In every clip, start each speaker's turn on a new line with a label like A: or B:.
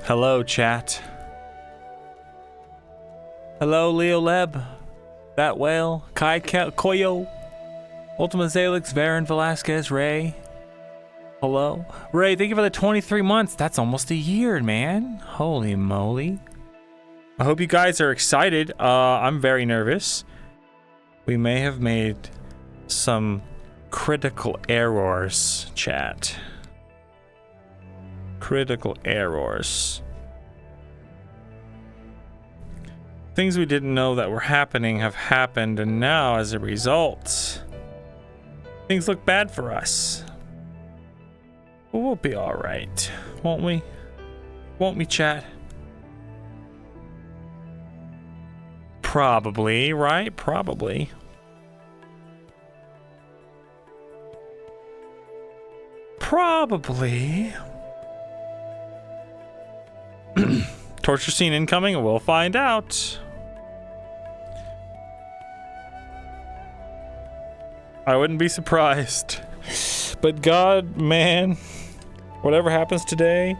A: Hello, chat. Hello, Leo Leb, Bat Whale, Kai Koyo, Ultima Zalix, Varen Velasquez, Ray. Hello. Ray, thank you for the 23 months. That's almost a year, man. Holy moly. I hope you guys are excited. I'm very nervous. We may have made some critical errors, chat. Critical errors. Things we didn't know that were happening have happened, and now, as a result, things look bad for us. But we'll be alright, won't we? Won't we, chat? Probably, right? Probably. Probably. Torture scene incoming, we'll find out. I wouldn't be surprised. But God, man, whatever happens today,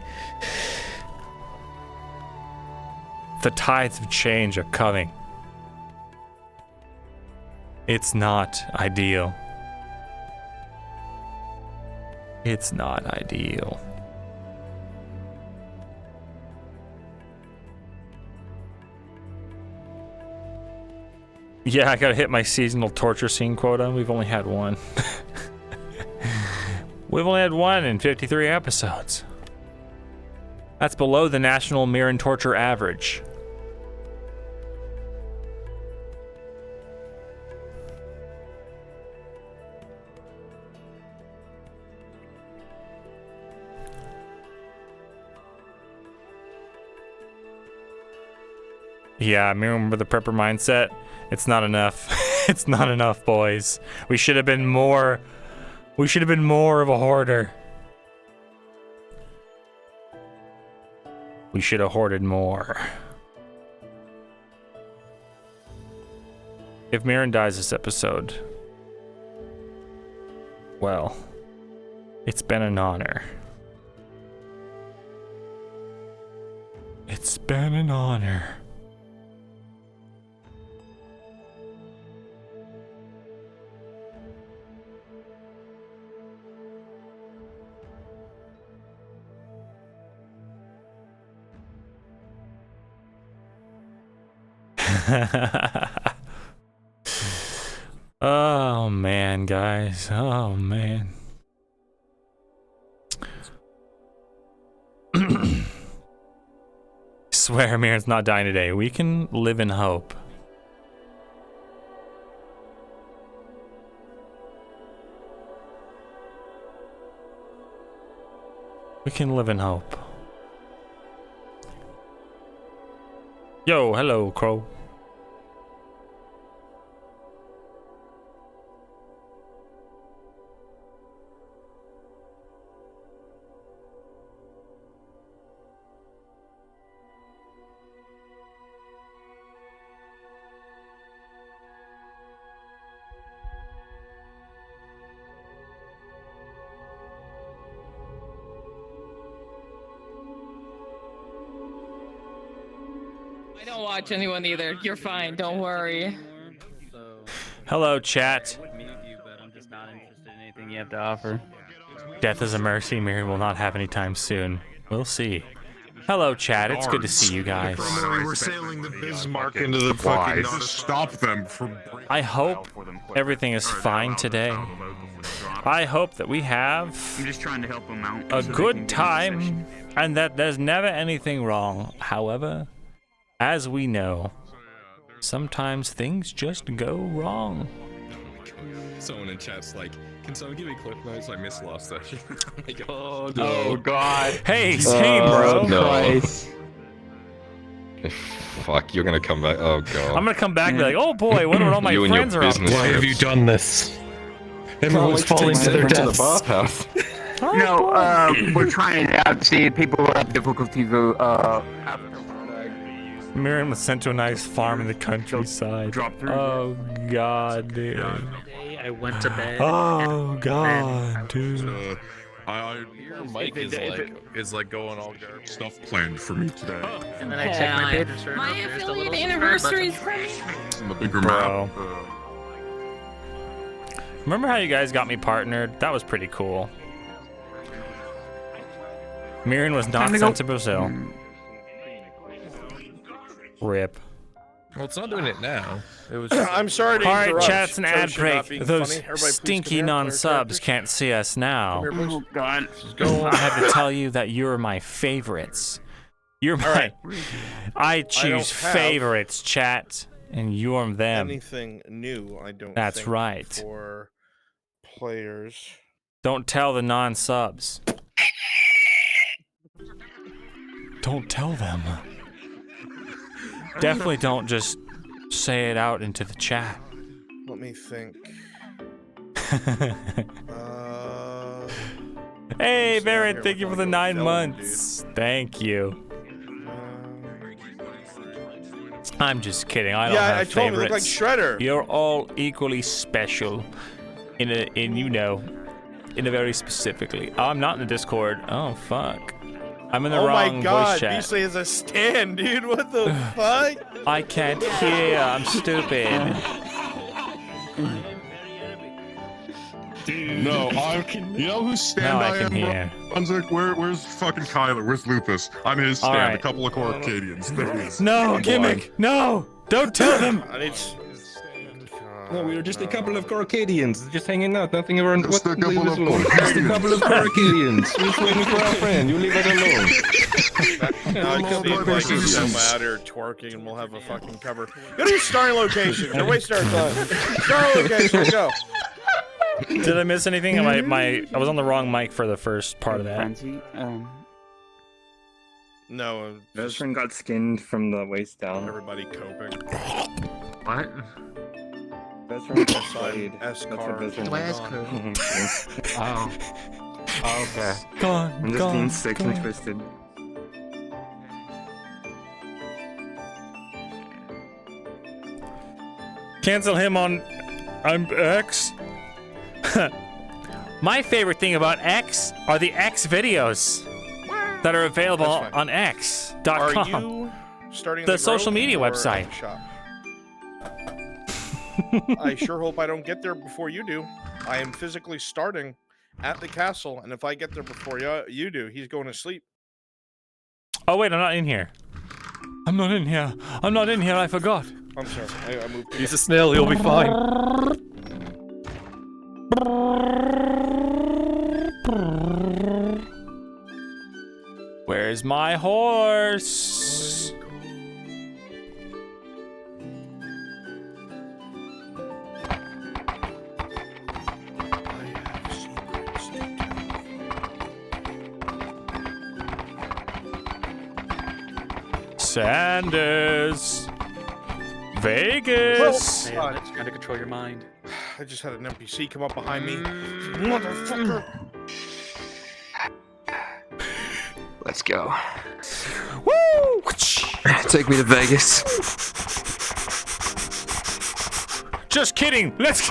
A: the tides of change are coming. It's not ideal. It's not ideal. Yeah, I gotta hit my seasonal torture scene quota. We've only had one. We've only had one in 53 episodes. That's below the national Myrindal torture average. Yeah, I remember the prepper mindset. It's not enough. It's not enough, boys. We should have been more. We should have been more of a hoarder. We should have hoarded more. If Mirren dies this episode, well, it's been an honor. It's been an honor. Oh man, guys. Oh man. Swear Mirren's not dying today. We can live in hope. We can live in hope. Yo, hello, Crow.
B: I don't watch anyone either. You're fine. Don't worry.
A: Hello, chat.
C: I'm just not interested in anything you have to offer.
A: Death is a mercy Mirren will not have anytime soon. We'll see. Hello, chat. It's good to see you guys.
D: We were sailing the Bismarck into the fucking... Stop them from...
A: I hope everything is fine today. I hope that we have
C: I'm just trying to help them out.
A: a good time and that there's never anything wrong. However, as we know, sometimes things just go wrong.
D: Someone in chat's like, can someone give me clip notes? I missed last session. I'm like, oh no.
C: Oh god.
A: Hey, same, bro.
E: No. Fuck, you're gonna come back. Oh god.
A: I'm gonna come back and be like, oh boy, what all my
E: You and your
A: friends are up to?
E: business
D: Why have you done this? Everyone's falling to their
E: to the
D: deaths.
E: bathhouse.
C: No, we're trying it out to see if people have difficulty
A: Miriam was sent to a nice farm in the countryside.
C: Drop through.
A: Oh god, dude.
F: I went to bed.
A: Oh god, dude.
D: Your mic is like going all garbage. Stuff planned for me today.
F: And then I check my page and sure
B: My
F: enough, there's the little
B: affiliate
F: subscribe button.
B: anniversary's coming.
D: In the bigger
A: Bro.
D: map.
A: Remember how you guys got me partnered? That was pretty cool. Mirren was not sent to Brazil. Rip.
D: Well, it's not doing it now. It was.
G: I'm sorry to
A: Alright,
G: interrupt.
A: chat's an
G: Show
A: ad
G: should not
A: break.
G: being
A: Those
G: funny. Everybody please
A: stinky
G: come here.
A: non-subs can't see us now.
G: Come here, please.
C: Oh, God.
A: I had to tell you that you're my favorites. You're my.
G: Alright.
A: I choose
G: have
A: favorites, chat, and you're them.
G: Anything new? I don't.
A: That's
G: think,
A: right.
G: For players.
A: Don't tell the non-subs. Don't tell them. Definitely don't just say it out into the chat.
G: Let me think.
A: Hey,
G: It's down
A: Baron,
G: here.
A: thank you
G: We're
A: for the
G: gonna
A: 9
G: go
A: months. Thank you. I'm just kidding. I don't
G: Yeah,
A: have
G: I told him it looked like
A: favorites.
G: Shredder.
A: You're all equally special in a very specifically. Oh, I'm not in the Discord. Oh, fuck. I'm in the
G: Oh my
A: wrong
G: God,
A: voice chat.
G: Beastly is a stand, dude. What the fuck?
A: I can't hear. I'm stupid.
D: No, you know whose stand
A: Now I
D: I
A: can
D: am,
A: hear.
D: Brunswick? Where's fucking Kyler? Where's Lupus? I'm his stand.
A: Alright.
D: A couple of Corcadians. There he is.
A: No, gimmick. No, don't tell them.
G: I need.
E: No, we were just a couple of Corcadians, just hanging out, nothing around.
D: Just a
E: Leave
D: couple
E: us
D: of
E: alone. Just a couple of Corcadians. We're just waiting for our friend. You leave us alone.
G: No, I
D: Hello,
G: could be like
D: brothers and
G: out here twerking, and we'll have a fucking cover. Go to your starting location. You're wasting our time. Starting location. Go.
A: Did I miss anything? I was on the wrong mic for the first part of that.
C: Fancy.
G: No,
H: Best friend got skinned from the waist down.
G: everybody coping.
C: What?
H: Best friend got slayed.
G: S
H: That's what
G: car.
H: best friend
F: Where's
H: got.
F: Kurt?
H: Mhm.
C: Oh, okay.
A: Gone.
H: I'm just being sick and twisted.
A: Cancel him on. I'm X. My favorite thing about X are the X videos that are available
G: That's fine.
A: on X.com.
G: Are you starting
A: The social
G: grove
A: media
G: or
A: website.
G: at the shop? I sure hope I don't get there before you do. I am physically starting at the castle, and if I get there before you do, he's going to sleep.
A: Oh wait, I'm not in here. I'm not in here. I'm not in here. I forgot.
G: I'm sorry. I moved.
E: He's a snail, he'll be fine.
A: Where's my horse? Sanders. Vegas.
G: God.
F: It's trying to control your mind.
G: I just had an NPC come up behind me. Motherfucker.
C: Let's go.
A: Woo!
C: Take me to Vegas.
A: Just kidding. Let's.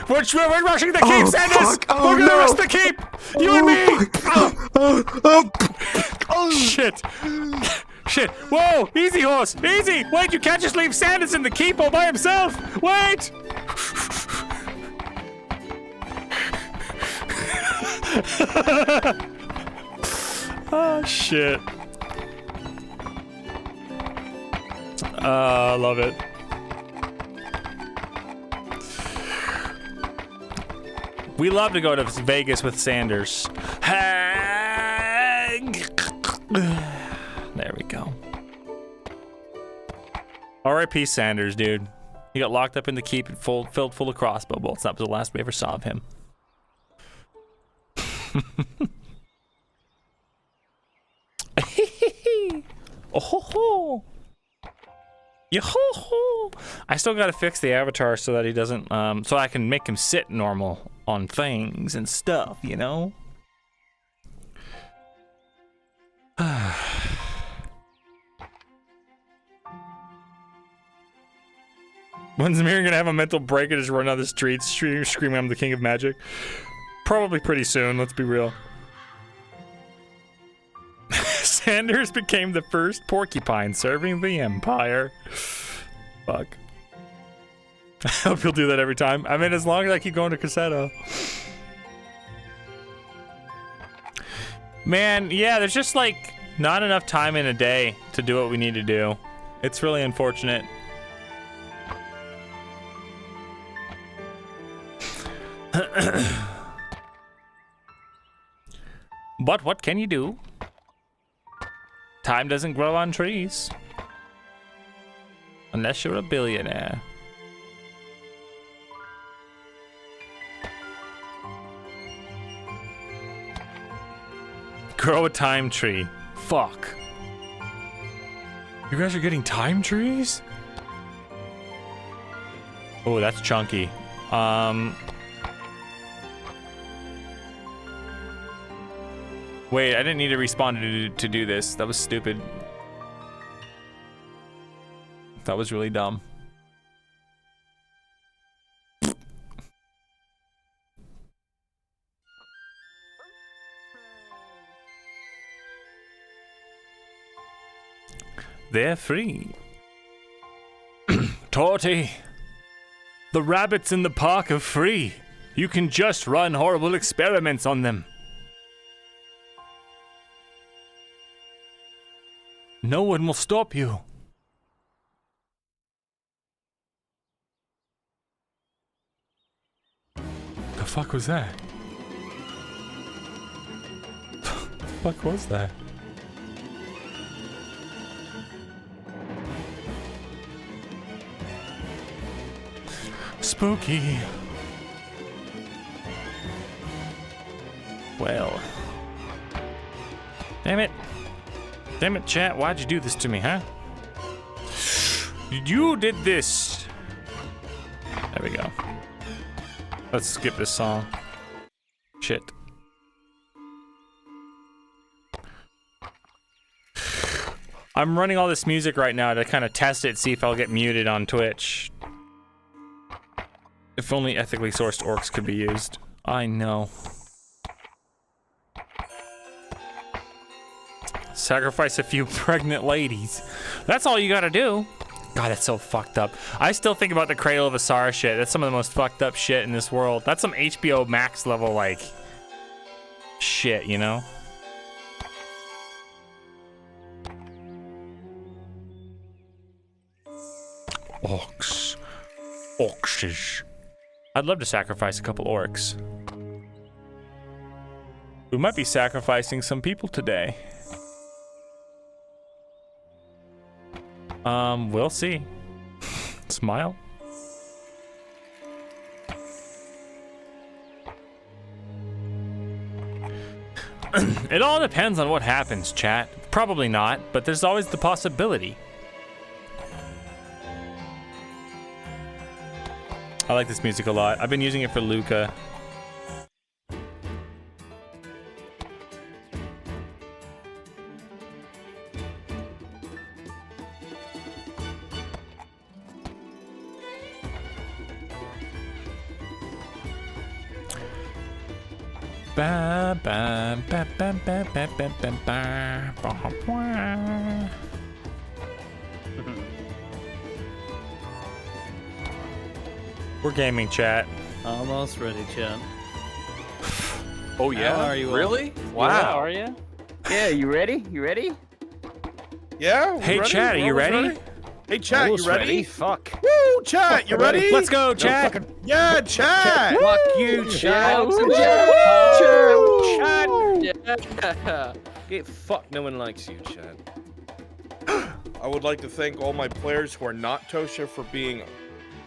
A: We're rushing the keep, Sanders.
C: fuck. Oh,
A: we're gonna
C: no.
A: rush the keep. You and me. Oh. Shit. Shit. Whoa. Easy, horse. Easy. Wait. You can't just leave Sanders in the keep all by himself. Wait. Oh shit. I love it. We love to go to Vegas with Sanders. There we go. R.I.P. Sanders, dude. He got locked up in the keep and filled full of crossbow bolts. That was the last we ever saw of him. Oh ho ho! Yo-ho-ho! I still gotta fix the avatar so that he doesn't, so I can make him sit normal on things and stuff, you know? When's Mir gonna have a mental break and just run down the streets screaming I'm the king of magic? Probably pretty soon, let's be real. Sanders became the first porcupine serving the Empire. Fuck. I hope he'll do that every time. I mean, as long as I keep going to Cassetto. Man, yeah, there's just like not enough time in a day to do what we need to do. It's really unfortunate. But what can you do? Time doesn't grow on trees. Unless you're a billionaire. Grow a time tree. Fuck. You guys are getting time trees? Oh, that's chunky. Wait, I didn't need to respawn to do this. That was stupid. That was really dumb. They're free. Torty, the rabbits in the park are free. You can just run horrible experiments on them. No one will stop you. The fuck was that? The fuck was that? Spooky. Well. Damn it. Damn it, chat. Why'd you do this to me, huh? You did this. There we go. Let's skip this song. Shit. I'm running all this music right now to kind of test it, see if I'll get muted on Twitch. If only ethically sourced orcs could be used. I know. Sacrifice a few pregnant ladies. That's all you gotta do. God, that's so fucked up. I still think about the Cradle of Auzera shit. That's some of the most fucked up shit in this world. That's some HBO Max level, like, shit, you know? Orcs. Orcs. I'd love to sacrifice a couple orcs. We might be sacrificing some people today. We'll see. Smile. It all depends on what happens, chat. Probably not, but there's always the possibility. I like this music a lot. I've been using it for Luca. Ba, ba, ba, ba, ba, ba, ba, ba, ba, ba, ba. We're gaming, chat.
I: Almost ready, chat.
E: Oh yeah?
I: How are you all?
E: Really?
I: Wow.
E: Wow.
I: How are you?
C: Yeah, you ready? You ready?
G: Yeah. we're
A: Hey,
G: ready.
A: chat, are
G: We're
A: you
G: almost
A: ready?
G: Hey, chat,
C: Almost
G: you ready?
C: ready? Fuck.
G: Woo, chat, you ready?
A: Let's go, chat.
G: Yeah, chat.
I: Fuck you, chat.
C: Woo!
I: Yeah.
E: Get fucked. No one likes you, Chad.
G: I would like to thank all my players who are not Tosha for being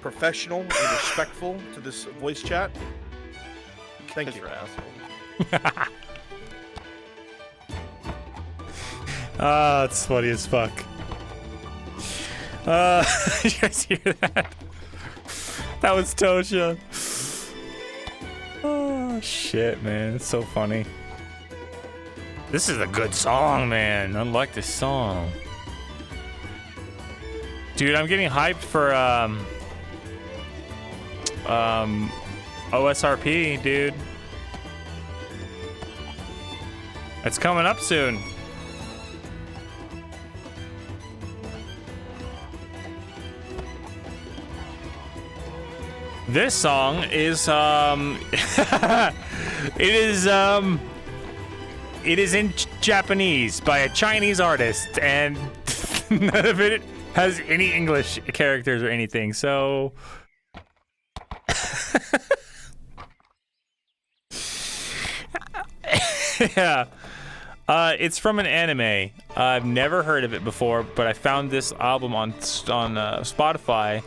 G: professional and respectful to this voice chat. Thank you.
A: Ah, it's funny as fuck. You guys hear that? That was Tosha. Oh, shit, man. It's so funny. This is a good song, man. I like this song. Dude, I'm getting hyped for, OSRP, dude. It's coming up soon. This song is it is in Japanese by a Chinese artist, and none of it has any English characters or anything. So yeah. It's from an anime. I've never heard of it before, but I found this album on Spotify.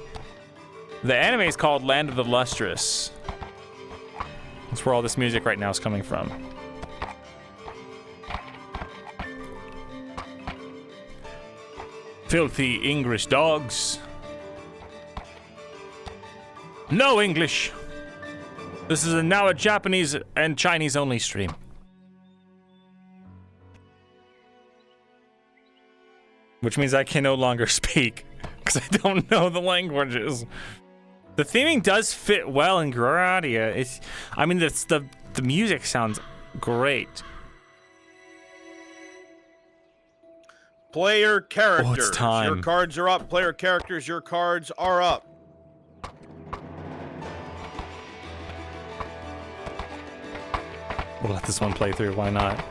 A: The anime is called Land of the Lustrous. That's where all this music right now is coming from. Filthy English dogs. No English. This is now a Japanese and Chinese only stream. Which means I can no longer speak because I don't know the languages. The theming does fit well in Gradia. I mean, the music sounds great.
G: Player characters.
A: Oh, it's time.
G: Your cards are up. Player characters, your cards are up.
A: We'll let this one play through. Why not?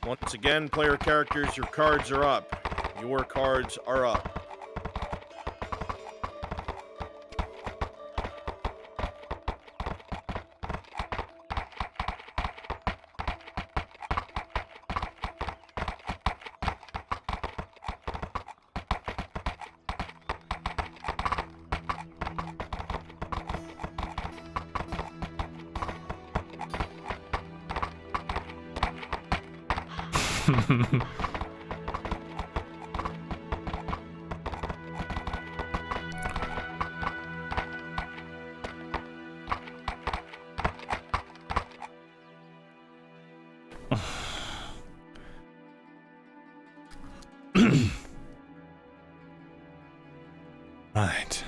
G: Once again, player characters, your cards are up. Your cards are up. Right.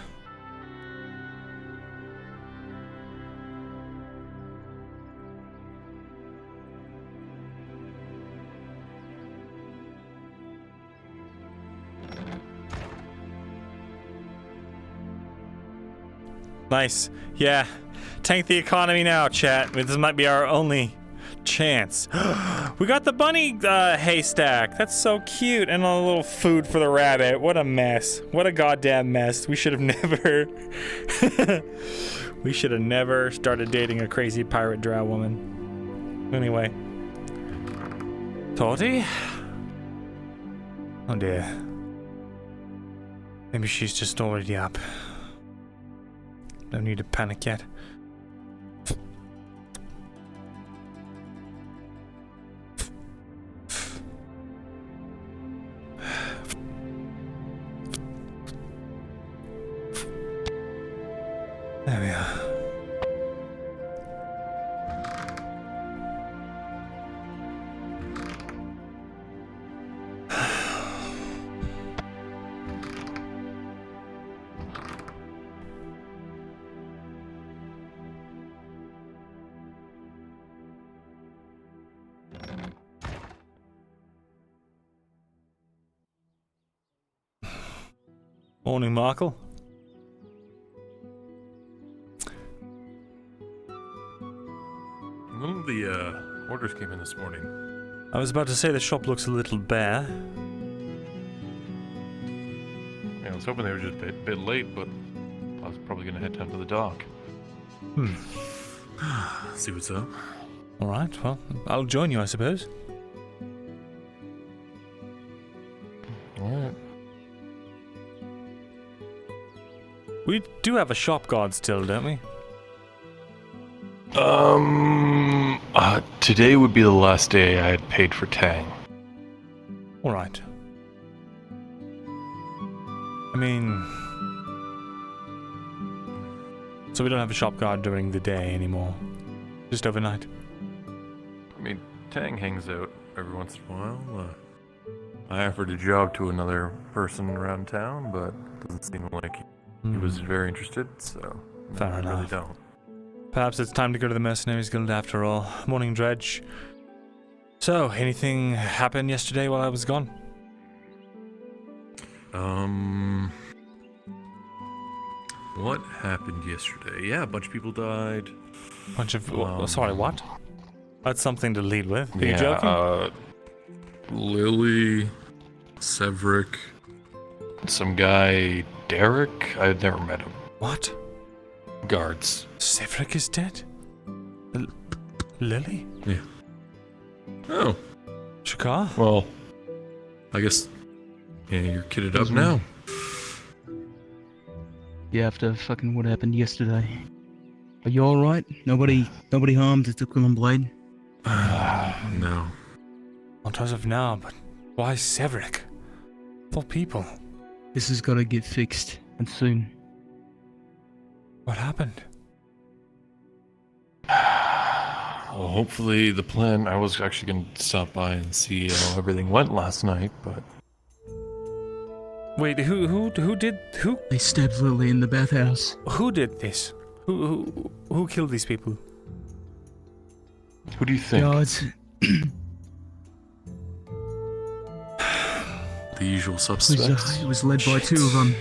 G: Nice. Yeah. Tank the economy now, chat. This might be our only chance. We got the bunny haystack. That's so cute. And a little food for the rabbit. What a mess. What a goddamn mess. We should have never... we should have never started dating a crazy pirate drow woman. Anyway. Toddy? Oh dear. Maybe she's just already up. No need to panic yet. There we are. Morning, Markle.
J: None of the orders came in this morning.
A: I was about to say the shop looks a little bare.
J: Yeah, I was hoping they were just a bit late, but I was probably going to head down to the dock. See what's up.
A: All right, well, I'll join you, I suppose.
J: All right.
A: We do have a shop guard still, don't we?
J: Today would be the last day I had paid for Tang.
A: All right. I mean... So we don't have a shop guard during the day anymore. Just overnight.
J: I mean, Tang hangs out every once in a while. I offered a job to another person around town, but doesn't seem like he was very interested, so
A: Fair
J: I really
A: enough.
J: don't.
A: Perhaps it's time to go to the Mercenaries Guild after all. Morning, Dredge. So, anything happened yesterday while I was gone?
J: What happened yesterday? Yeah, a bunch of people died.
A: Bunch of... sorry, what? That's something to lead with. Are you joking?
J: Lily, Severick, some guy, Derek. I'd never met him.
A: What?
J: Guards.
A: Severick is dead? Lily?
J: Yeah. Oh.
A: Shakar?
J: Well, I guess, yeah, you're kitted up now.
K: Yeah, after fucking what happened yesterday. Are you alright? Nobody harmed at the Quillen Blade?
J: No.
A: Not as of now, but why Severick? For people.
K: This has gotta get fixed, and soon.
A: What happened?
J: Well, hopefully the plan... I was actually going to stop by and see how everything went last night, but...
A: Wait, who did... who?
K: They stabbed Lily in the bathhouse.
A: Who did this? Who killed these people?
J: Who do you think?
K: Guards.
J: The usual suspects?
K: It was led by two of them.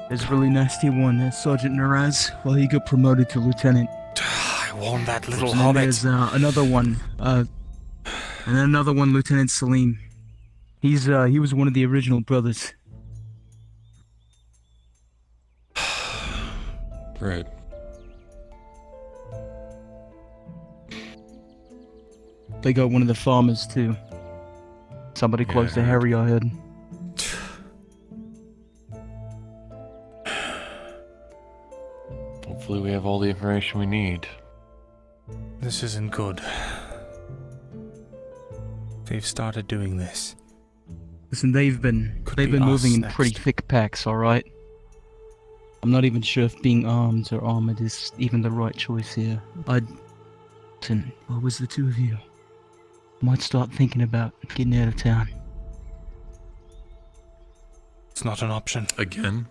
K: There's a really nasty one, that's Sergeant Naraz, while he got promoted to lieutenant.
A: I warned that little
K: And then
A: hobbit.
K: there's another one, and then another one, Lieutenant Salim. He was one of the original brothers.
J: Right.
K: They got one of the farmers too. Somebody close to Harry, I heard.
J: Hopefully we have all the information we need.
A: This isn't good. They've started doing this.
K: Listen, they've been moving in pretty thick packs, alright? I'm not even sure if being armed or armored is even the right choice here. Listen, what was the two of you? Might start thinking about getting out of town.
A: It's not an option.
J: Again?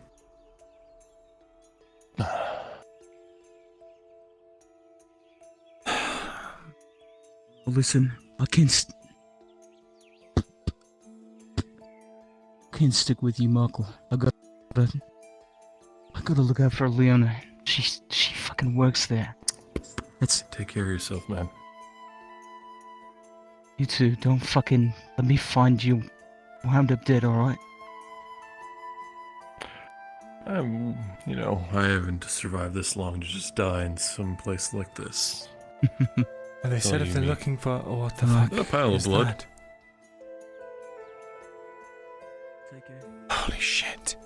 K: Well, listen, I can't stick with you, Markle. I gotta look out for Leona. She fucking works there.
J: Take care of yourself, man.
K: You two, don't fucking let me find you wound up dead, alright?
J: You know, I haven't survived this long to just die in some place like this.
A: And they said if they're looking for... Oh, what the fuck
J: A pile of blood.
A: that? Holy shit.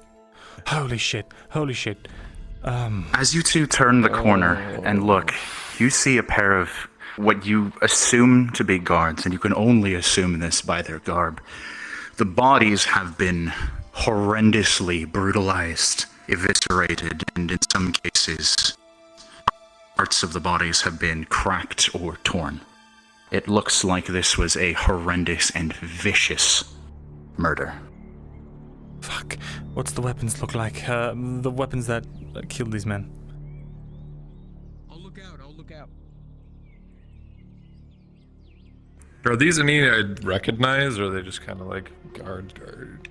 A: Holy shit. Holy shit.
L: As you two turn the corner and look, you see a pair of what you assume to be guards, and you can only assume this by their garb. The bodies have been horrendously brutalized, eviscerated, and in some cases, parts of the bodies have been cracked or torn. It looks like this was a horrendous and vicious murder.
A: Fuck. What's the weapons look like? The weapons that killed these men.
F: I'll look out.
J: Are these any I'd recognize, or are they just kind of like guard?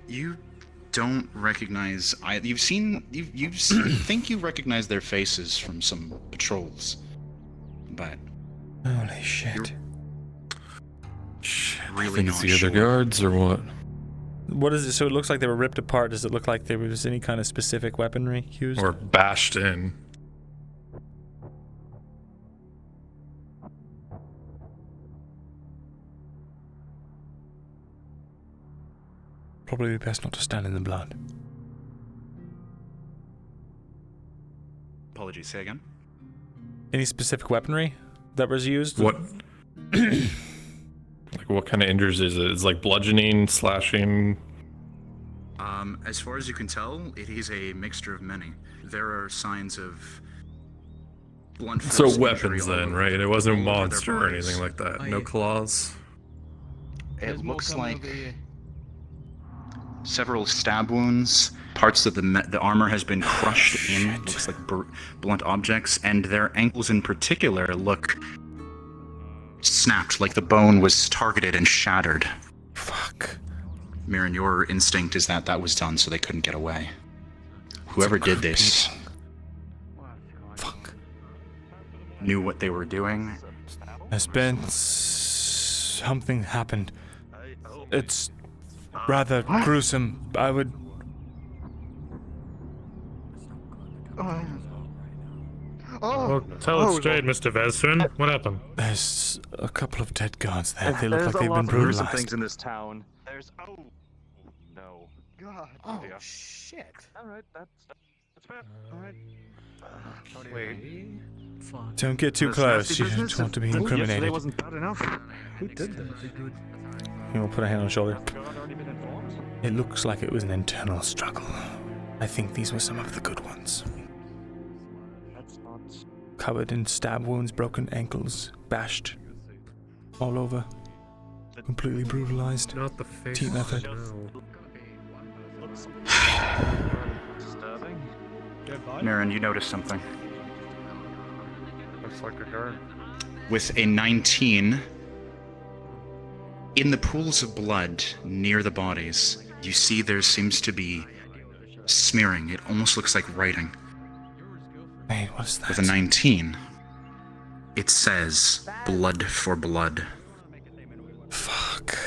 L: You don't recognize... you think you recognize their faces from some patrols, but...
A: Holy shit.
L: Really not
J: the other
L: sure.
J: guards, or what?
A: What is it? So it looks like they were ripped apart. Does it look like there was any kind of specific weaponry used?
J: Or bashed in?
A: Probably best not to stand in the blood.
L: Apologies, say again?
A: Any specific weaponry that was used?
J: What? Like what kind of injuries is it? It's like bludgeoning, slashing.
L: As far as you can tell, it is a mixture of many. There are signs of blunt
J: So
L: force
J: weapons
L: injury all
J: then,
L: over-
J: right? It wasn't a
L: all over their
J: monster or
L: bodies.
J: anything like that. No claws.
L: It looks like several stab wounds. Parts of the armor has been crushed in. Looks like blunt objects, and their ankles in particular look snapped, like the bone was targeted and shattered.
A: Fuck.
L: Mirren, your instinct is that that was done so they couldn't get away. Whoever did this knew what they were doing.
A: There's been something happened. It's rather gruesome. I would.
M: Well, tell us straight, Mr. Vesrin. What happened?
A: There's a couple of dead guards there. They look
N: There's
A: like they've been
N: gruesome
A: brutalized.
N: things in this town. There's no.
F: God.
N: Oh
F: Yeah.
N: shit. All right, that's fair. All right.
F: Wait.
A: Don't get too close. You don't want to be
N: Yesterday
A: incriminated.
N: wasn't bad enough. Who did this?
A: He'll put a hand on his shoulder. It looks like it was an internal struggle. I think these were some of the good ones.
N: That's not.
A: Covered in stab wounds, broken ankles, bashed all over. Completely brutalized.
M: Not the face.
A: Team effort.
N: Disturbing.
L: Mirren, you notice something.
M: Looks like a guard.
L: With a 19, in the pools of blood near the bodies, you see there seems to be smearing. It almost looks like writing.
A: Hey, what's that?
L: With a 19, it says blood for blood.
A: Fuck.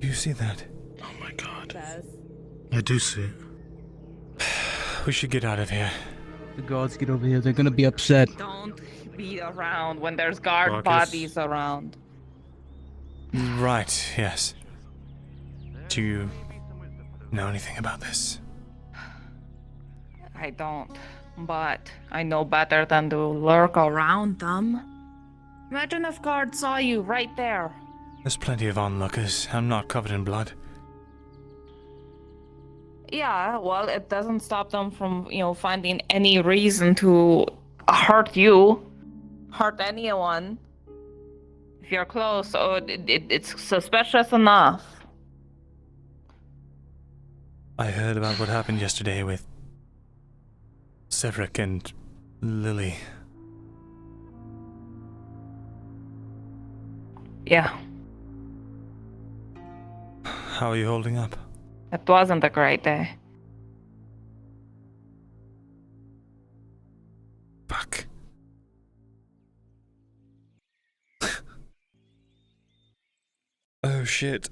A: You see that?
M: Oh my god. I do see it.
A: We should get out of here.
K: The guards get over here. They're gonna be upset.
B: Don't be around when there's guard
A: Marcus.
B: bodies around.
A: Right, yes. Do you know anything about this?
B: I don't, but I know better than to lurk around them. Imagine if guards saw you right there.
A: There's plenty of onlookers. I'm not covered in blood.
B: Yeah, well, it doesn't stop them from, finding any reason to hurt you, hurt anyone. If you're close, it's suspicious enough.
A: I heard about what happened yesterday with Cedric and Lily.
B: Yeah,
A: How are you holding up?
B: it wasn't a great day.
A: Fuck. Oh shit.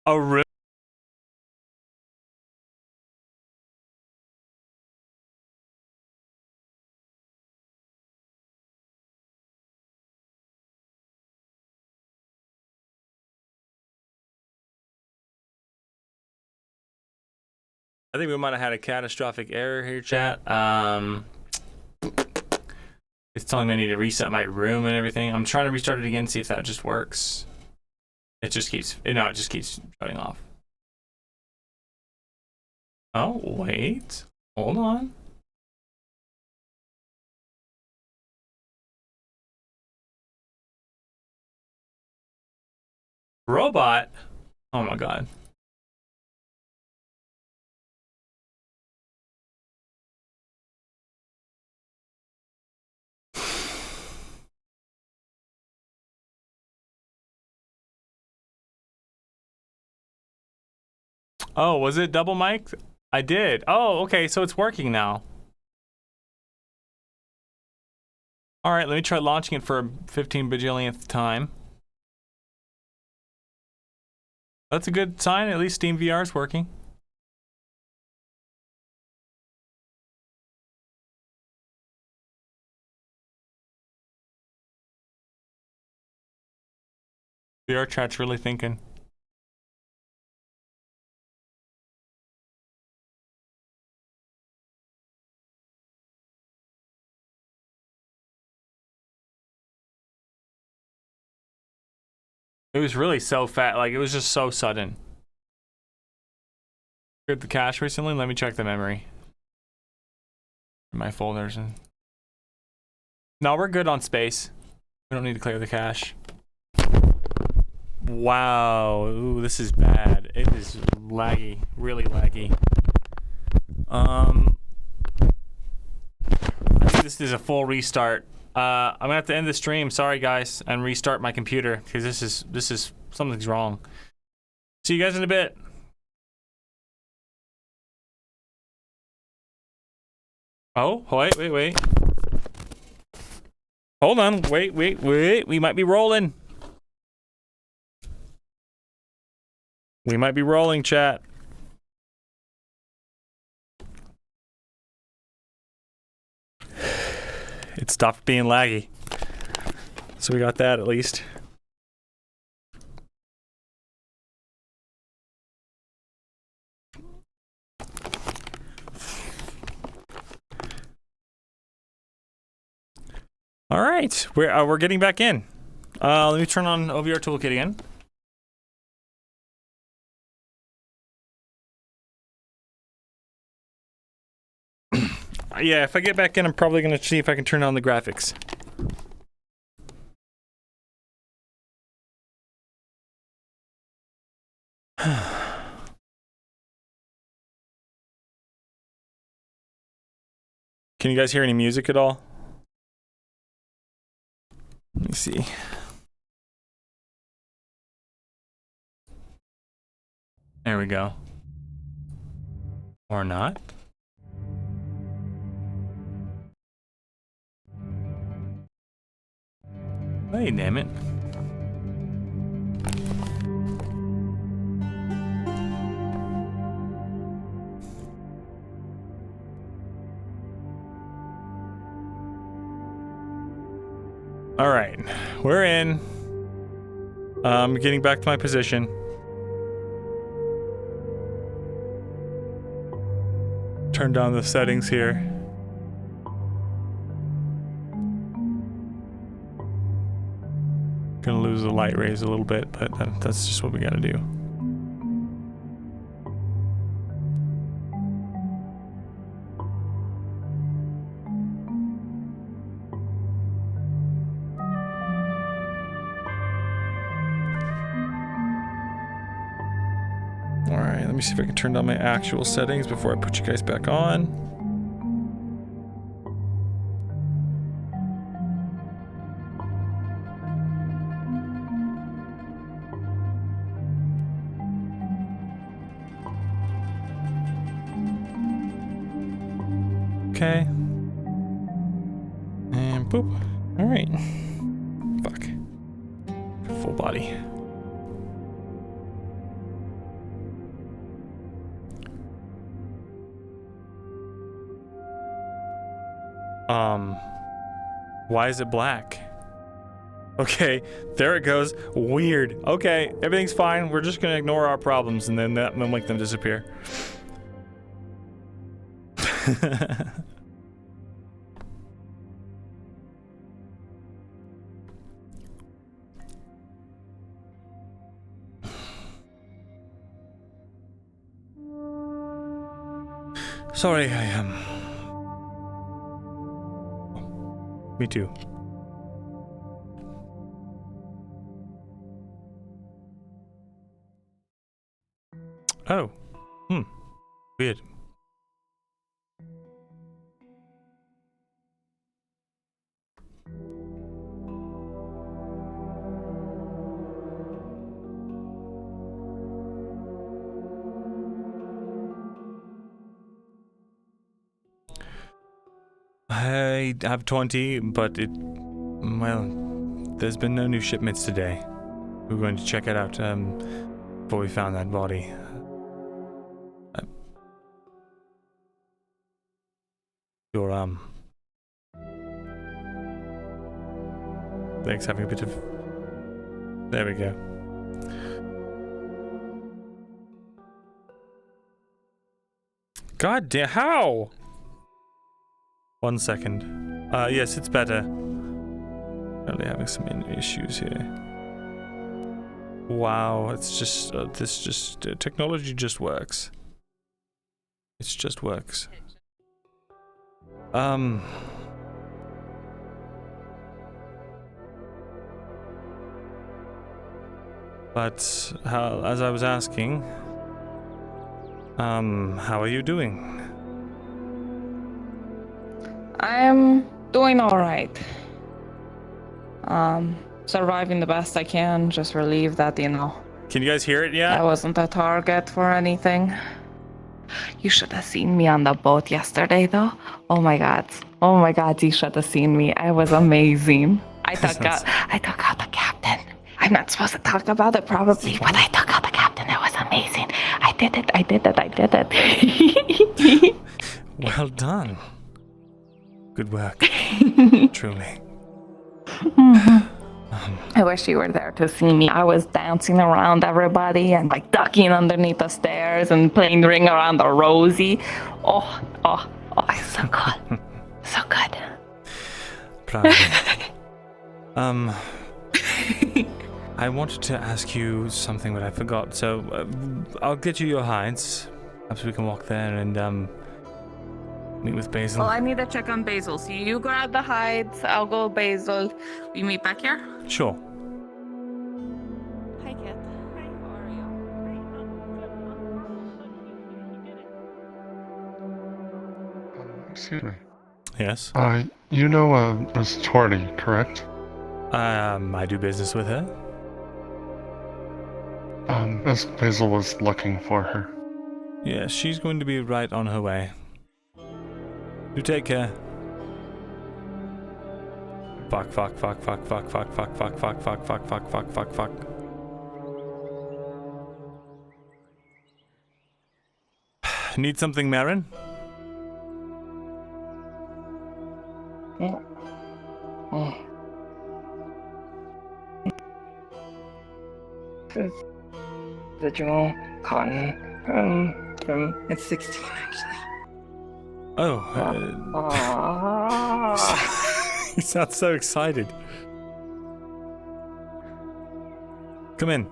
A: Oh, really? I think we might have had a catastrophic error here, chat. It's telling me I need to reset my room and everything. I'm trying to restart it again, see if that just works. It just keeps shutting off. Oh, wait. Hold on. Robot? Oh my god. Oh, was it double mic? I did. Oh, okay, so it's working now. All right, let me try launching it for a 15 bajillionth time. That's a good sign. At least Steam VR is working. VRChat's really thinking. It was really so fat, like it was just so sudden. Cleared the cache recently. Let me check the memory. My folders and. No, we're good on space. We don't need to clear the cache. Wow, ooh, this is bad. It is laggy, really laggy. I think this is a full restart. I'm gonna have to end the stream. Sorry, guys, and restart my computer because this is something's wrong. See you guys in a bit. Oh, wait. Hold on, wait. We might be rolling. We might be rolling, chat. It stopped being laggy. So we got that at least. All right, we're getting back in. Let me turn on OVR Toolkit again. Yeah, if I get back in, I'm probably going to see if I can turn on the graphics. Can you guys hear any music at all? Let me see. There we go. Or not. Hey, damn it. All right, we're in. Getting back to my position. Turn down the settings here. Gonna lose the light rays a little bit, but that's just what we gotta do. Alright, let me see if I can turn down my actual settings before I put you guys back on. Okay. And boop. Alright. Fuck. Full body. Why is it black? Okay, there it goes. Weird. Okay, everything's fine. We're just gonna ignore our problems and then that will make them disappear. Sorry, I am. Me too. Oh. Weird.
G: I have 20, but there's been no new shipments today. We're going to check it out before we found that body. Your leg's having a bit of... There we go. God damn, how? 1 second. Yes, it's better. Really having some issues here. Wow, it's just, technology just works. It just works. But, as I was asking, how are you doing?
B: I'm doing alright. Surviving the best I can, just relieved that, you know.
G: Can you guys hear it yet?
B: I wasn't a target for anything. You should have seen me on the boat yesterday, though. Oh my god, you should have seen me. I was amazing. I took out the captain. I'm not supposed to talk about it, probably, but I took out the captain. It was amazing. I did it.
G: Well done. Good work. Truly.
B: I wish you were there to see me. I was dancing around everybody and like ducking underneath the stairs and playing Ring Around the Rosie. Oh, it's so good. So good.
G: Proud of you. I wanted to ask you something, but I forgot. So, I'll get you your hides. Perhaps we can walk there and, meet with Basil.
B: Well, I need to check on Basil. So you grab the hides, I'll go Basil. We meet back here?
G: Sure.
B: Hi, Kit. Hi, how are you?
M: Excuse me.
G: Yes?
M: You know, Miss Torty, correct?
G: I do business with her.
M: Miss Basil was looking for her.
G: Yeah, she's going to be right on her way. You take care. Fuck. Need something, Marin?
H: Residual cotton from it's 16 actually.
G: Oh. You sound so excited. Come in.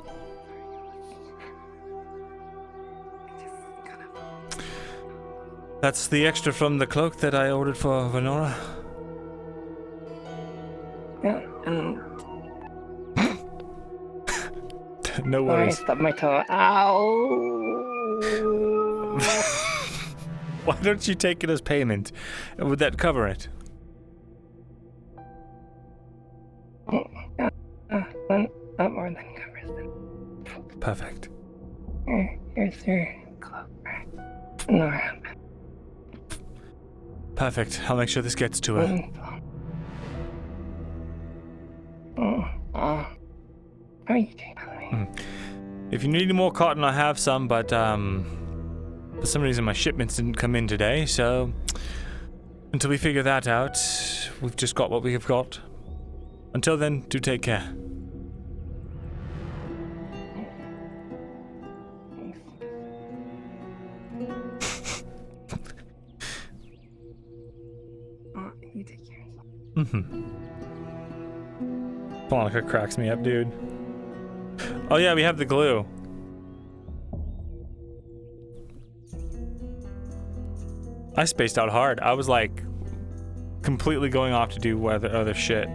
G: That's the extra from the cloak that I ordered for Venora.
H: Yeah, and
G: no
H: sorry, I
G: worries.
H: stubbed my toe. Ow!
G: Why don't you take it as payment? Would that cover it?
H: Not more than covers it.
G: Perfect.
H: Here's your cloak. No.
G: Perfect. I'll make sure this gets to her.
H: How are you doing, by the way?
G: If you need any more cotton, I have some, but for some reason my shipments didn't come in today, so until we figure that out, we've just got what we have got. Until then, do take care.
H: You take care.
G: Monica cracks me up, dude. Oh yeah, we have the glue. I spaced out hard. I was like completely going off to do other shit.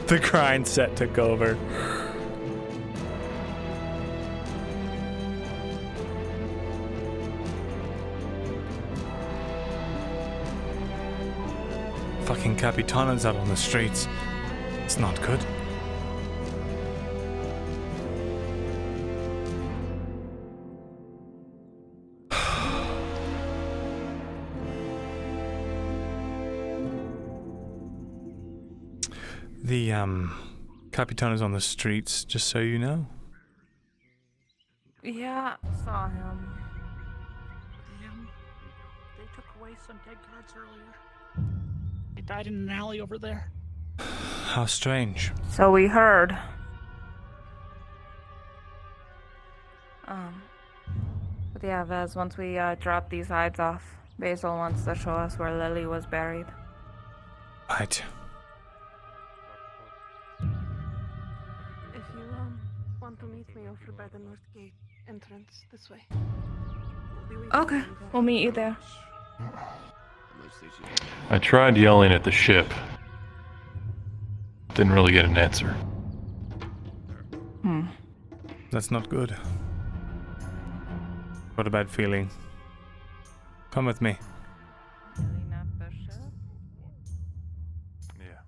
A: The grind set took over. Fucking Capitano's out on the streets. It's not good. The Capitano's on the streets, just so you know.
B: Yeah, saw him.
H: They took away some dead guards earlier. They died in an alley over there.
A: How strange.
B: So we heard. But yeah, Vez, once we drop these hides off, Basil wants to show us where Lily was buried.
A: Right.
O: If you want to meet me over by the north gate entrance this way.
B: Okay, we'll meet you there.
J: I tried yelling at the ship. Didn't really get an answer.
A: That's not good. What a bad feeling. Come with me.
J: Yeah.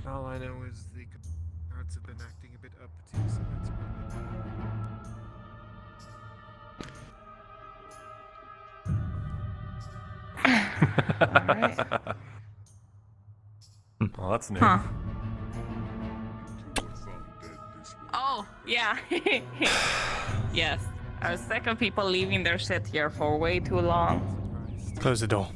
F: All I know is the guards have been acting a bit uppity, so that's
B: Alright.
J: Well, that's new.
B: Huh. Oh, yeah. Yes. I was sick of people leaving their shit here for way too long.
A: Close the door.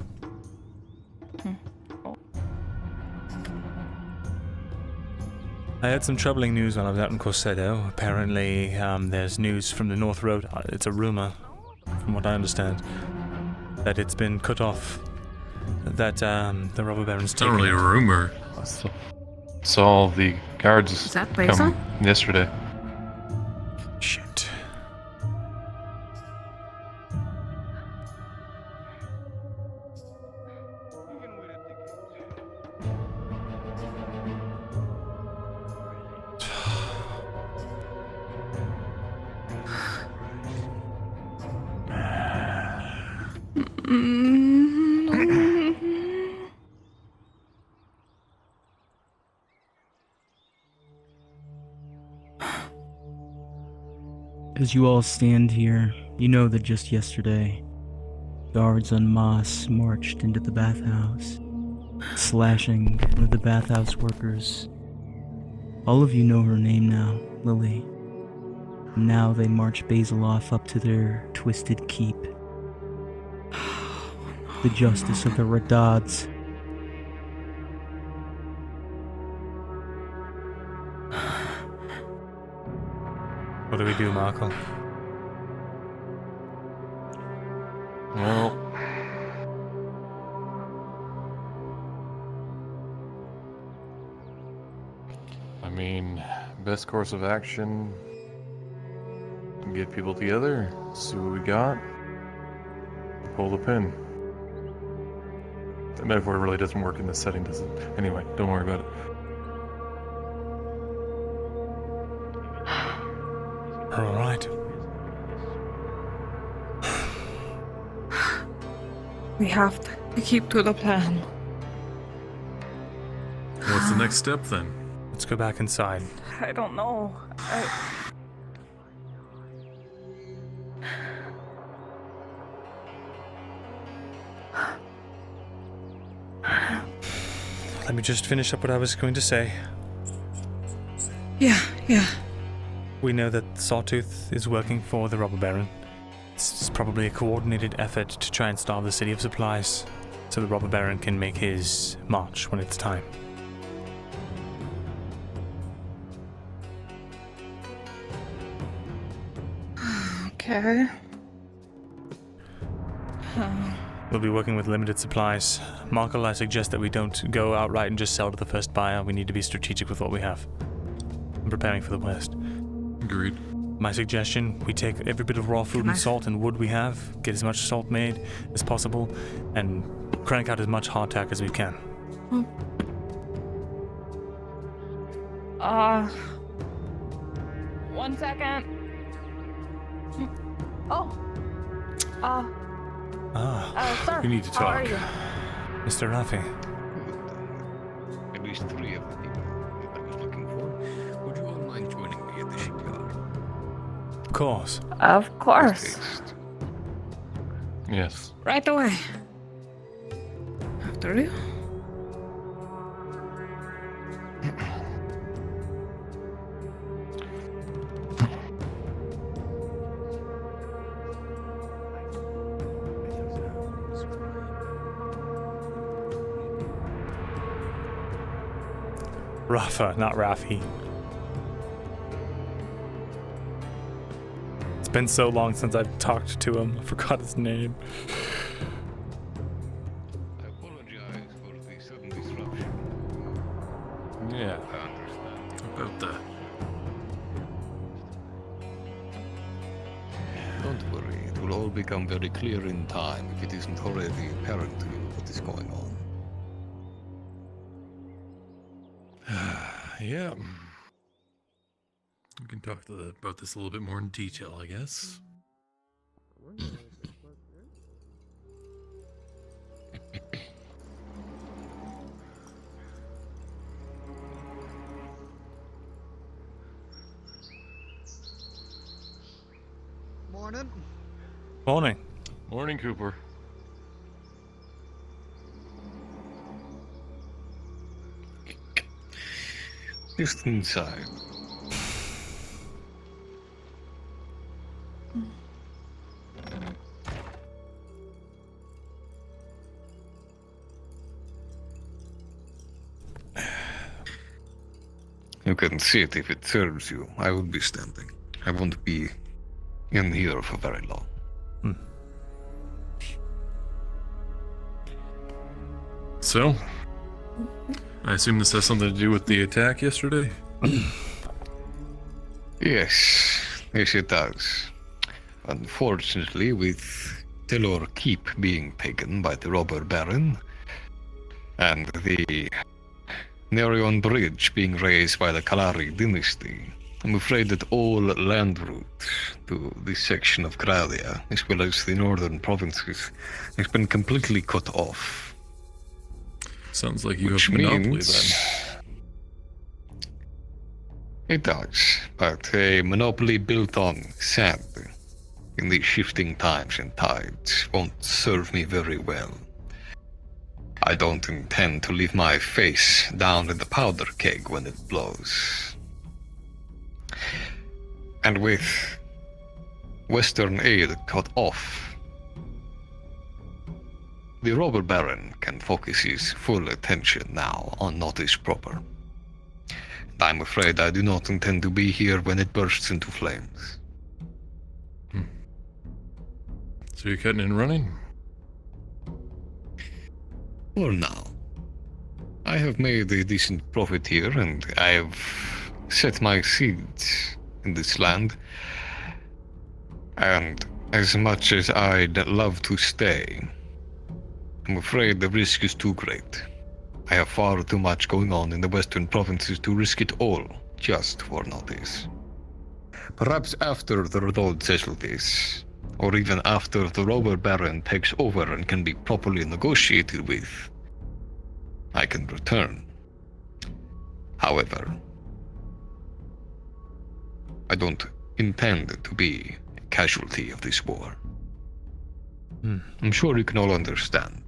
A: I had some troubling news when I was out in Corsetto. Apparently, there's news from the North Road. It's a rumor, from what I understand, that it's been cut off. That the robber baron's
J: It's
A: taken.
J: not really a rumor. I saw the guards
B: that Basil?
J: come yesterday.
A: Shit.
K: As you all stand here, you know that just yesterday, guards en masse marched into the bathhouse, slashing one of the bathhouse workers. All of you know her name now, Lily. Now they march Basil off up to their twisted keep. The justice of the Radads.
A: What do we do, Markle?
J: Well, I mean, best course of action, get people together, see what we got, pull the pin. That metaphor really doesn't work in this setting, does it? Anyway, don't worry about it.
A: All right.
B: We have to keep to the plan.
J: What's the next step then?
A: Let's go back inside.
B: I don't know.
A: Let me just finish up what I was going to say.
B: Yeah.
A: We know that Sawtooth is working for the robber baron. It's probably a coordinated effort to try and starve the city of supplies, so the robber baron can make his march when it's time.
B: Okay.
A: We'll be working with limited supplies. Markle, I suggest that we don't go outright and just sell to the first buyer. We need to be strategic with what we have. I'm preparing for the worst.
J: Agreed.
A: My suggestion, we take every bit of raw food and salt and wood we have, get as much salt made as possible, and crank out as much hardtack as we can.
B: 1 second. Sir,
J: we need to
B: how are
J: talk.
B: you?
A: Mr. Rafi.
E: At least 3 of the people that I was looking for. Would you all mind joining me at the shipyard?
A: Of course.
B: Of course.
J: Yes.
B: Right away. After you.
A: Rafa, not Rafi. It's been so long since I've talked to him. I forgot his name.
E: I apologize for the sudden disruption.
J: Yeah.
E: I understand.
J: About that.
E: Don't worry, it will all become very clear in time if it isn't already apparent to you what is going on.
J: Yeah. We can talk about this a little bit more in detail, I guess.
F: Morning.
A: Morning.
J: Morning, Cooper.
E: Just inside. You can sit if it serves you. I will be standing. I won't be in here for very long.
J: So, I assume this has something to do with the attack yesterday?
E: Yes, it does. Unfortunately, with Thesalor Keep being taken by the robber baron, and the Nerion Bridge being raised by the Kalari dynasty, I'm afraid that all land route to this section of Gradia, as well as the northern provinces, has been completely cut off.
J: Sounds like you
E: Which
J: have monopoly
E: means it does, but a monopoly built on sand in these shifting times and tides won't serve me very well. I don't intend to leave my face down in the powder keg when it blows. And with Western aid cut off, the robber baron can focus his full attention now on Notice proper. And I'm afraid I do not intend to be here when it bursts into flames.
J: So you're cutting and running?
E: For now. I have made a decent profit here, and I have set my seeds in this land. And as much as I'd love to stay, I'm afraid the risk is too great. I have far too much going on in the western provinces to risk it all just for Notice. Perhaps after the Myrindal Thesalor, or even after the robber baron takes over and can be properly negotiated with, I can return. However, I don't intend to be a casualty of this war. I'm sure you can all understand.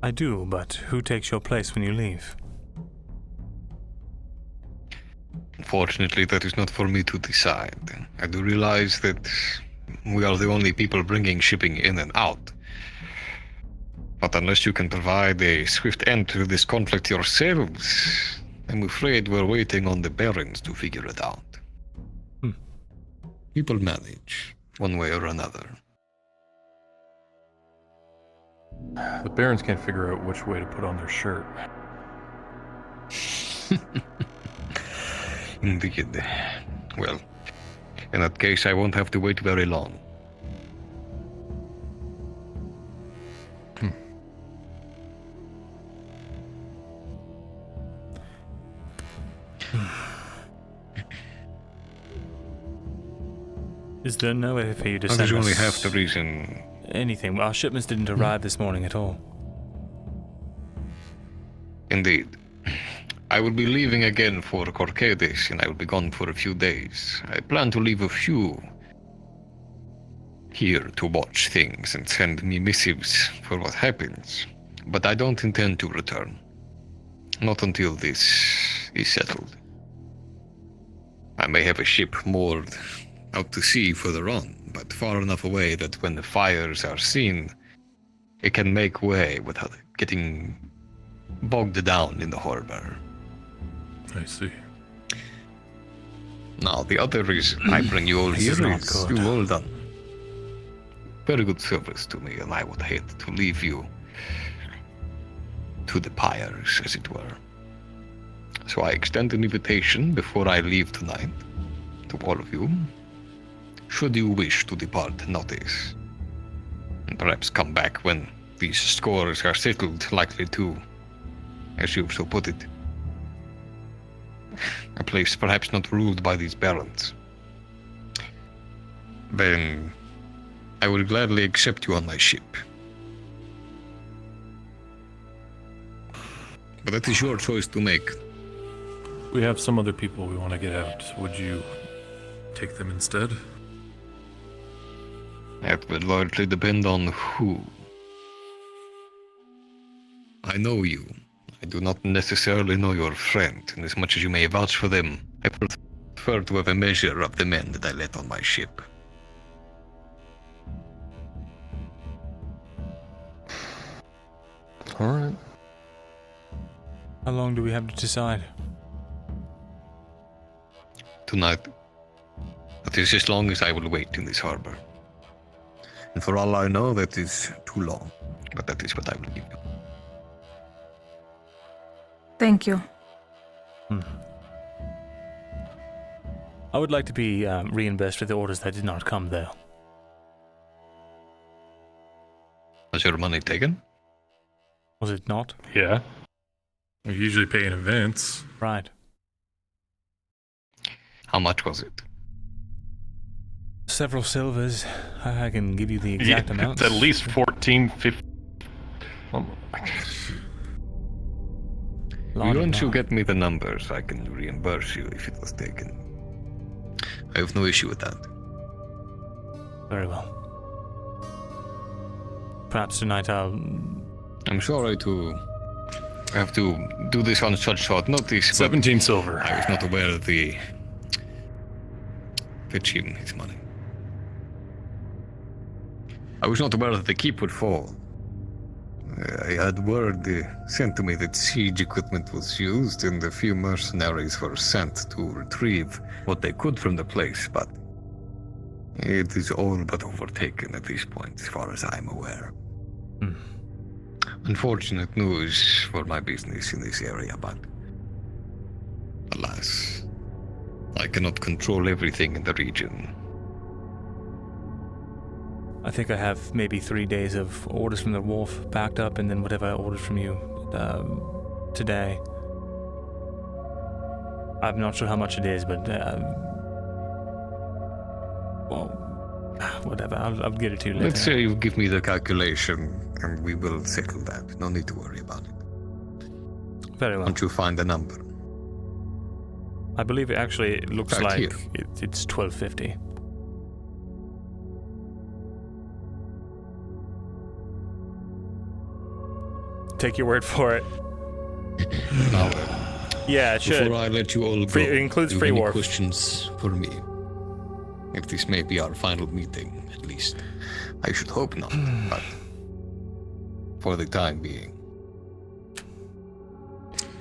A: I do, but who takes your place when you leave?
E: Unfortunately, that is not for me to decide. I do realize that we are the only people bringing shipping in and out. But unless you can provide a swift end to this conflict yourselves, I'm afraid we're waiting on the barons to figure it out. People manage, one way or another.
J: The barons can't figure out which way to put on their shirt.
E: Indeed. Well, in that case, I won't have to wait very long.
A: Is there no way for you to send
E: That is only
A: us
E: half the reason.
A: anything? Our shipments didn't arrive this morning at all.
E: Indeed. I will be leaving again for Corcades, and I will be gone for a few days. I plan to leave a few here to watch things and send me missives for what happens. But I don't intend to return. Not until this is settled. I may have a ship moored out to sea further on, but far enough away that when the fires are seen, it can make way without getting bogged down in the harbor.
J: I see.
E: Now, the other reason I bring you all here is you all done very good service to me, and I would hate to leave you to the pyres, as it were. So I extend an invitation before I leave tonight to all of you, should you wish to depart notice, and perhaps come back when these scores are settled, likely to, as you so put it, a place perhaps not ruled by these barons. Then I will gladly accept you on my ship. But that is your choice to make.
J: We have some other people we want to get out. Would you take them instead?
E: That would largely depend on who. I know you. I do not necessarily know your friend, and as much as you may vouch for them, I prefer to have a measure of the men that I let on my ship.
J: Alright.
A: How long do we have to decide?
E: Tonight. That is as long as I will wait in this harbor. And for all I know, that is too long. But that is what I will give you.
B: Thank you.
A: I would like to be reimbursed for the orders that did not come, though.
E: Was your money taken?
A: Was it not?
J: Yeah. We usually pay in advance.
A: Right.
E: How much was it?
A: Several silvers. I can give you the exact amount.
J: It's at least 14, 15.
E: Once you get me the numbers, I can reimburse you if it was taken. I have no issue with that.
A: Very well. Perhaps tonight
E: I'm sorry to have to do this on such short notice.
J: 17 silver.
E: I was not aware of the fetching his money. I was not aware that the keep would fall. I had word sent to me that siege equipment was used and a few mercenaries were sent to retrieve what they could from the place, but it is all but overtaken at this point, as far as I'm aware. Unfortunate news for my business in this area, but alas, I cannot control everything in the region.
A: I think I have maybe 3 days of orders from the wharf backed up, and then whatever I ordered from you today. I'm not sure how much it is, but well, whatever. I'll get it to you later.
E: Let's say you give me the calculation, and we will settle that. No need to worry about it.
A: Very well.
E: Once you find the number.
A: I believe it actually looks
E: Right
A: like
E: here.
A: it's 1250. Take your word for it.
E: Now,
A: Yeah, it should.
E: before I let you all go,
A: It includes
E: do you
A: free
E: have any
A: wharf.
E: questions for me? If this may be our final meeting, at least. I should hope not, but for the time being.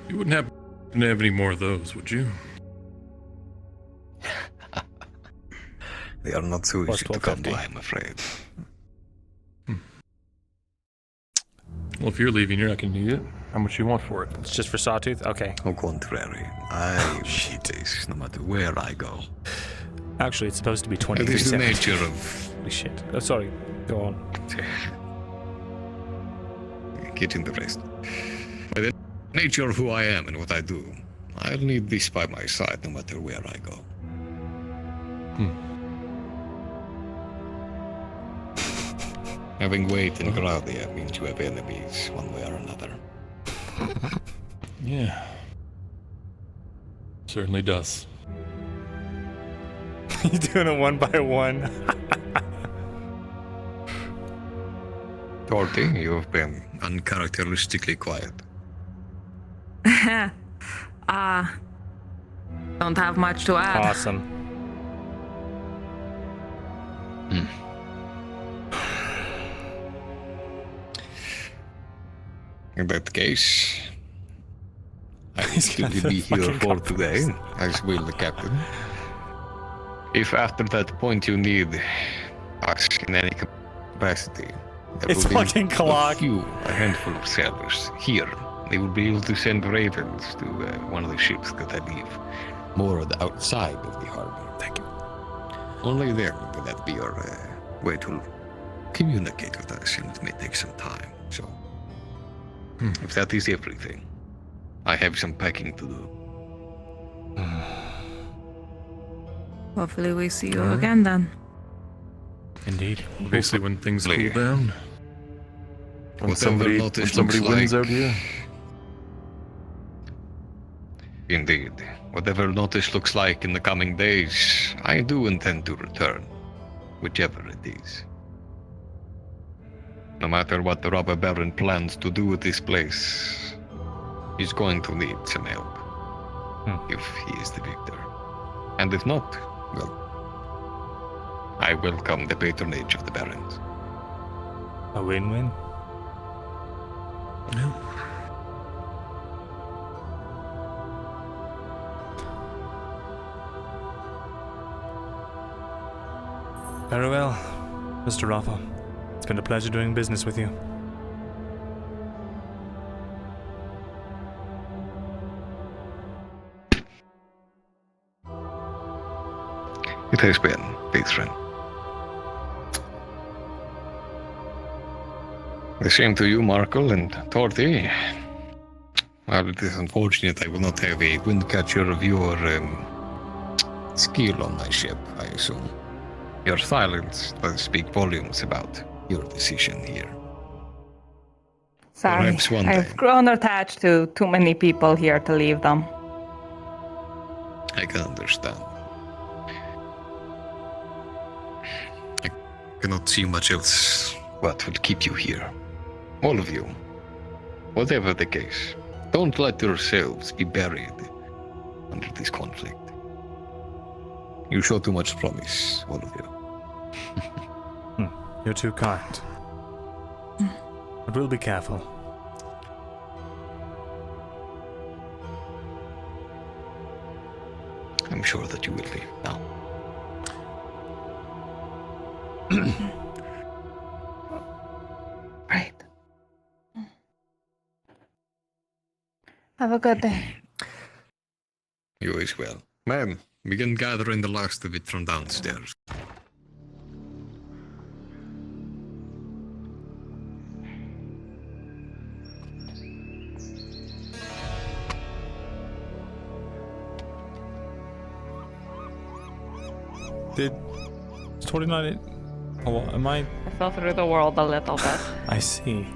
J: You wouldn't happen to have any more of those, would you?
E: They are not so easy to come by, I'm afraid.
J: Well, if you're leaving, you're not going to need it. How much you want for it?
G: It's just for Sawtooth? Okay.
E: Au contrary, I shit this no matter where I go.
G: Actually, it's supposed to be 23
E: It is the
G: seconds.
E: nature of...
G: Holy shit. Oh, sorry. Go on.
E: Get in the rest. By the nature of who I am and what I do, I'll need this by my side no matter where I go. Having weight in Gradia means you have enemies one way or another.
J: Yeah. Certainly does.
G: You doing it one by one?
E: Dorothy, you have been uncharacteristically quiet.
B: Don't have much to add.
G: Awesome.
E: In that case, I will still be here for today, as will the captain. If after that point you need us in any capacity, there
G: It's
E: will be
G: fucking clock.
E: a handful of sailors here. They will be able to send ravens to one of the ships that I leave more on the outside of the harbor.
G: Thank you.
E: Only then will that be your way to communicate with us, and it may take some time. So, if that is everything, I have some packing to do.
B: Hopefully we see you again then.
G: Indeed.
J: Basically, when things cool down. When
E: What
J: somebody,
E: Notice
J: when somebody
E: looks
J: wins
E: like-
J: out here.
E: Indeed. Whatever Notice looks like in the coming days, I do intend to return, whichever it is. No matter what the robber baron plans to do with this place, he's going to need some help. If he is the victor. And if not, well, I welcome the patronage of the barons.
G: A win-win? Very well, Mr. Rafa. It's been a pleasure doing business with you.
E: It has been, patron. The same to you, Markle and Torty. Well, it is unfortunate I will not have a windcatcher of your skill on my ship, I assume. Your silence does speak volumes about your decision here.
B: Sorry,
E: Perhaps one
B: I've
E: day.
B: grown attached to too many people here to leave them.
E: I can understand. I cannot see much else what would keep you here. All of you. Whatever the case, don't let yourselves be buried under this conflict. You show too much promise, all of you.
G: You're too kind. But we'll be careful.
E: I'm sure that you will be now.
B: Right. Have a good day.
E: You as well. Ma'am, begin gathering the last of it from downstairs.
G: Did 29? Oh, am I?
B: I fell through the world a little bit.
G: I see.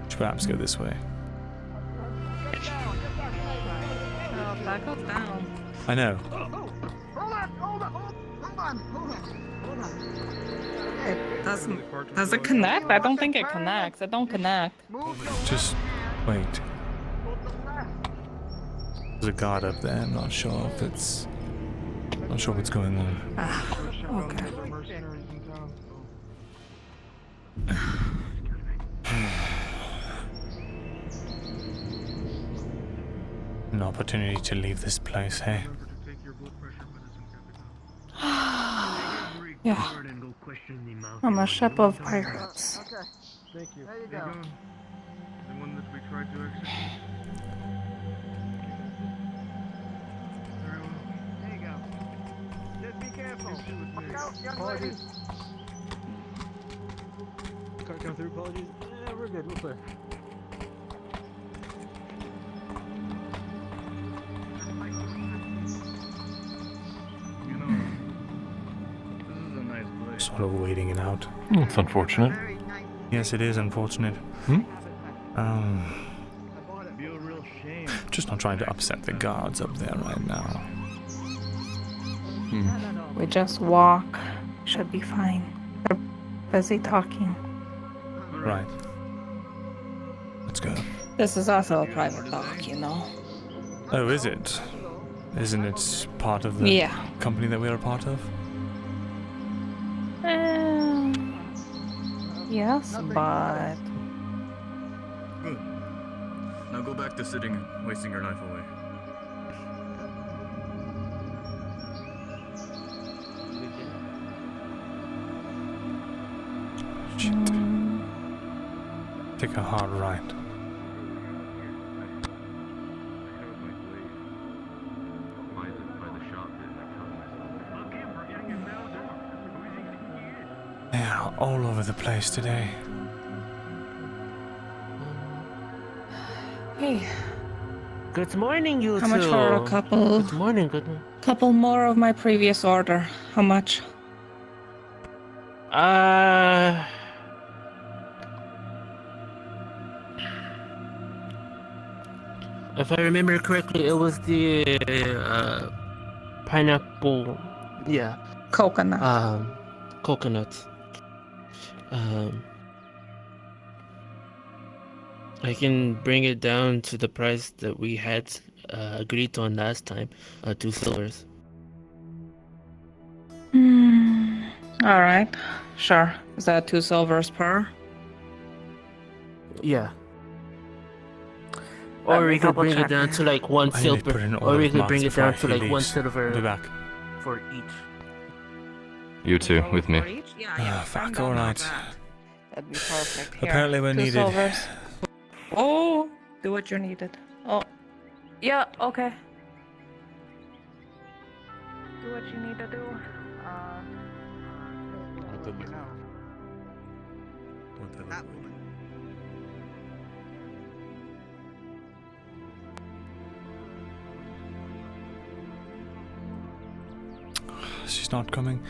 G: Should perhaps go this way.
B: Oh, that goes down.
G: I know.
B: It doesn't. Does it connect? I don't think it connects. It don't connect.
G: Just wait. There's a guard up there. I'm not sure if it's. Not sure what's going on.
B: Okay.
G: An opportunity to leave this place, hey?
B: Yeah. I'm a ship of pirates.
F: Thank you. There you go. We tried to execute. Very well.
N: There you go. Just be careful. Look out, young lady.
P: Can't come through, apologies. Yeah, we're good, we're clear.
F: You know, this is a nice place.
A: Sort of waiting it out.
J: It's unfortunate.
A: Yes, it is unfortunate.
J: Hmm?
F: Be a real shame.
A: Just not trying to upset the guards up there right now.
B: We just walk. Should be fine. They're busy talking.
A: Right. Let's go.
B: This is also a private dock, you know.
A: Oh, is it? Isn't it part of the
B: Yeah.
A: company that we are a part of?
B: Yes, but
L: Good. Now go back to sitting and wasting your knife away.
A: Shit. Take a hard right. They are all over the place today.
B: hey,
P: Good morning, you
B: how much for a couple?
P: Good morning, good morning.
B: Couple more of my previous order. How much?
P: If I remember correctly, it was the pineapple. Yeah.
B: Coconut.
P: Coconut. I can bring it down to the price that we had agreed on last time, 2 silvers.
B: All right. Sure. Is that 2 silvers per?
P: Yeah.
B: Let
P: Or
B: me
P: we could bring it
B: double-check
P: down
B: it.
P: to like 1
A: I need to put
P: silver.
A: in
P: Or
A: order
P: we
A: of
P: could bring
A: marks
P: it down
A: before
P: to
A: he
P: like 1
A: leaves.
P: silver
A: I'll be back.
P: for each.
D: You two, with me.
B: For each? Yeah.
A: Fuck, alright.
B: That'd be perfect. Here,
A: Apparently we're
B: 2
A: needed.
B: silvers. Oh, do what you're needed. Oh, yeah. Okay. Do what you need to do.
A: She's not coming.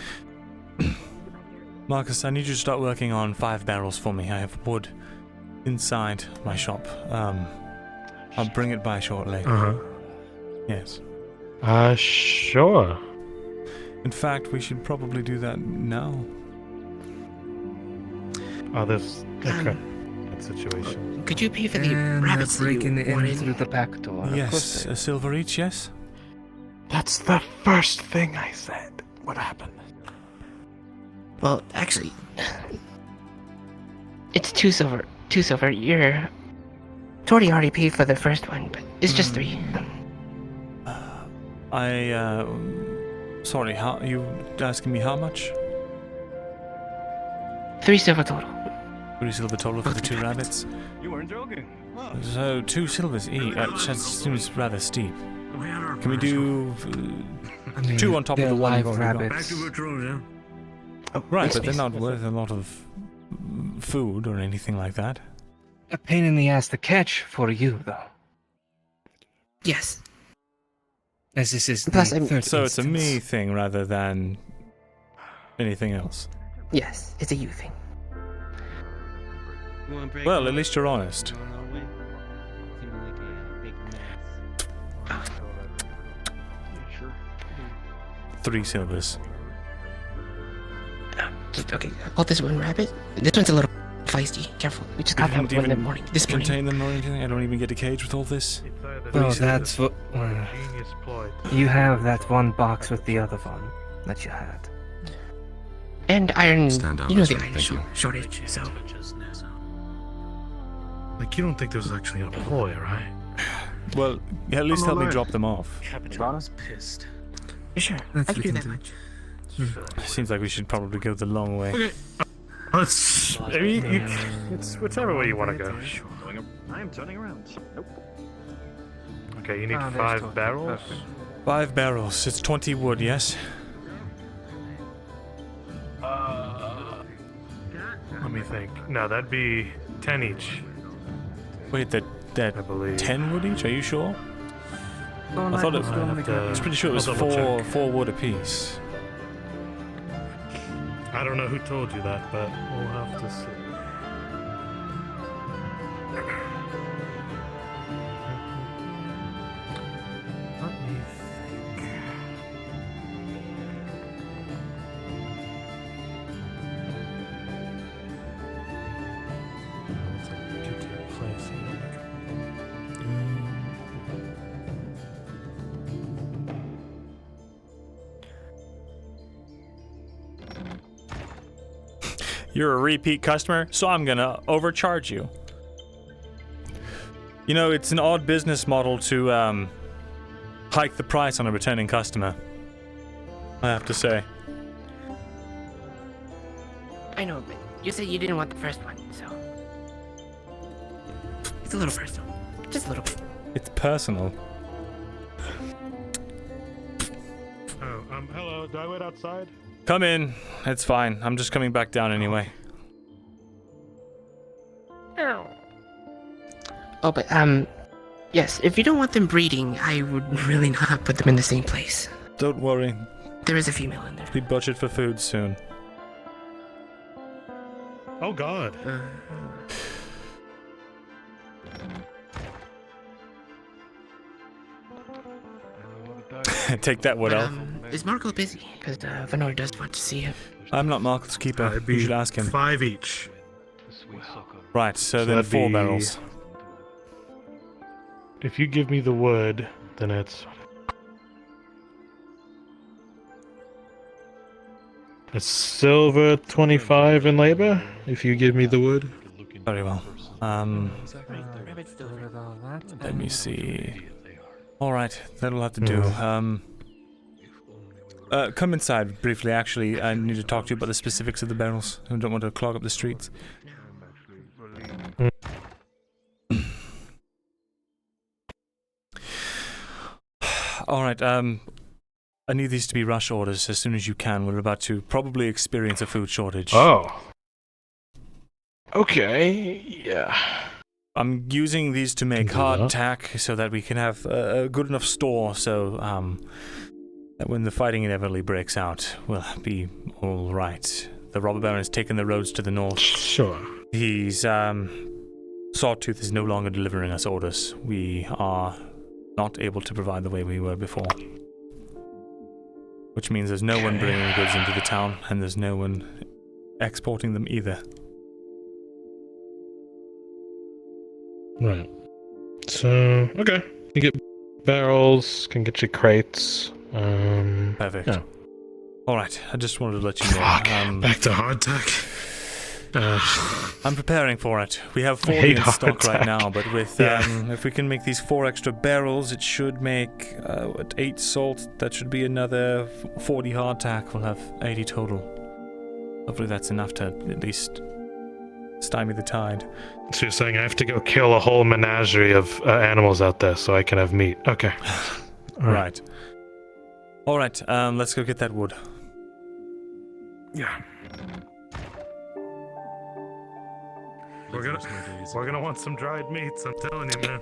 A: Marcus, I need you to start working on 5 barrels for me. I have wood inside my shop. I'll bring it by shortly. Yes.
M: Sure.
A: In fact, we should probably do that now.
M: Oh, there's okay. That situation.
I: Could you pay for the
K: And
I: rabbits
K: they're breaking
I: that you
K: in
I: wanted?
K: through the back door. Of course
A: Yes,
K: they-
A: a silver each, yes?
M: That's the first thing I said. What happened?
I: Well, actually, it's 2 silver. 2 silver. Tori already paid for the first one, but it's just 3.
A: Sorry, how you asking me how much?
I: 3 silver total.
A: 3 silver total for the 2 rabbits.
L: You weren't joking.
A: So 2 silvers each. That seems rather steep. Can we do 2 on top of
K: they're
A: the one
K: live
A: we've already got?
K: rabbits.
F: Back to patrol, yeah?
A: Oh, right,
I: Yes,
A: but they're
I: please.
A: not worth a lot of food or anything like that.
K: A pain in the ass to catch for you, though.
I: Yes.
K: As this is
I: Plus,
K: the
I: I'm-
K: third
A: So it's a
K: instance.
A: me thing rather than anything else.
I: Yes, it's a you thing.
A: Well, at least you're honest. 3 silvers.
I: Okay, hold this one rabbit. This one's a little feisty. Careful. We just got that
A: Didn't
I: one in the
A: even
I: morning. This morning.
A: contain them or anything? I don't even get a cage with all this?
K: Well, that's what.
F: Genius ploy.
K: You have that one box with the other one that you had.
I: And iron.
D: Stand down,
I: You know the
D: Ezra,
I: iron
D: thank you.
I: shortage, so.
M: Like, you don't think this was actually a ploy, right?
A: Well, at least help me
F: alert.
A: drop them off.
L: John's pissed.
I: Sure,
K: Let's
I: I can do
K: look
I: that
K: into
I: much.
A: Seems like we should probably go the long way.
M: Okay. Let's. It's whichever way you want to go.
Q: I am turning around. Nope.
M: Okay, you need
Q: Ah, there's
M: 5
Q: Totti.
M: barrels.
Q: Perfect.
G: 5 barrels. It's 20 wood, yes?
M: Let me think. No, that'd be 10 each.
G: Wait, that
M: I believe.
G: 10 wood each? Are you sure?
Q: Oh,
G: I thought it.
Q: still only
G: I was pretty sure it was
M: I'll double check.
G: 4 wood apiece.
M: I don't know who told you that, but we'll have to see. Let me think. Looks like we could take place here.
G: You're a repeat customer, so I'm gonna overcharge you. You know, it's an odd business model to hike the price on a returning customer, I have to say.
I: I know, but you said you didn't want the first one, so it's a little personal, just a little bit.
G: It's personal.
M: Oh, hello. Do I wait outside?
G: Come in. It's fine. I'm just coming back down anyway.
I: Oh, but yes, if you don't want them breeding, I would really not put them in the same place.
G: Don't worry.
I: There is a female in there.
G: We budget for food soon.
M: Oh God.
G: Take that wood elf.
I: Is Marco busy? Because Venor does want to see him.
G: I'm not Marco's keeper. You should ask him.
M: 5 each.
G: Right, so then
M: that'd
G: 4
M: be-
G: barrels.
M: If you give me the wood, then it's silver 25 in labor. If you give me the wood.
G: Very well. Let me see. All right, that'll have to do. Come inside briefly. Actually, I need to talk to you about the specifics of the barrels. I don't want to clog up the streets. All right. I need these to be rush orders as soon as you can. We're about to probably experience a food shortage.
M: Oh. Okay. Yeah.
G: I'm using these to make hardtack so that we can have a good enough store so that when the fighting inevitably breaks out, we'll be all right. The robber baron has taken the roads to the north.
M: Sure.
G: He's Sawtooth is no longer delivering us orders. We are not able to provide the way we were before. Which means there's no one bringing goods into the town, and there's no one exporting them either.
M: Right. So, okay. You get barrels, can get you crates.
G: Perfect.
M: Yeah.
G: Alright, I just wanted to let you know.
M: Back to hardtack.
G: I'm preparing for it. We have 40
M: hate
G: in stock right
M: hardtack.
G: now, but with if we can make these 4 extra barrels, it should make 8 salt. That should be another 40 hardtack. We'll have 80 total. Hopefully that's enough to at least stymie the tide.
M: So you're saying I have to go kill a whole menagerie of animals out there so I can have meat? Okay.
G: Right. Alright, let's go get that wood.
M: Yeah. We're gonna want some dried meats, I'm telling you, man.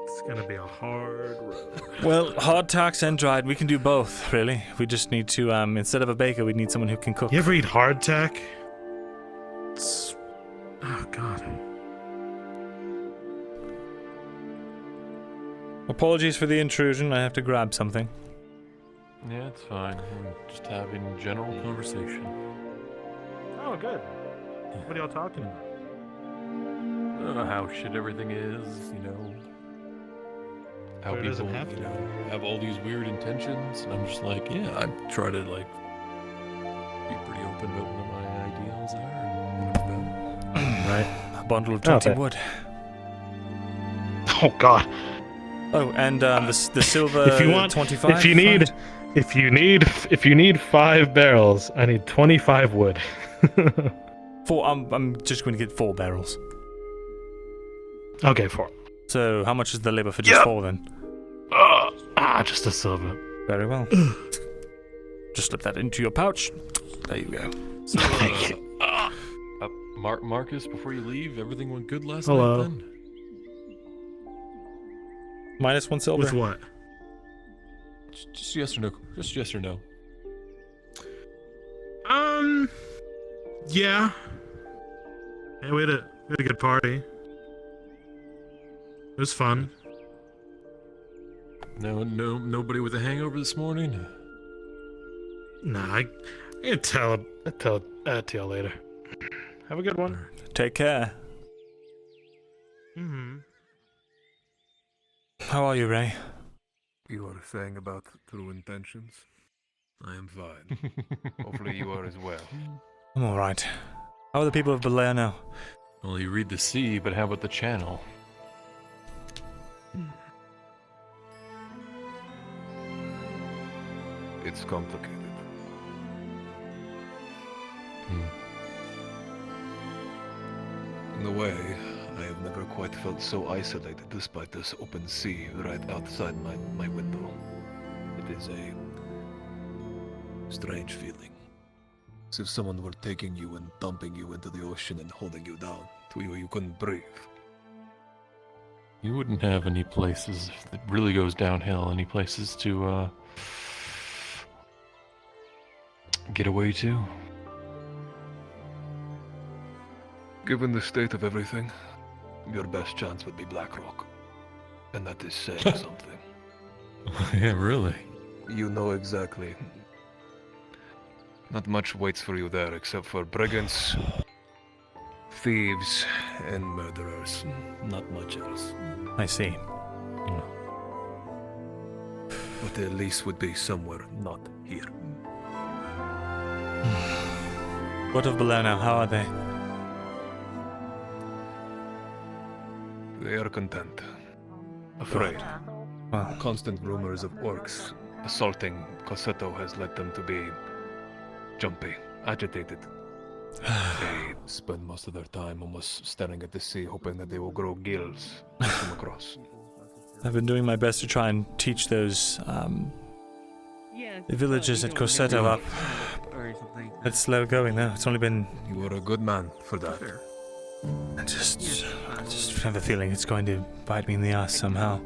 M: It's gonna be a hard road.
G: Well, hardtacks and dried, we can do both, really. We just need to, instead of a baker, we need someone who can cook.
M: You ever eat hardtack? Oh, God.
G: Apologies for the intrusion, I have to grab something.
J: Yeah, it's fine. We're just having general conversation.
M: Oh, good. What are y'all talking about?
J: How shit everything is, you know. How
M: But it doesn't
J: people,
M: have to.
J: you know, have all these weird intentions, and I'm just like, yeah, I try to like be pretty open about what my ideals are and what I'm about.
G: Right. A bundle of 20
M: Okay.
G: wood.
M: Oh, God.
G: Oh, and the silver
M: If you want,
G: 25.
M: if you need 5 barrels, I need 25 wood.
G: 4. I'm just going to get 4 barrels.
M: Okay, 4.
G: So, how much is the labor for just 4 then?
M: Just a silver.
G: Very well. Just slip that into your pouch. There you go.
J: So, Marcus, before you leave, everything went good last
M: Hello.
J: night then?
G: -1 silver.
M: With what?
J: Just yes or no. Just yes or no.
M: Yeah. Yeah, we had a good party. It was fun.
J: Nobody with a hangover this morning?
M: Nah, I can tell to y'all later. Have a good one.
G: Take care.
M: Mm-hmm.
G: How are you, Ray?
F: You are saying about true intentions? I am fine.
E: Hopefully you are as well.
G: I'm alright. How are the people of Belair now?
J: Well, you read the sea, but how about the channel?
E: It's complicated. In a way, I have never quite felt so isolated despite this open sea right outside my window. It is a strange feeling. As if someone were taking you and dumping you into the ocean and holding you down to you couldn't breathe.
J: You wouldn't have any places, if it really goes downhill, any places to, get away to?
E: Given the state of everything, your best chance would be Blackrock. And that is saying something.
J: Yeah, really?
E: You know exactly. Not much waits for you there except for brigands, thieves, and murderers. Not much else.
G: I see.
E: But at least would be somewhere not here.
G: What of Belair now? How are they?
E: They are content. Afraid.
G: Well.
E: Constant rumors of orcs assaulting Cossetto has led them to be jumpy, agitated. They spend most of their time almost staring at the sea, hoping that they will grow gills to come across.
G: I've been doing my best to try and teach those villagers at Cossetto up. It's slow going though. It's only been.
E: You are a good man for that.
G: I just have a feeling it's going to bite me in the ass somehow.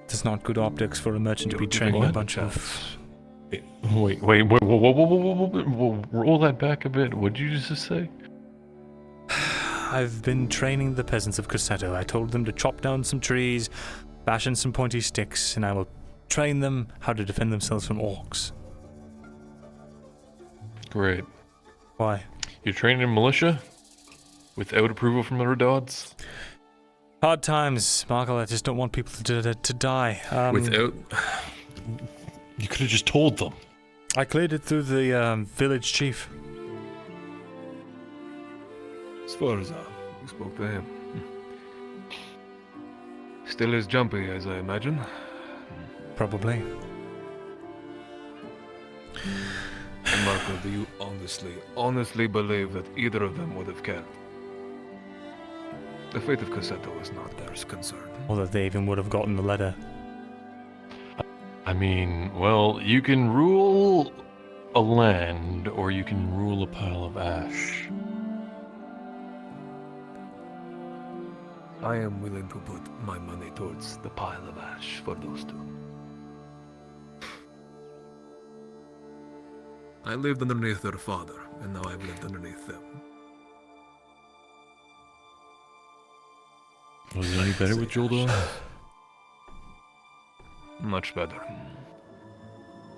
G: It's not good optics for a merchant to be training a bunch of.
J: Wait, whoa, roll that back a bit. What did you just say?
G: I've been training the peasants of Cossetto. I told them to chop down some trees, fashion some pointy sticks, and I will train them how to defend themselves from orcs.
J: Great.
G: Why?
J: You're training militia? Without approval from the Redods?
G: Hard times, Markle. I just don't want people to die.
J: Without... You could have just told them.
G: I cleared it through the village chief.
E: As far as we spoke to him. Still as jumpy as I imagine.
G: Probably.
E: And Marco, do you honestly believe that either of them would have cared? The fate of Cossetto is not their concern.
G: Or that they even would have gotten the letter.
J: I mean, well, you can rule a land, or you can rule a pile of ash.
E: I am willing to put my money towards the pile of ash for those two. I lived underneath their father, and now I've lived underneath them.
J: Was it any better with Juldor?
E: Much better.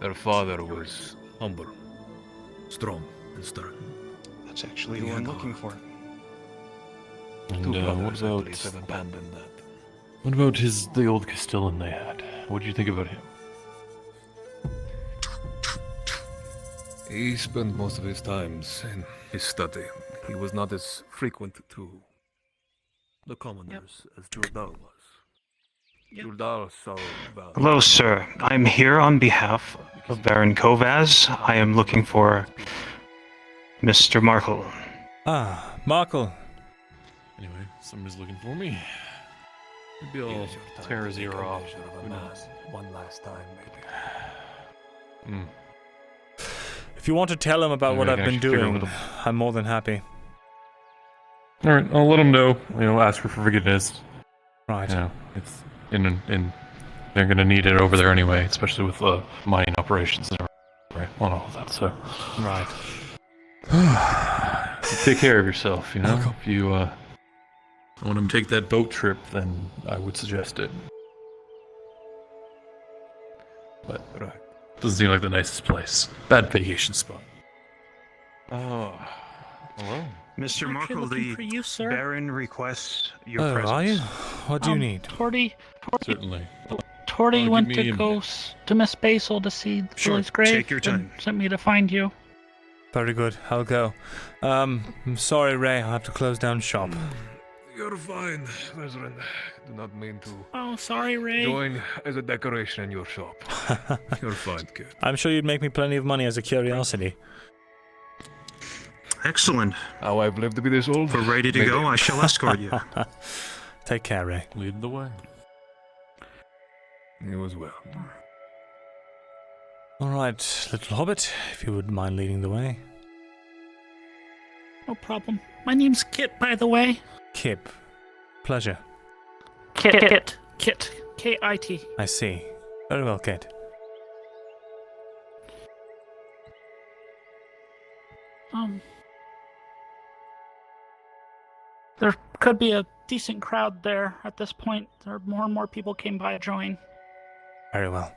E: Their father was humble, strong, and stern.
R: That's actually who I'm looking for.
J: And what about...
E: have abandoned that.
J: What about the old Castellan they had? What did you think about him?
E: He spent most of his times in his study. He was not as frequent to the commoners as Juldar was. Juldar saw value.
L: Hello, sir. I'm here on behalf of Baron Kovaz. I am looking for Mr. Markle.
G: Ah, Markle.
J: Anyway, somebody's looking for me. Maybe I'll tear his ear off. Who knows?
S: One last time, maybe.
A: If you want to tell him about
J: Maybe
A: what
J: I
A: I've
J: can
A: been
J: actually figure out
A: doing,
J: what
A: I'm more than happy.
J: All right, I'll let him know. Ask for forgiveness.
A: Right.
J: It's in. They're gonna need it over there anyway, especially with mining operations and right, and all of that. So.
A: Right.
J: Take care of yourself. If you want to take that boat trip, then I would suggest it. But doesn't seem like the nicest place. Bad vacation spot.
R: Oh, hello. Mr. Markle,
H: looking for you, sir.
R: Baron requests your
A: Oh,
R: presence.
A: are you? What do you need?
H: Torty
J: Certainly.
H: Torty went
J: give me
H: to
J: a
H: go
J: minute.
H: to Miss Basil to see Lily's grave.
R: take your time.
H: And sent me to find you.
A: Very good. I'll go. I'm sorry, Ray. I'll have to close down shop.
J: You're fine, Reverend. Do not mean to
H: Oh, sorry, Ray.
J: join as a decoration in your shop. You're fine, kid.
A: I'm sure you'd make me plenty of money as a curiosity.
L: Excellent.
J: How I've lived to be this old.
L: We're ready to go. I shall escort you.
A: Take care, Ray.
J: Lead the way. You as well.
A: All right, little hobbit, if you wouldn't mind leading the way.
H: No problem. My name's Kit, by the way.
A: Kip. Pleasure.
H: Kit. K-I-T.
A: I see. Very well, Kit.
H: There could be a decent crowd there at this point. There are more and more people came by to join.
A: Very well.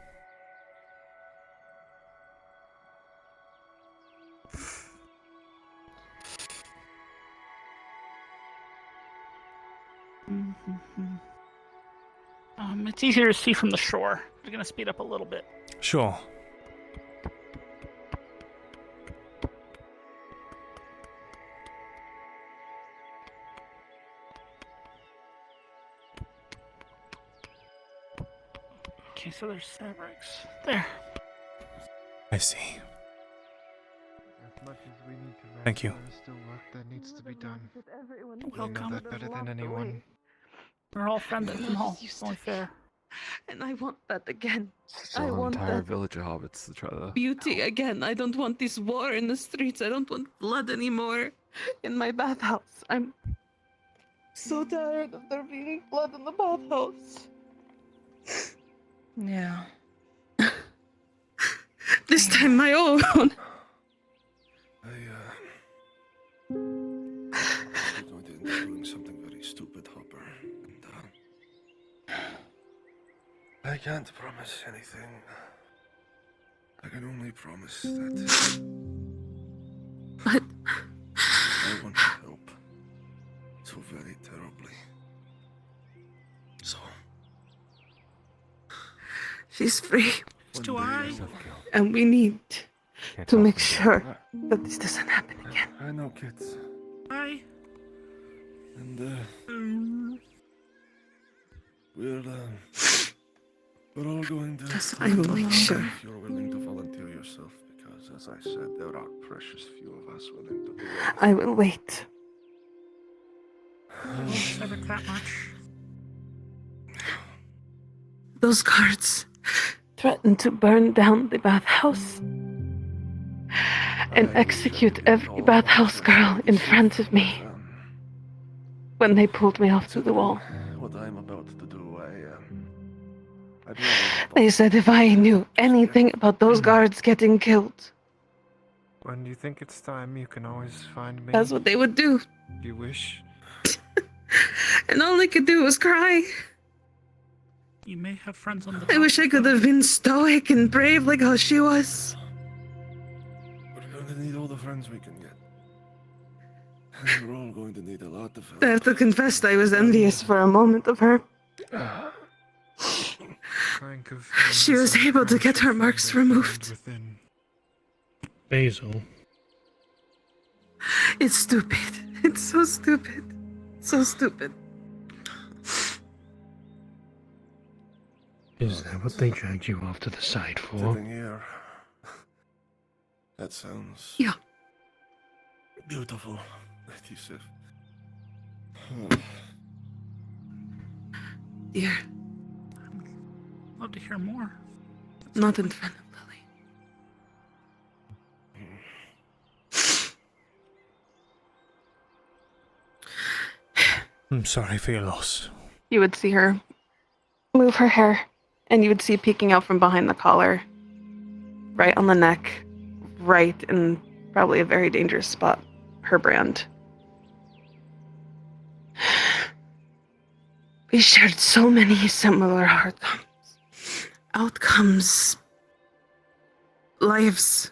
H: It's easier to see from the shore. We're gonna speed up a little bit.
A: Sure.
H: Okay, so there's Severix. There.
A: I see.
F: As much as we need to rest,
A: Thank you.
F: there's still work that needs to be done. You
H: Welcome.
F: know that better than anyone.
H: We're all friends from home. It's only fair.
O: And I want that again.
S: Still
O: I
S: an
O: want
S: entire
O: that
S: village of hobbits to try to.
O: beauty again. I don't want this war in the streets. I don't want blood anymore in my bathhouse. I'm so tired of there being blood in the bathhouse.
B: Yeah.
O: This time my own.
T: I'm going to end up doing something very stupid, Hopper. And, I can't promise anything. I can only promise that I want to help so very terribly. So
O: She's free.
H: Do I?
O: And we need to make sure that this doesn't happen again.
T: I know, kids.
H: Hi.
T: And we're all going to.
O: Yes, I will make sure.
T: If you're willing to volunteer yourself, because as I said, there are precious few of us willing to do it.
O: I will wait.
H: Severix that much.
O: Those guards threatened to burn down the bathhouse and execute every bathhouse girl in front of me when they pulled me off to the wall.
T: What I'm about to do,
O: They said if I knew anything about those guards getting killed,
F: When you think it's time, you can always find me.
O: that's what they would do.
F: If you wish.
O: And all I could do was cry.
H: You may have friends on the
O: I wish I could have been stoic and brave like how she was.
T: We're going to need all the friends we can get. And we're all going to need a lot of help.
O: I have to confess I was envious for a moment of her. She was able to get her marks removed.
M: Basil.
O: It's stupid. It's so stupid. So stupid.
M: Is that what they dragged you off to the side for?
T: Sitting here. That sounds.
O: Yeah.
T: Beautiful, Yusuf.
O: Dear,
H: I'd love to hear more.
O: not in front of Lily.
A: I'm sorry for your loss.
O: You would see her move her hair, and you would see peeking out from behind the collar, right on the neck, right in probably a very dangerous spot, her brand. We shared so many similar outcomes, lives.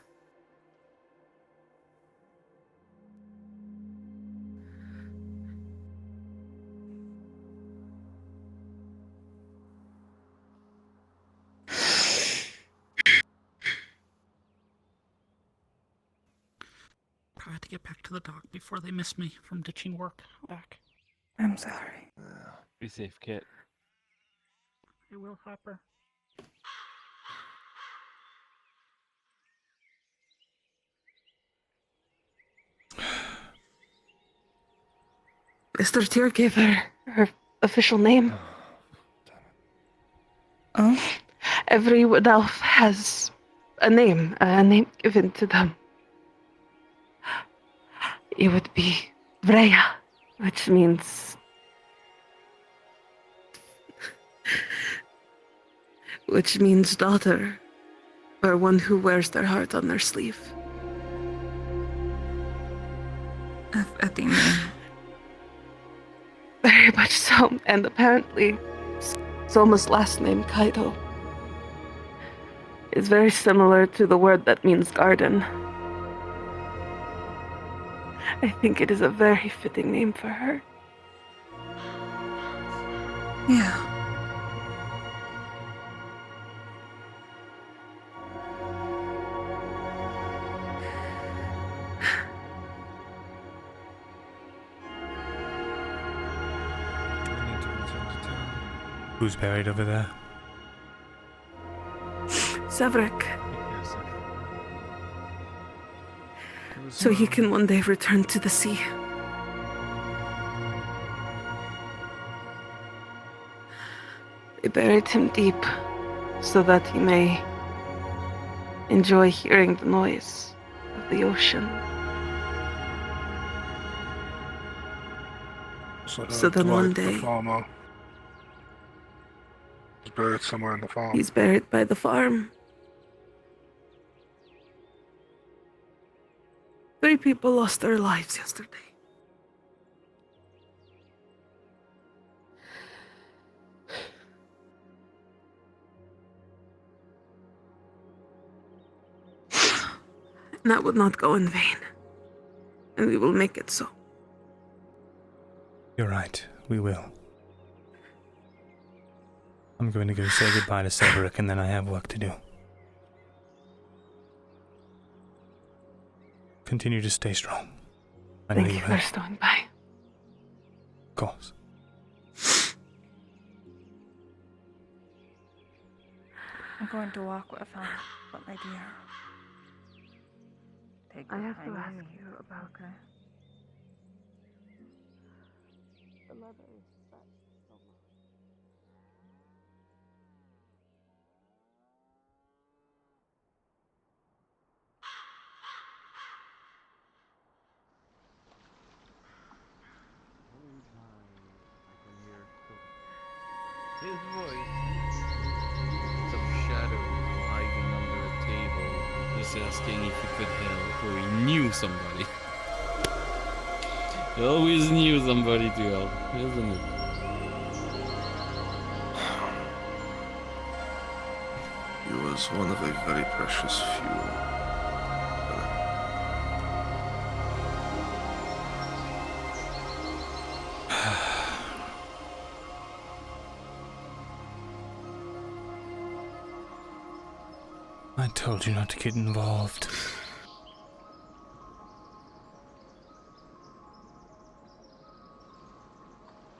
H: I had to get back to the dock before they miss me from ditching work back.
O: I'm sorry.
S: Be safe, Kit.
H: I will, Hopper.
O: Mr. Tyr gave her official name. Every wood elf has a name given to them. It would be Freya, which means daughter, or one who wears their heart on their sleeve.
B: Athena.
O: Very much so, and apparently Soma's last name, Kaido, is very similar to the word that means garden. I think it is a very fitting name for her.
B: Yeah.
A: Who's buried over there?
O: Severick. So he can one day return to the sea. They buried him deep so that he may enjoy hearing the noise of the ocean. So then one day,
F: The farmer. He's buried somewhere in the farm.
O: he's buried by the farm. 3 people lost their lives yesterday. And that would not go in vain. And we will make it so.
A: You're right, we will. I'm going to go say goodbye to Severick, and then I have work to do. Continue to stay strong. I know
O: Thank you
A: you
O: for
A: will.
O: stopping by.
A: Of course.
B: I'm going to walk with him, but my dear. Take
O: I
B: your
O: have to
B: time
O: ask
B: with me.
O: you about
B: Okay.
O: the letters that
S: His voice. Some shadow hiding under a table, just asking if he could help, or he knew somebody. He always knew somebody to help, isn't it?
T: He was one of a very precious few.
A: I told you not to get involved.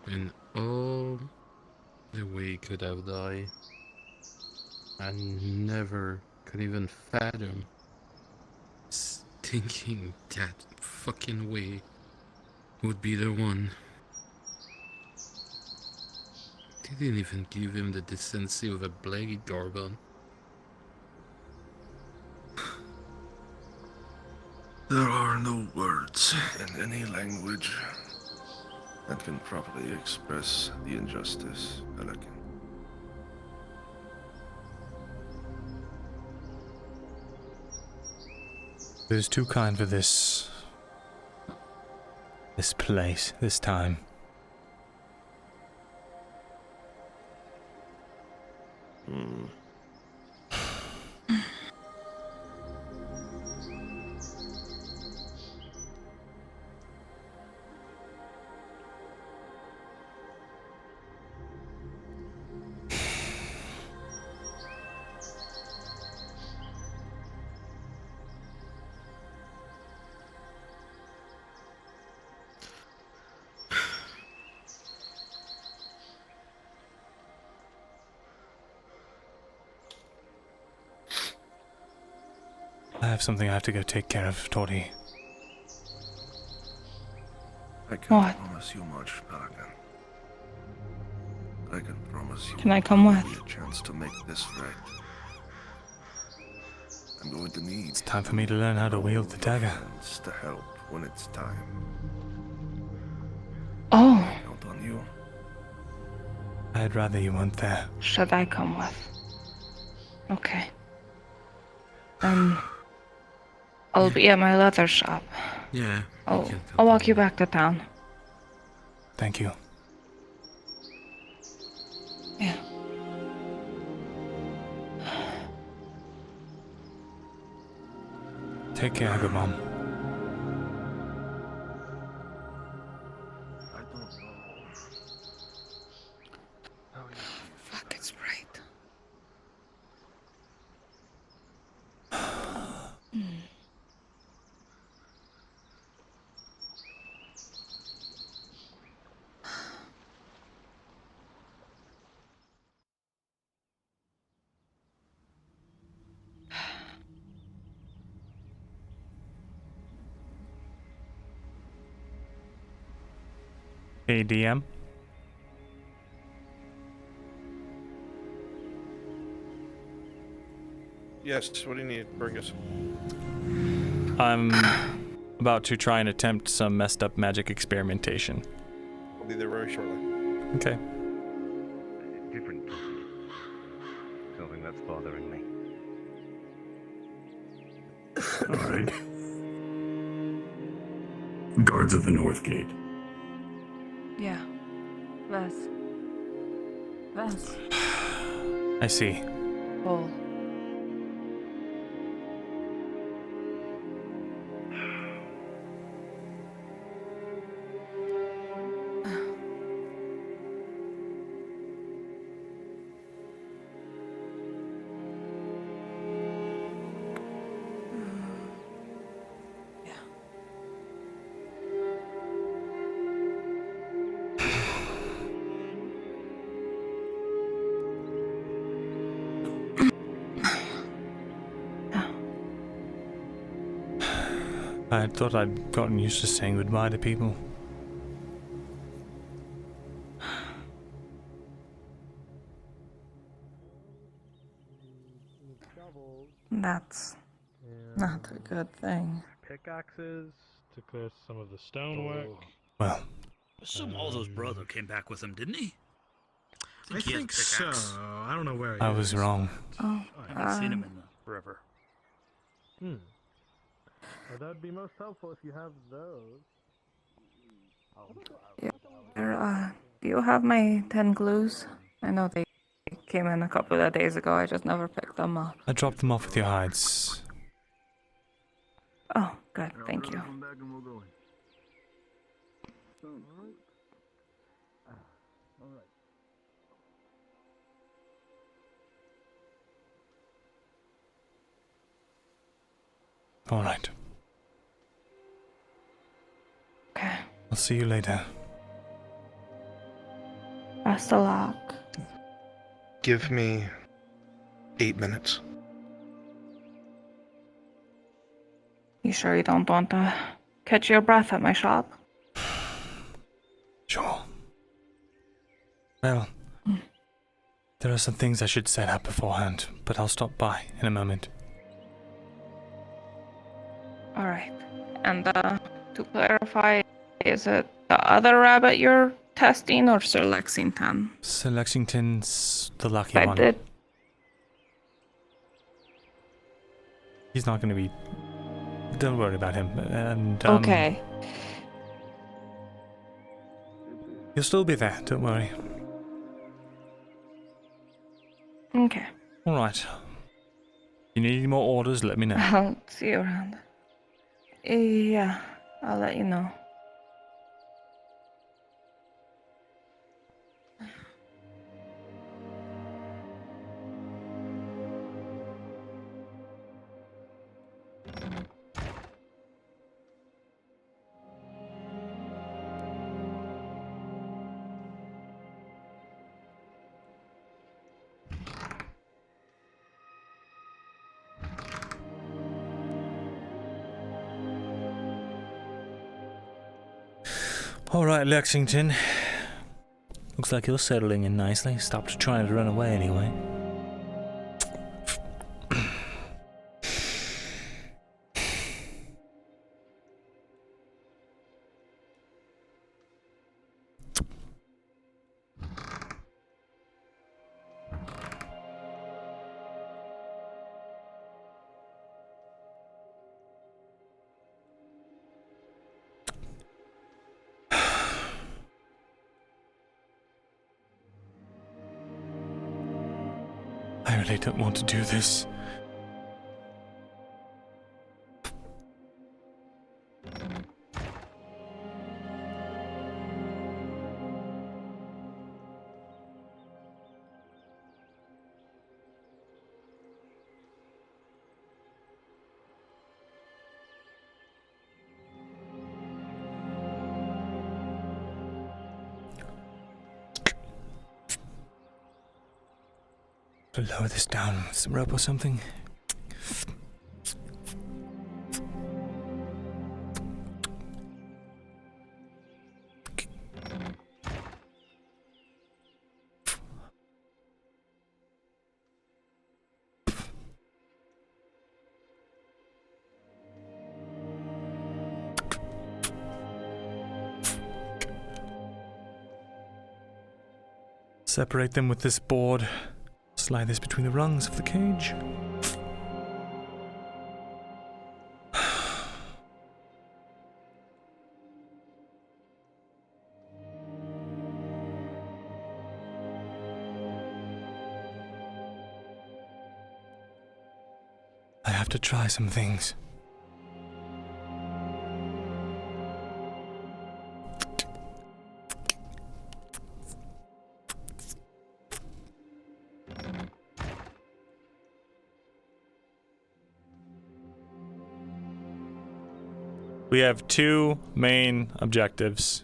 S: And all the way could have died. I never could even fathom thinking that fucking way would be the one They didn't even give him the decency of a blade, Gorgon.
T: There are no words in any language that can properly express the injustice, Pelican.
A: It was too kind for this place, this time. I have something I have to go take care of, Tori.
T: I can't promise you much, Pelican. I can promise you
B: Can I come with?
T: a chance to make this right. I'm going to need
A: It's time for me to learn how to wield the dagger.
T: friends to help when it's time.
B: Oh.
T: Count on you.
A: I'd rather you weren't there.
B: Should I come with? Okay. I'll be at my leather shop.
S: Yeah.
B: I'll walk you back to town.
A: Thank you.
B: Yeah.
A: Take care, good mom.
T: I don't know.
B: Fuck, it's right.
A: Hey, DM.
U: Yes, what do you need, Bringus?
A: I'm about to try and attempt some messed up magic experimentation.
U: I'll be there very shortly.
A: Okay.
Q: Different. Something that's bothering me.
V: Alright. Guards at the North Gate.
B: Yeah. Wes.
A: I see.
B: Paul.
A: I thought I'd gotten used to saying goodbye to people.
B: That's not a good thing.
M: Pickaxes to clear some of the stonework.
A: Well,
H: Assume all those brother came back with him, didn't he?
M: I
H: he has a
M: think so.
H: pickaxe.
M: I don't know where he
A: I
M: is.
A: was wrong.
B: Oh,
H: I haven't seen him in the river.
M: Well, that would be most helpful if you have those.
B: Do you have my 10 glues? I know they came in a couple of days ago. I just never picked them up.
A: I dropped them off with your hides.
B: Oh, good. Thank you.
A: All right.
B: Okay.
A: I'll see you later.
B: Best of luck.
U: Give me 8 minutes.
B: You sure you don't want to catch your breath at my shop?
A: Sure. Well, There are some things I should set up beforehand, but I'll stop by in a moment.
B: All right. And to clarify, is it the other rabbit you're testing or Sir Lexington?
A: Sir Lexington's the lucky one.
B: Did.
A: He's not going to be... Don't worry about him. And,
B: Okay.
A: He'll still be there, don't worry.
B: Okay.
A: Alright. If you need any more orders, let me know.
B: I'll see you around. Yeah, I'll let you know.
A: Alright, Lexington. Looks like you're settling in nicely. Stopped trying to run away anyway. I really don't want to do this. Lower this down with some rope or something. Separate them with this board. Slide this between the rungs of the cage. I have to try some things. We have two main objectives.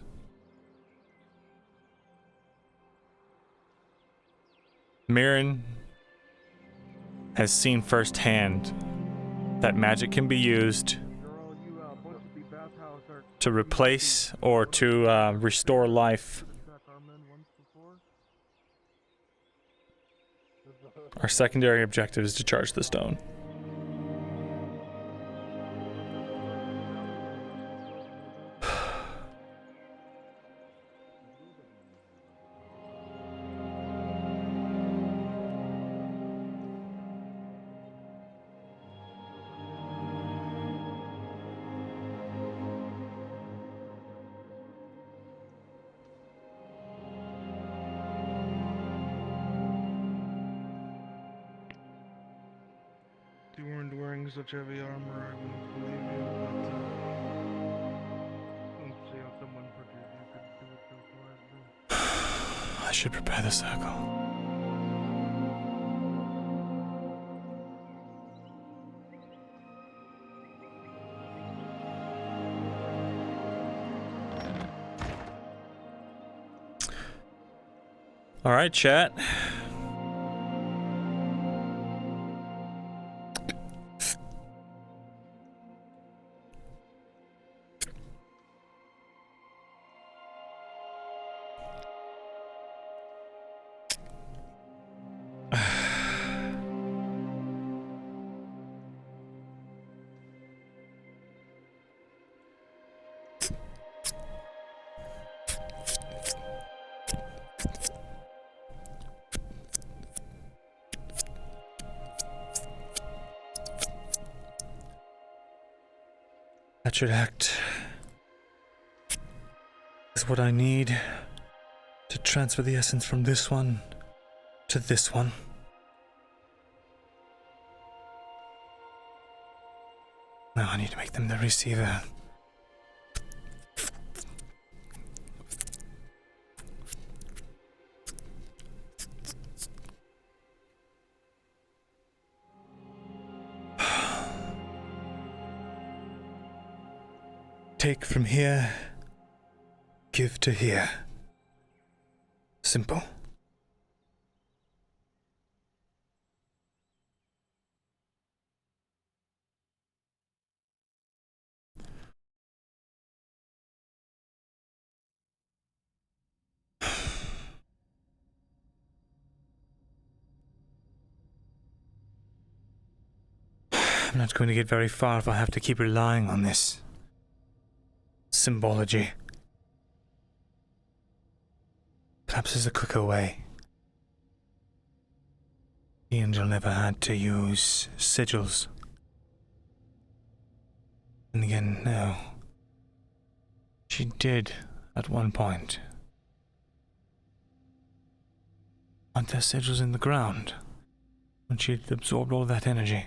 A: Mirren has seen firsthand that magic can be used to replace or to restore life. Our secondary objective is to charge the stone.
U: You weren't wearing such heavy armor, I wouldn't believe you, but don't see how someone such as you could do it so quietly.
A: I should prepare the circle. All right, chat. that should act as what I need to transfer the essence from this one to this one. Now I need to make them the receiver. Take from here, give to here. Simple. I'm not going to get very far if I have to keep relying on this symbology. Perhaps there's a quicker way. The angel never had to use sigils. And again, no. She did at one point. Aren't there sigils in the ground? When she'd absorbed all that energy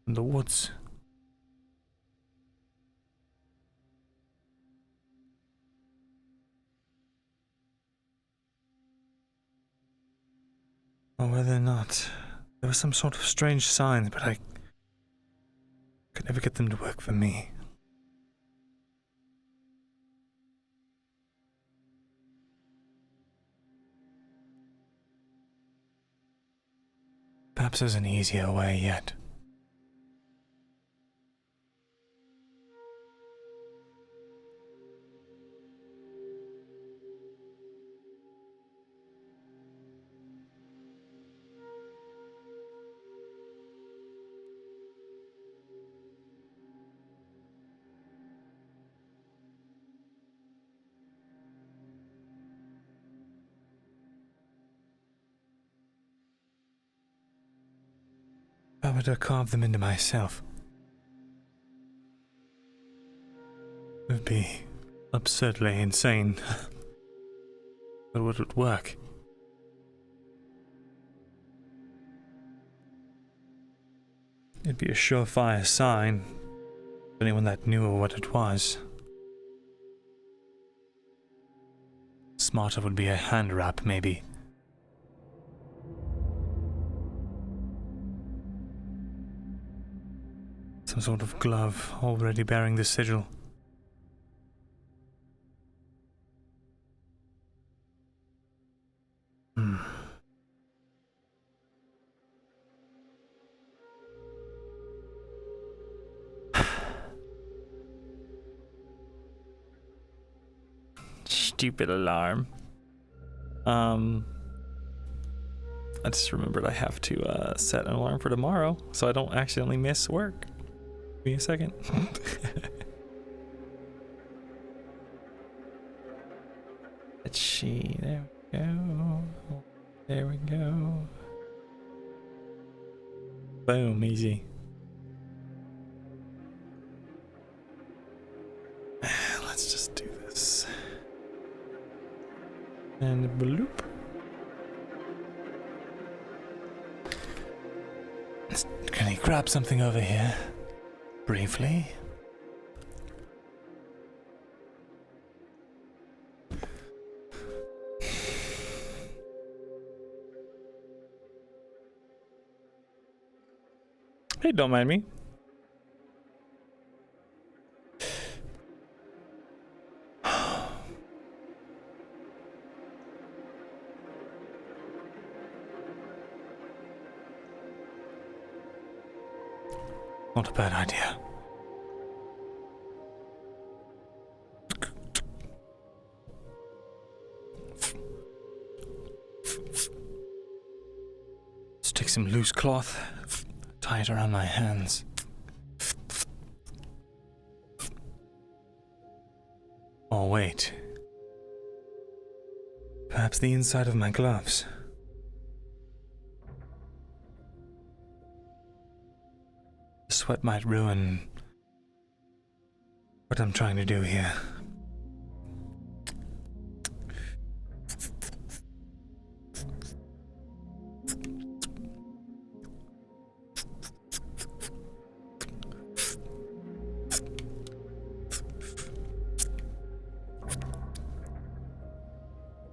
A: from the woods. Or whether or not there was some sort of strange signs, but I could never get them to work for me. Perhaps there's an easier way yet. How would I carve them into myself? It would be absurdly insane. But would it work? It'd be a surefire sign for anyone that knew what it was. Smarter would be a hand wrap, maybe. Some sort of glove already bearing the sigil. Stupid alarm. I just remembered I have to set an alarm for tomorrow so I don't accidentally miss work. Give me a second. Let's see. There we go. There we go. Boom, easy. Let's just do this. And bloop. Can he grab something over here? Briefly. Hey, don't mind me. Not a bad idea. Stick some loose cloth, tie it around my hands. Oh, wait. Perhaps the inside of my gloves. The sweat might ruin what I'm trying to do here.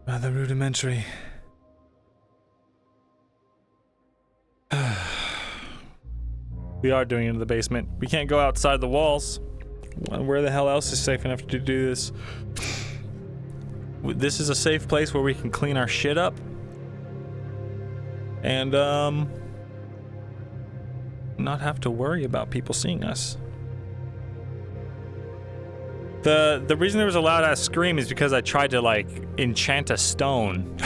A: Rather rudimentary. We are doing it in the basement. We can't go outside the walls. Where the hell else is safe enough to do this? This is a safe place where we can clean our shit up. And, not have to worry about people seeing us. The reason there was a loud ass scream is because I tried to like enchant a stone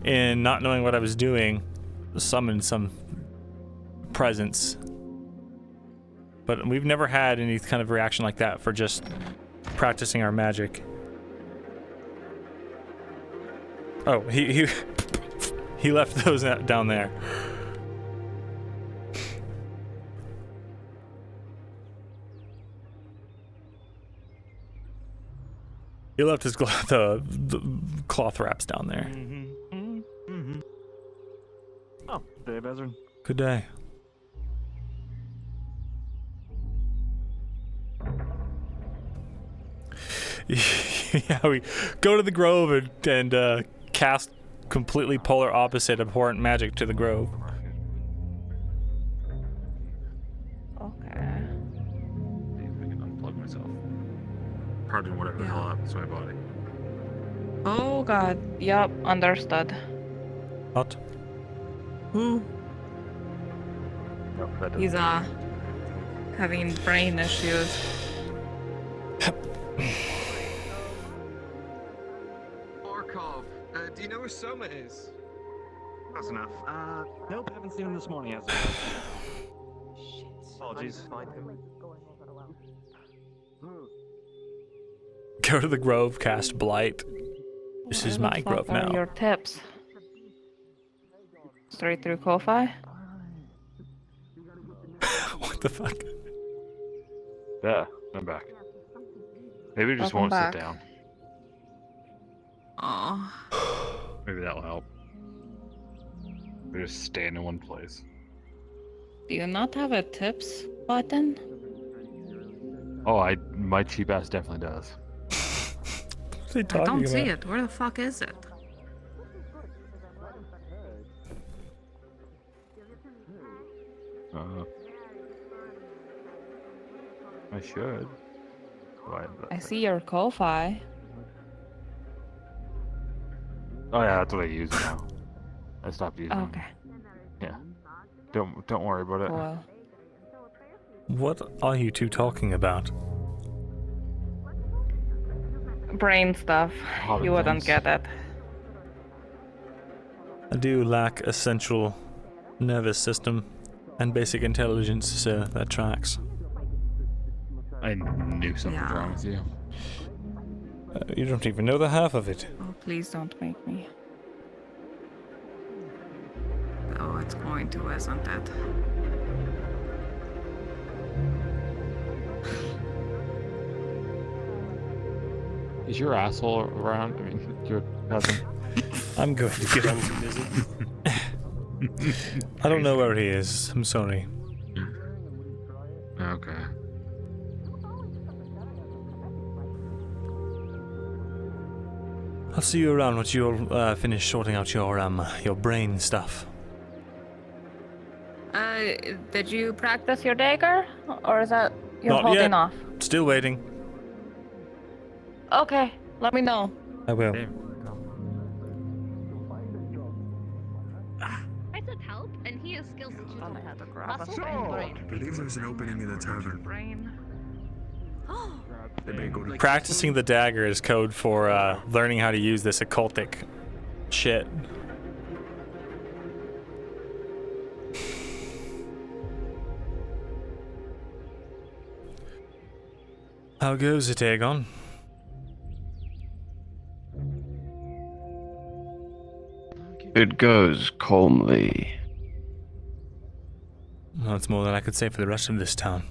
A: and not knowing what I was doing, summon some presence. But we've never had any kind of reaction like that for just practicing our magic. Oh, he left those down there. He left his the cloth wraps down there.
U: Oh, day, Bezrin.
A: Good day. Yeah, we go to the grove and cast completely polar opposite abhorrent magic to the grove.
B: Okay.
M: See if I can unplug myself. Pardon whatever the hell happens to my body.
B: Oh god. Yup, understood.
A: What?
B: Who?
U: Nope, that
B: He's having brain issues.
C: Markov, do you know where Soma is?
U: Close enough. Nope, haven't seen him this morning as of Apologies.
A: Go to the grove, cast blight. This is my grove
B: What are
A: now.
B: your tips? Straight through Ko-Fi?
A: What the fuck?
U: Yeah, I'm back. Maybe it just
B: Welcome
U: won't
B: back.
U: sit down.
B: Oh.
U: Maybe that'll help. We just stand in one place.
B: Do you not have a tips button?
U: Oh, my cheap ass definitely does.
B: I don't see it. Where the fuck is it?
U: I should. Why?
B: I see your Ko-Fi.
U: Oh yeah, that's what I use now. I stopped using it.
B: Okay.
U: Yeah. Don't worry about it.
B: Cool.
A: What are you two talking about?
B: Brain stuff.
A: Other
B: You wouldn't
A: things.
B: get it.
A: I do lack essential nervous system and basic intelligence, so that tracks.
U: I knew something was wrong with you.
A: You don't even know the half of it.
B: Oh, please don't make me. Oh, it's going to, isn't it?
U: Is your asshole around? I mean, your cousin.
A: I'm going to get him. I don't know where he is. I'm sorry.
U: Okay.
A: I'll see you around once you'll finish sorting out your brain stuff.
B: Did you practice your dagger? Or is that you're
A: Not
B: holding
A: yet.
B: off?
A: Still waiting.
B: Okay, let me know.
A: I will.
N: I said help, and he has skills that you don't have. Muscle
T: So,
N: and
T: I
N: brain.
T: believe there's an opening in the tavern.
B: Brain.
T: They may go to
A: Practicing the dagger is code for learning how to use this occultic shit. How goes it, Aegon?
W: It goes calmly.
A: Well, that's more than I could say for the rest of this town.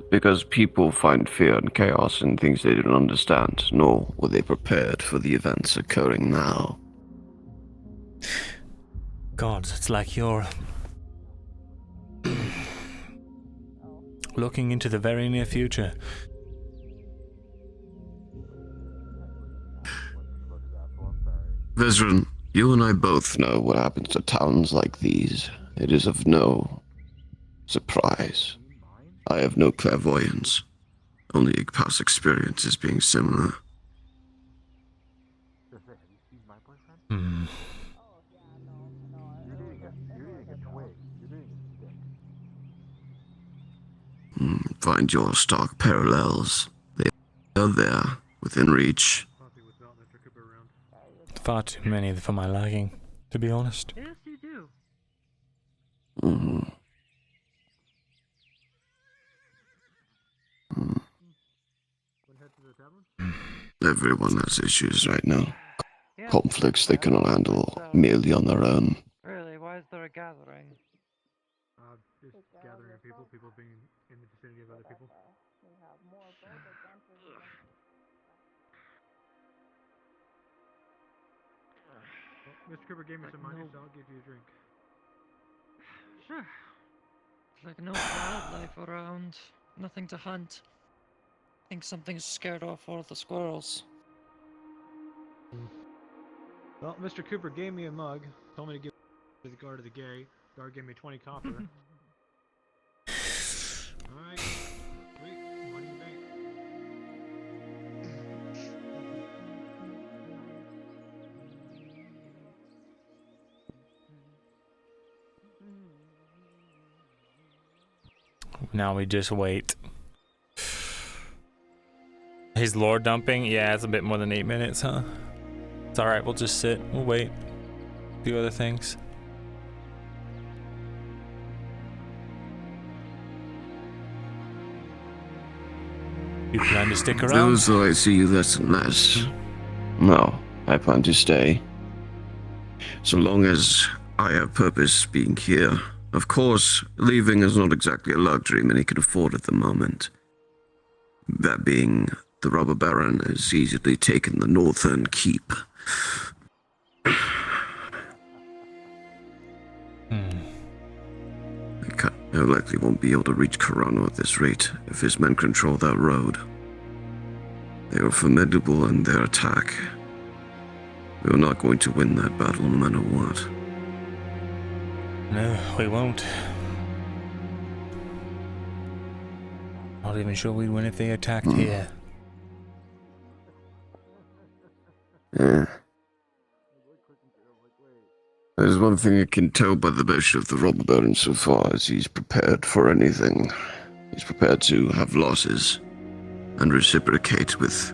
W: Because people find fear and chaos in things they don't understand, nor were they prepared for the events occurring now.
A: God, it's like you're looking into the very near future.
W: Vezran, you and I both know what happens to towns like these. It is of no surprise. I have no clairvoyance, only past experiences being similar. Find your stark parallels. They are there, within reach.
A: Far too many for my liking, to be honest.
H: Yes, you do.
W: Everyone has issues right now. Conflicts they cannot handle merely on their own.
H: Really, why is there a gathering?
F: Just gathering people, people being in the vicinity of other people. Well, Mr. Cooper gave me some money, so I'll give you a drink.
H: Sure. Like no wildlife around, nothing to hunt. I think something's scared off all the squirrels.
F: Well, Mr. Cooper gave me a mug, told me to give it to the guard of the gate. Guard gave me 20 copper. Alright, sweet, money in the bank.
A: Now we just wait. He's lore dumping? Yeah, it's a bit more than 8 minutes, huh? It's alright, we'll just sit. We'll wait. Do other things. You plan to stick around?
W: Those though I see you less and less. No, I plan to stay. So long as I have purpose being here. Of course, leaving is not exactly a luxury many can afford at the moment. That being, the robber baron has easily taken the northern keep. I likely won't be able to reach Corano at this rate if his men control that road. They are formidable in their attack. We are not going to win that battle no matter what.
A: No, we won't. Not even sure we'd win if they attacked here.
W: Yeah. There's one thing I can tell by the motion of the robber baron so far as he's prepared for anything. He's prepared to have losses and reciprocate with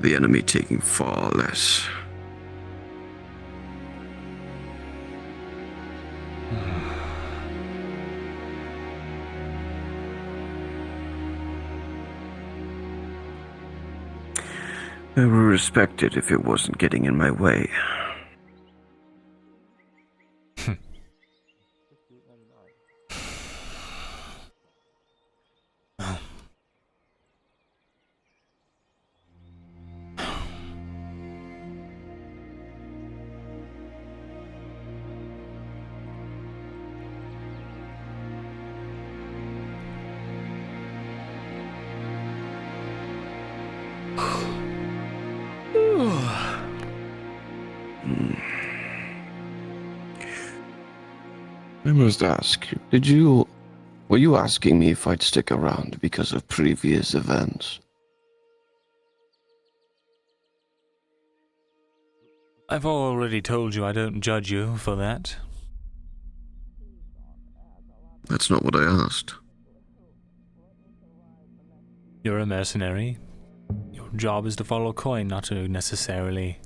W: the enemy taking far less. I would respect it if it wasn't getting in my way. I must ask, were you asking me if I'd stick around because of previous events?
A: I've already told you I don't judge you for that.
W: That's not what I asked.
A: You're a mercenary. Your job is to follow coin, not to necessarily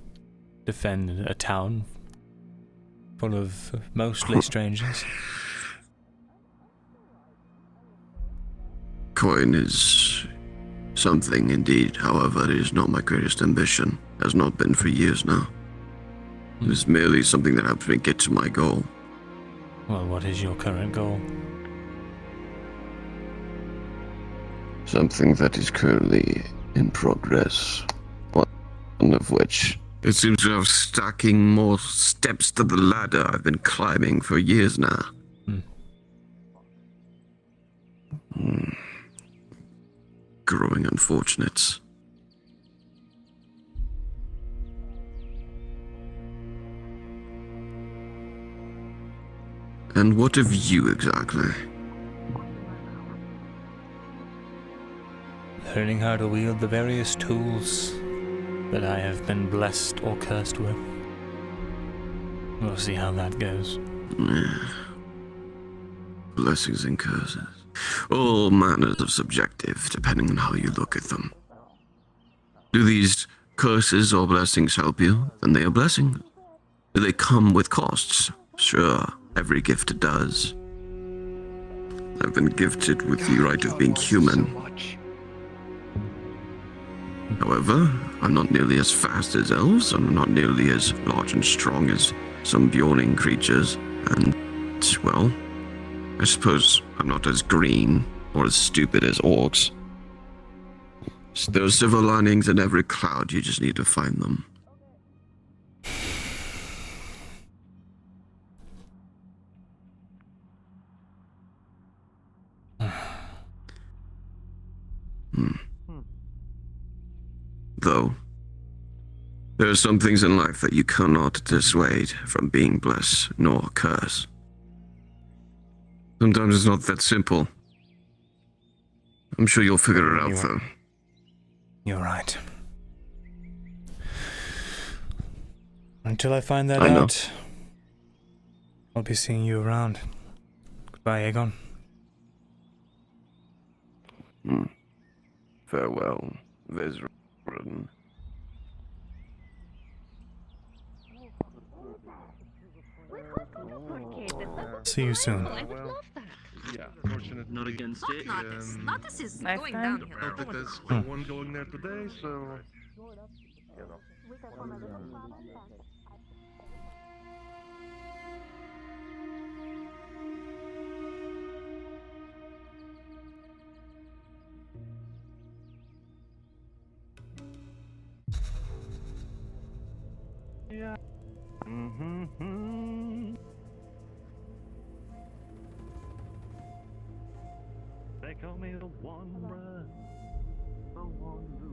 A: defend a town full of mostly strangers.
W: Coin is something indeed, however, it is not my greatest ambition. Has not been for years now. It is merely something that helps me get to my goal.
A: Well, what is your current goal?
W: something that is currently in progress. One of which it seems to have stacking more steps to the ladder I've been climbing for years now. Growing unfortunate. And what of you exactly?
A: Learning how to wield the various tools that I have been blessed or cursed with. We'll see how that goes.
W: Blessings and curses. All manners of subjective, depending on how you look at them. Do these curses or blessings help you? Then they are blessings. Do they come with costs? Sure, every gift does. I've been gifted with the right of being human. However, I'm not nearly as fast as elves, I'm not nearly as large and strong as some yawning creatures, and, well, I suppose I'm not as green or as stupid as orcs. There are silver linings in every cloud, you just need to find them. Though, there are some things in life that you cannot dissuade from being blessed nor curse. Sometimes it's not that simple. I'm sure you'll figure it out, though.
A: You're right. Until I find that out, I'll be seeing you around. Goodbye, Aegon.
W: Farewell, Vezran.
A: See you soon.
U: Yeah, fortunate. Not against it.
N: Natus is
B: Nice
N: going
B: time.
N: downhill.
U: I think there's one going there today, so. You know. Yeah. They call me the Wanderer. The Wanderer.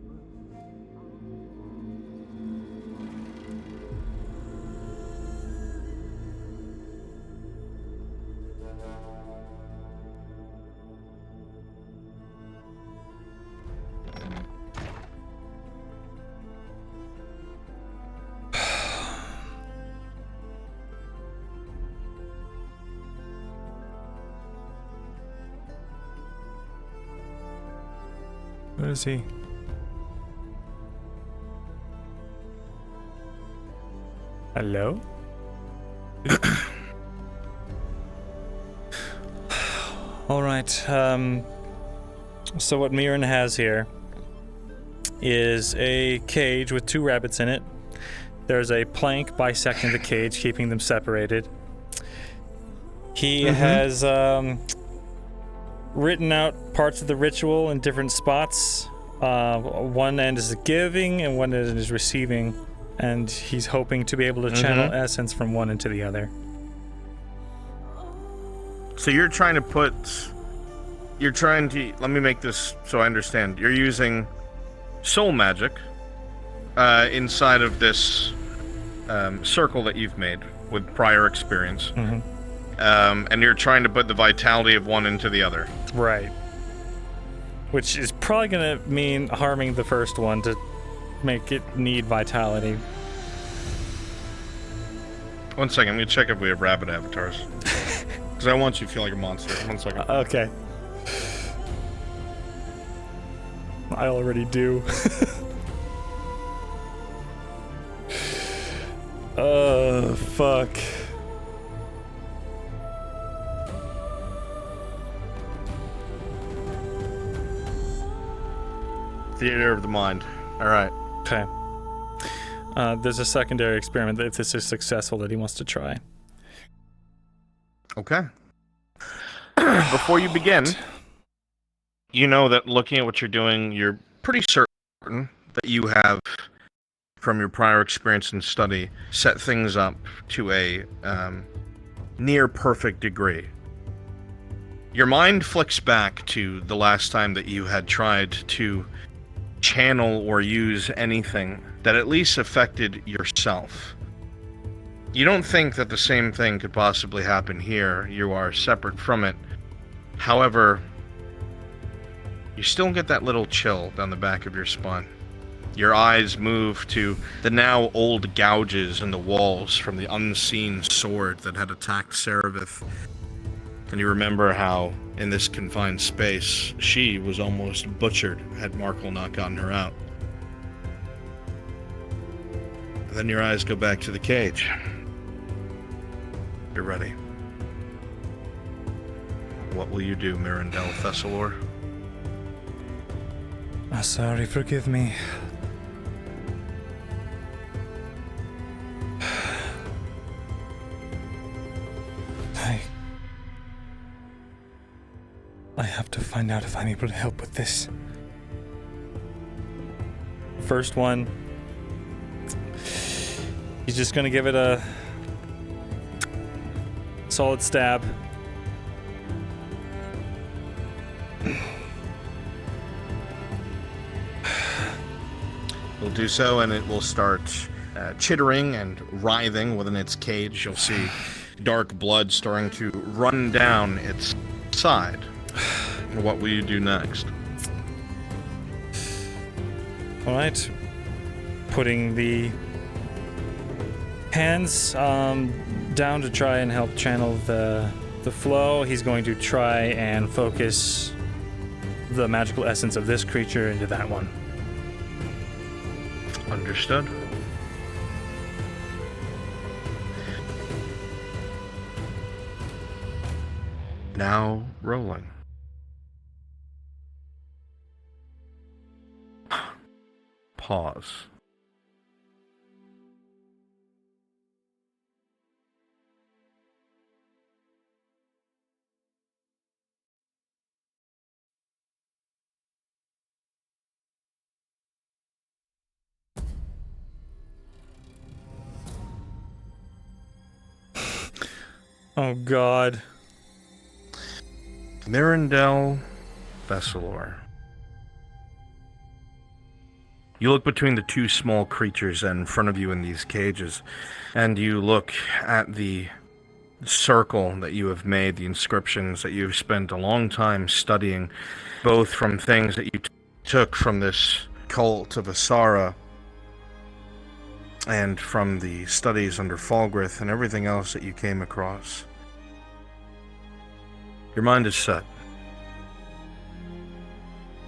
A: Where is he? Hello? Alright, so what Mirren has here is a cage with 2 rabbits in it. There's a plank bisecting the cage, keeping them separated. He has written out parts of the ritual in different spots. One end is giving and one end is receiving, and he's hoping to be able to channel essence from one into the other.
D: So you're trying to let me make this so I understand. You're using soul magic inside of this circle that you've made with prior experience. And you're trying to put the vitality of one into the other.
A: Right. Which is probably going to mean harming the first one to make it need vitality.
D: One second, I'm going to check if we have rabbit avatars. Because I want you to feel like a monster. 1 second.
A: Okay. I already do. Oh, fuck.
D: Theater of the mind. Alright.
A: Okay. There's a secondary experiment that if this is successful that he wants to try.
D: Okay. Before you begin, You know that looking at what you're doing, you're pretty certain that you have, from your prior experience and study, set things up to a near perfect degree. Your mind flicks back to the last time that you had tried to channel or use anything that at least affected yourself. You don't think that the same thing could possibly happen here. You are separate from it. However, you still get that little chill down the back of your spine. Your eyes move to the now old gouges in the walls from the unseen sword that had attacked Serevith. And you remember how, in this confined space, she was almost butchered had Markle not gotten her out. And then your eyes go back to the cage. You're ready. What will you do, Myrindal Thesalor?
G: I'm sorry, forgive me. I have to find out if I'm able to help with this. First one. He's just gonna give it a solid stab.
D: Will do so, and it will start chittering and writhing within its cage. You'll see dark blood starting to run down its side. What will you do next?
G: Alright. Putting the hands down to try and help channel the flow. He's going to try and focus the magical essence of this creature into that one.
D: Understood. Now rolling. Pause.
G: Oh God.
D: Myrindal Thesalor. You look between the two small creatures in front of you in these cages, and you look at the circle that you have made, the inscriptions that you've spent a long time studying, both from things that you took from this cult of Auzera, and from the studies under Falgrith and everything else that you came across. Your mind is set.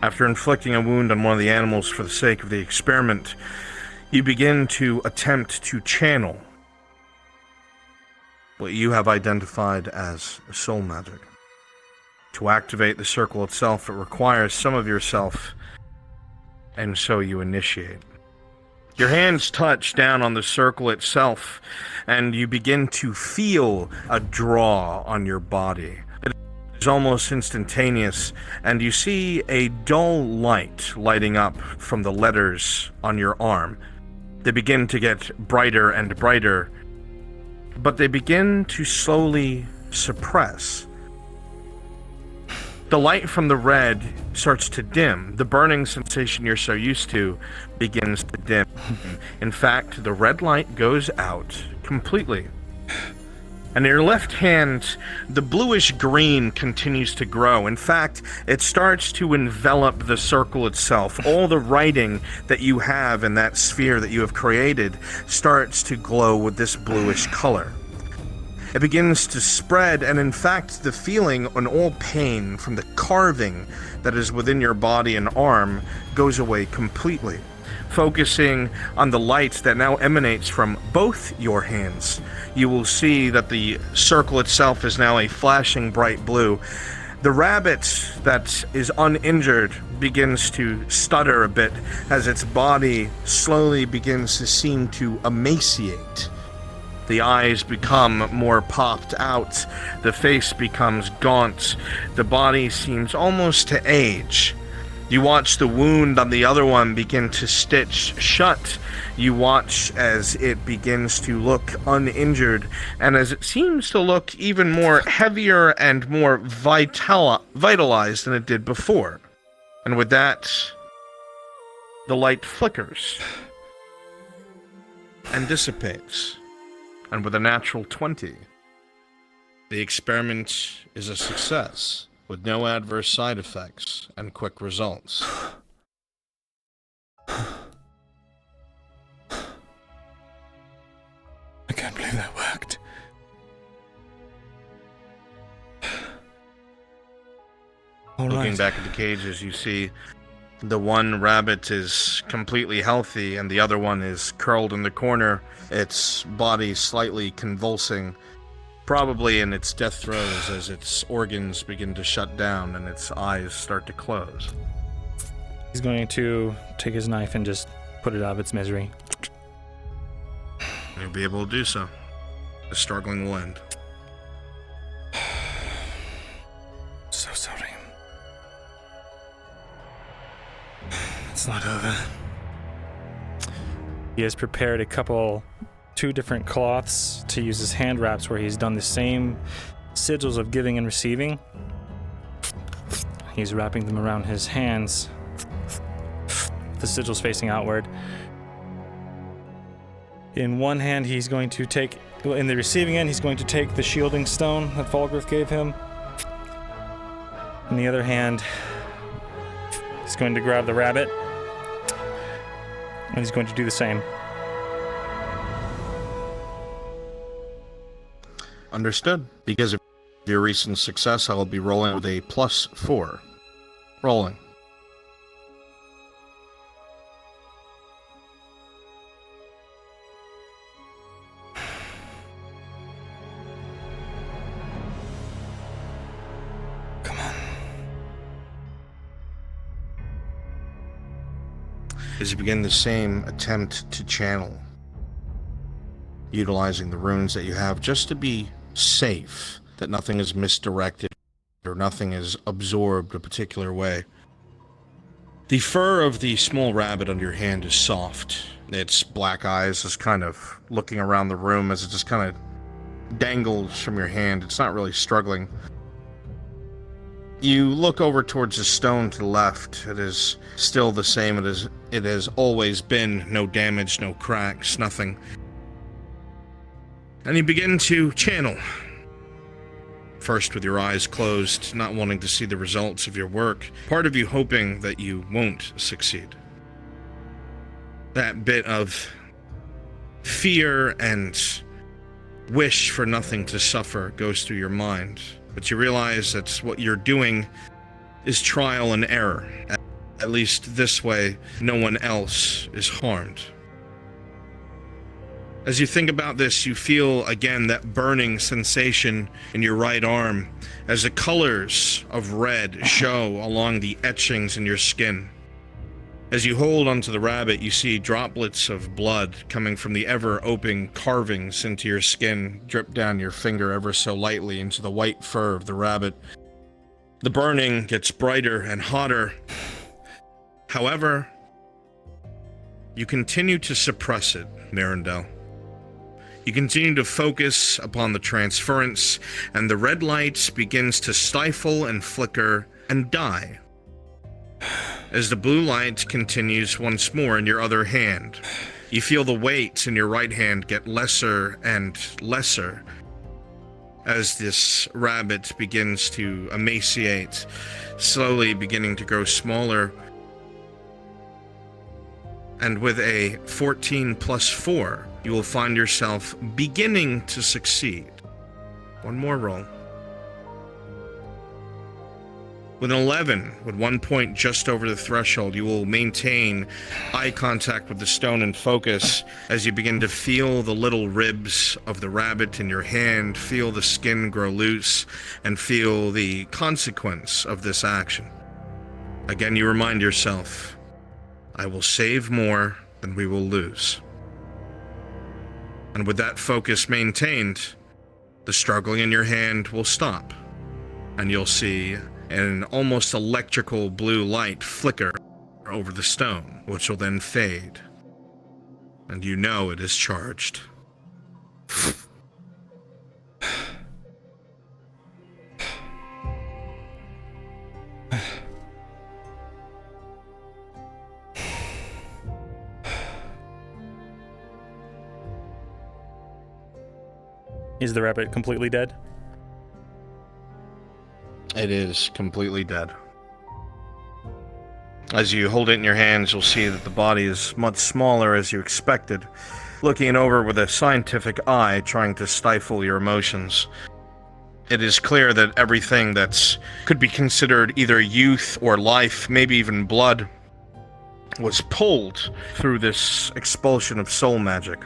D: After inflicting a wound on one of the animals for the sake of the experiment, you begin to attempt to channel what you have identified as soul magic. To activate the circle itself, it requires some of yourself, and so you initiate. Your hands touch down on the circle itself, and you begin to feel a draw on your body. It is almost instantaneous, and you see a dull light lighting up from the letters on your arm. They begin to get brighter and brighter, but they begin to slowly suppress. The light from the red starts to dim. The burning sensation you're so used to begins to dim. In fact, the red light goes out completely. And in your left hand, the bluish green continues to grow. In fact, it starts to envelop the circle itself. All the writing that you have in that sphere that you have created starts to glow with this bluish color. It begins to spread, and in fact, the feeling and all pain from the carving that is within your body and arm goes away completely. Focusing on the light that now emanates from both your hands, you will see that the circle itself is now a flashing bright blue. The rabbit that is uninjured begins to stutter a bit as its body slowly begins to seem to emaciate. The eyes become more popped out. The face becomes gaunt. The body seems almost to age. You watch the wound on the other one begin to stitch shut. You watch as it begins to look uninjured, and as it seems to look even more heavier and more vitalized than it did before. And with that, the light flickers and dissipates. And with a natural 20, the experiment is a success, with no adverse side effects and quick results.
A: I can't believe that worked.
D: Looking back at the cages, you see the one rabbit is completely healthy and the other one is curled in the corner, its body slightly convulsing, probably in its death throes as its organs begin to shut down and its eyes start to close.
G: He's going to take his knife and just put it out of its misery.
D: You'll be able to do so. The struggling will end.
A: So sorry. It's not over.
G: He has prepared two different cloths to use as hand wraps where he's done the same sigils of giving and receiving. He's wrapping them around his hands, the sigils facing outward. In one hand, he's going to take, in the receiving end, he's going to take the shielding stone that Falgrith gave him. In the other hand, he's going to grab the rabbit, and he's going to do the same.
D: Understood. Because of your recent success, I will be rolling with a +4. Rolling. As you begin the same attempt to channel, utilizing the runes that you have just to be safe, that nothing is misdirected or nothing is absorbed a particular way. The fur of the small rabbit under your hand is soft. Its black eyes is kind of looking around the room as it just kind of dangles from your hand. It's not really struggling. You look over towards the stone to the left. It is still the same it has always been. No damage, no cracks, nothing. And you begin to channel. First with your eyes closed, not wanting to see the results of your work. Part of you hoping that you won't succeed. That bit of fear and wish for nothing to suffer goes through your mind. But you realize that what you're doing is trial and error. At least this way, no one else is harmed. As you think about this, you feel again that burning sensation in your right arm as the colors of red show along the etchings in your skin. As you hold onto the rabbit, you see droplets of blood coming from the ever-open carvings into your skin, drip down your finger ever so lightly into the white fur of the rabbit. The burning gets brighter and hotter. However, you continue to suppress it, Myrindal. You continue to focus upon the transference, and the red light begins to stifle and flicker and die. As the blue light continues once more in your other hand, you feel the weight in your right hand get lesser and lesser as this rabbit begins to emaciate, slowly beginning to grow smaller. And with a 14 plus 4, you will find yourself beginning to succeed. One more roll. With an 11, with 1 point just over the threshold, you will maintain eye contact with the stone and focus as you begin to feel the little ribs of the rabbit in your hand, feel the skin grow loose, and feel the consequence of this action. Again, you remind yourself, I will save more than we will lose. And with that focus maintained, the struggling in your hand will stop, and you'll see an almost electrical blue light flicker over the stone, which will then fade. And you know it is charged.
G: Is the rabbit completely dead?
D: It is completely dead. As you hold it in your hands, you'll see that the body is much smaller as you expected. Looking over with a scientific eye, trying to stifle your emotions, it is clear that everything that's could be considered either youth or life, maybe even blood, was pulled through this expulsion of soul magic.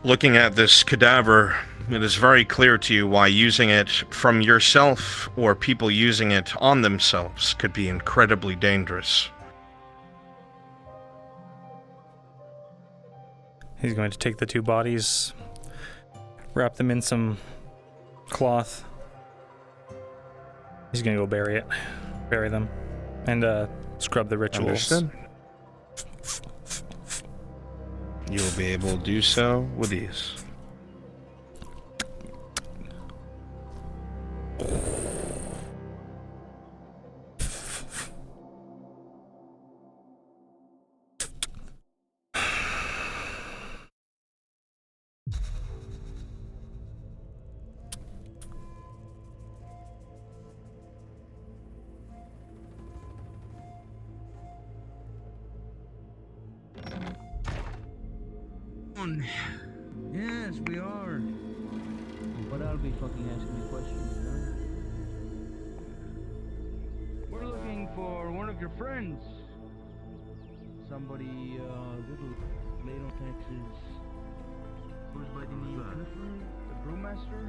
D: Looking at this cadaver, it is very clear to you why using it from yourself or people using it on themselves could be incredibly dangerous.
G: He's going to take the two bodies, wrap them in some cloth. He's going to go bury them, and scrub the rituals.
D: Understood. You will be able to do so with ease.
I: Yes, we are. But I'll be fucking asking me questions, huh? We're looking for one of your friends. Somebody, little Lato, Texas. Who's by the name of Clifford, the brewmaster?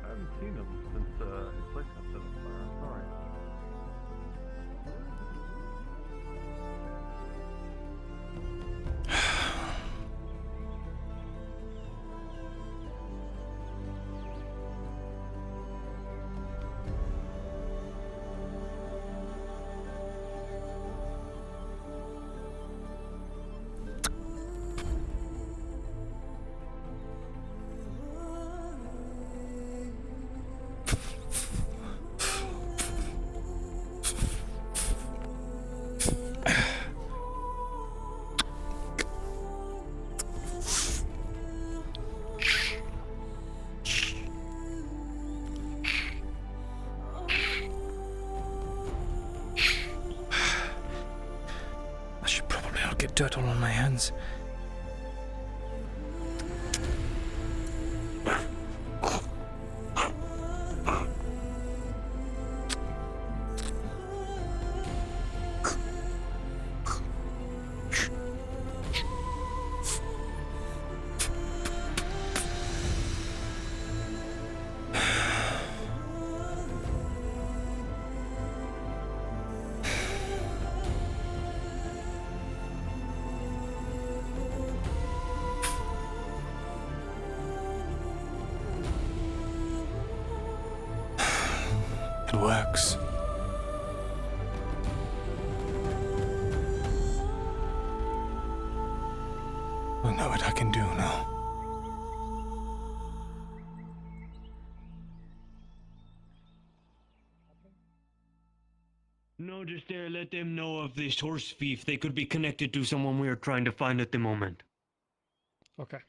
J: I haven't seen him since his place got set on fire. Sorry.
G: Get dirt all on my hands. It works. I know what I can do now.
K: No, just let them know of this horse thief. They could be connected to someone we are trying to find at the moment.
F: Okay.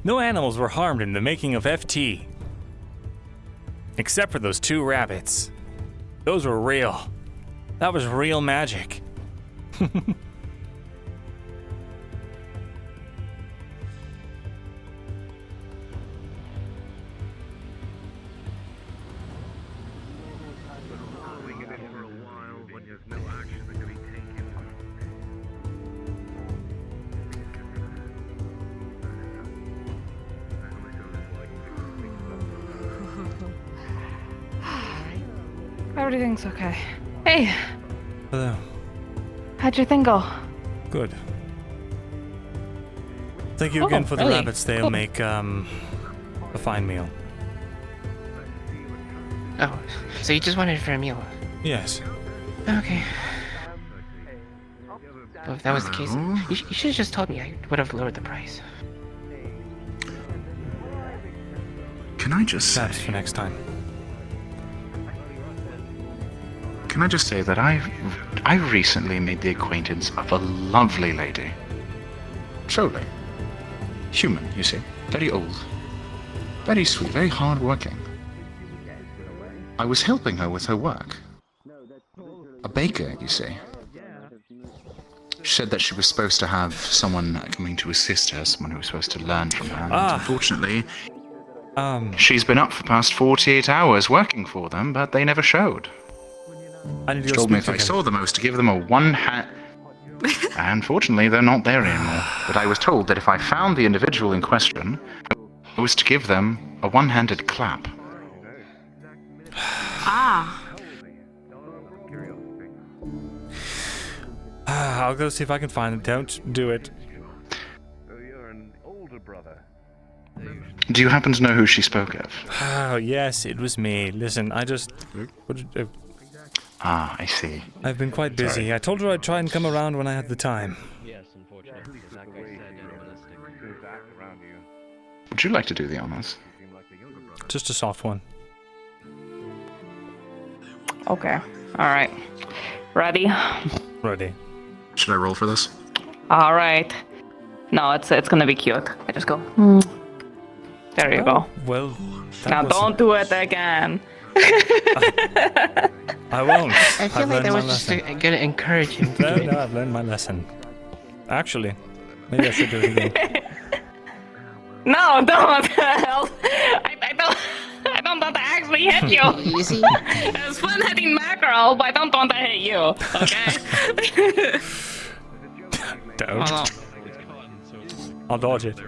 G: No animals were harmed in the making of FT. Except for those two rabbits. Those were real. That was real magic.
B: Everything's okay. Hey,
A: Hello.
B: how'd your thing go?
A: Good. Thank you again for the
B: really?
A: rabbits. They'll
B: Cool.
A: make a fine meal.
E: Oh, so you just wanted it for a meal?
A: Yes.
E: Okay. Well, if that was the case, you should have just told me. I would have lowered the price.
L: Can I just say...
A: Perhaps for next time.
L: Can I just say that I recently made the acquaintance of a lovely lady. Truly. Human, you see. Very old. Very sweet, very hard-working. I was helping her with her work. A baker, you see. She said that she was supposed to have someone coming to assist her, someone who was supposed to learn from her. And unfortunately, she's been up for the past 48 hours working for them, but they never showed.
A: I need to
L: She
A: go
L: told me
A: speak
L: if
A: to
L: I
A: him.
L: saw them, I was to give them a one-hand... Unfortunately, they're not there anymore. But I was told that if I found the individual in question, I was to give them a one-handed clap.
A: I'll go see if I can find them. Don't do it.
Q: So you're an older brother.
L: Do you happen to know who she spoke of?
A: Oh, yes, it was me. Listen, I just...
L: Ah, I see.
A: I've been quite busy.
L: Sorry.
A: I told her I'd try and come around when I had the time.
S: Yes, unfortunately. That guy said unrealistic.
L: Would you like to do the honors?
A: Just a soft one.
B: Okay. All right. Ready?
A: Ready.
L: Should I roll for this?
B: All right. No, it's gonna be cute. I just go. There you go.
A: Well,
B: Now don't do it again.
A: I won't.
E: I feel like that was just gonna encourage him to do it.
A: No, I've learned my lesson. Actually, maybe I should do it again.
B: No, don't. Help. I don't want to actually hit you.
E: You see?
B: It's fun hitting mackerel, but I don't want to hit you. Okay?
A: Don't.
B: Oh,
A: I'll dodge it.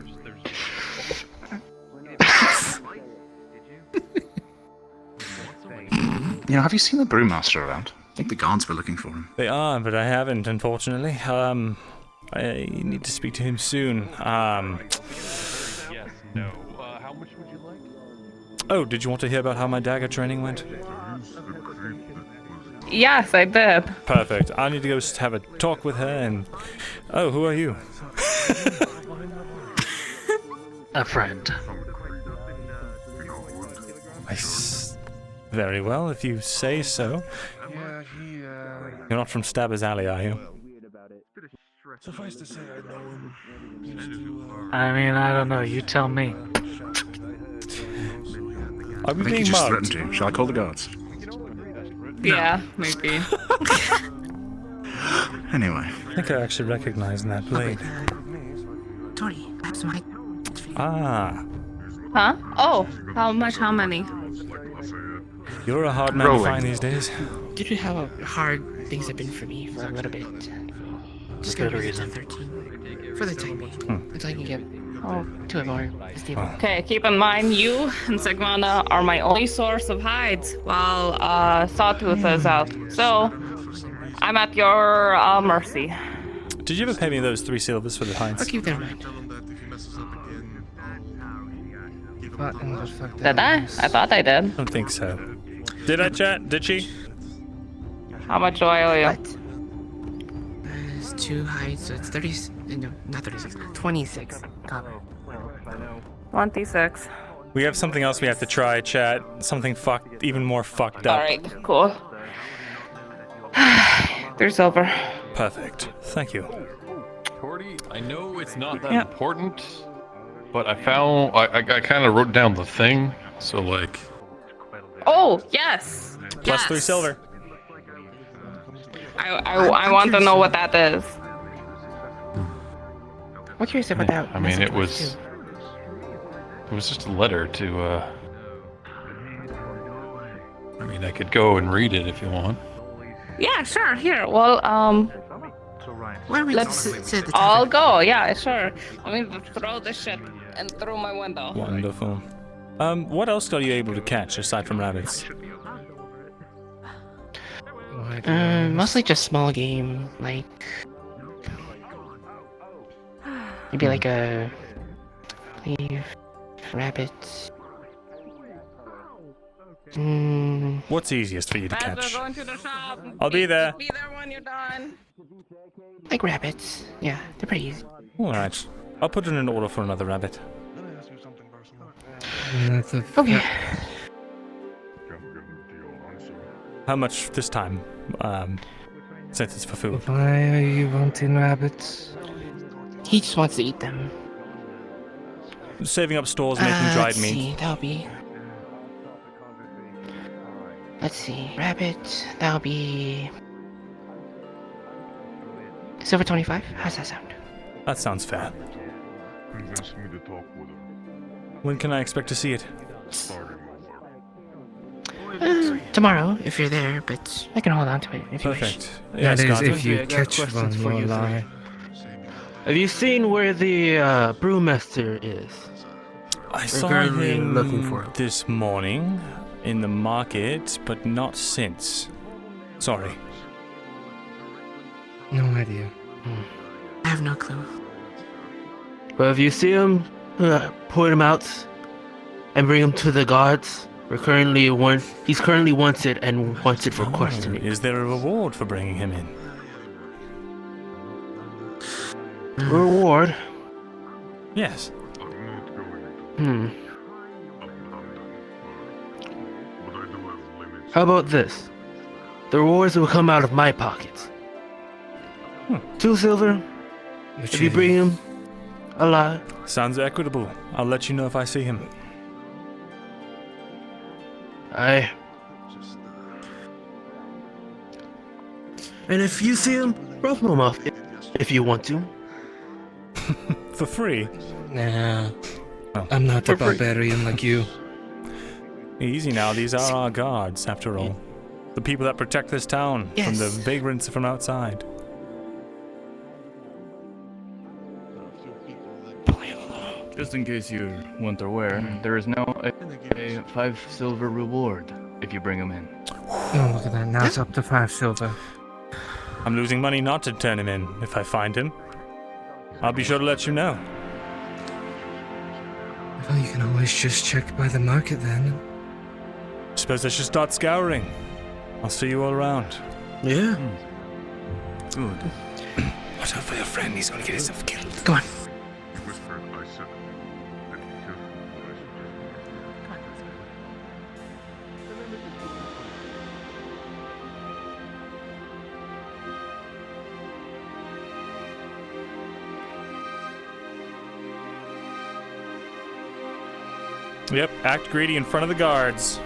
L: You know, have you seen the brewmaster around? I think the guards were looking for him.
A: They are, but I haven't, unfortunately. I need to speak to him soon.
J: Yes, no. How much would you like?
A: Oh, did you want to hear about how my dagger training went?
B: Yes, I did.
A: Perfect. I need to go have a talk with her and... Oh, who are you?
P: A friend.
A: Very well, if you say so.
T: Yeah, he,
A: You're not from Stabber's Alley, are you?
T: Suffice to say, I know him. Used to,
P: I mean, I don't know. You tell me.
A: Are we
L: I think
A: being
L: he just
A: mugged?
L: threatened you. Shall I call the guards?
B: Yeah, maybe.
L: Anyway.
A: I think I actually recognize that blade.
E: Tori, I have some high...
A: Ah,
B: Huh? Oh, how much? How many?
A: you're a hard man to find these days.
E: Due to how hard things have been for me for a little bit, just gonna
P: Good
E: raise it to
P: reason.
E: 13 for the time being.
A: Hmm.
E: Until I can get
B: Oh.
E: to a more stable.
B: Okay, keep in mind you and Sigmana are my only source of hides while Sawtooth is out. So I'm at your mercy.
A: Did you ever pay me those 3 silvers for the hides?
E: I'll keep that in mind.
B: Did I? I thought I did.
A: I don't think so. Did I, chat? Did she?
B: How much do I owe you?
E: There's 2 hides, so it's 30. No, not 36. 26 copper.
B: 26.
A: We have something else we have to try, chat. Something fucked, even more fucked up.
B: Alright, cool. 3 silver.
A: Perfect. Thank you.
J: Cordy, I know it's not that important, but I found I kind of wrote down the thing, so like.
B: Oh, yes!
A: Plus 3 silver.
B: I want to know what that is.
E: I'm curious about that.
J: I mean, it was just a letter to. I mean, I could go and read it if you want.
B: Yeah, sure. Here. Well,
E: Why don't we
B: let's
E: sit at the
B: all go. Yeah, sure. Let me throw this shit in through my window.
A: Wonderful. What else are you able to catch aside from rabbits?
E: Mostly just small game, like maybe like a leaf, rabbit.
G: What's easiest for you to
B: Guys,
G: catch?
B: we're going to the shop.
G: I'll be there.
B: Be there when you're done.
E: Like rabbits. Yeah, they're pretty easy.
G: Alright. I'll put in an order for another rabbit.
E: Okay.
G: How much this time? Since it's for food.
I: Why are you wanting rabbits?
E: He just wants to eat them.
G: Saving up stores, making dried
E: let's
G: meat.
E: see, that'll be... Let's see, rabbit, that'll be... Silver 25? How's that sound?
G: That sounds fair.
T: Convince me to talk with her.
G: When can I expect to see it?
E: Tomorrow, if you're there, but I can hold on to it if you wish.
G: Perfect.
I: That is,
G: Scott.
I: if you
F: I got
I: catch
F: questions
I: one,
F: for
I: you
F: you
I: lie.
F: Have you seen where the brewmaster is?
G: I
F: We're
G: saw
F: currently
G: him
F: looking for him.
G: this morning in the market, but not since. Sorry.
I: No idea.
E: I have no clue.
F: Well, if you see him, point him out and bring him to the guards. He's currently wanted and wanted for questioning.
G: Is there a reward for bringing him in?
F: Reward?
G: Yes.
F: How about this? The rewards will come out of my pockets. 2 silver. If you bring him alive.
G: Sounds equitable. I'll let you know if I see him.
F: Aye. And if you see him, rough him off if you want to.
G: For free?
I: Nah.
G: Oh.
I: I'm not a
G: For free.
I: barbarian like you.
G: Easy now, these are our guards, after all. The people that protect this town from the
E: Yes.
G: vagrants from outside.
O: Just in case you weren't aware, there is now a 5 silver reward if you bring him in.
I: Oh, look at that. Now it's up to 5 silver.
G: I'm losing money not to turn him in if I find him. I'll be sure to let you know.
I: Well, you can always just check by the market then.
G: Suppose I should start scouring. I'll see you all around.
F: Yeah.
G: Good.
I: Watch out for your friend. He's gonna get himself killed.
E: Go on.
T: He whispered, I said, and he killed what I suggested.
G: Yep, act greedy in front of the guards.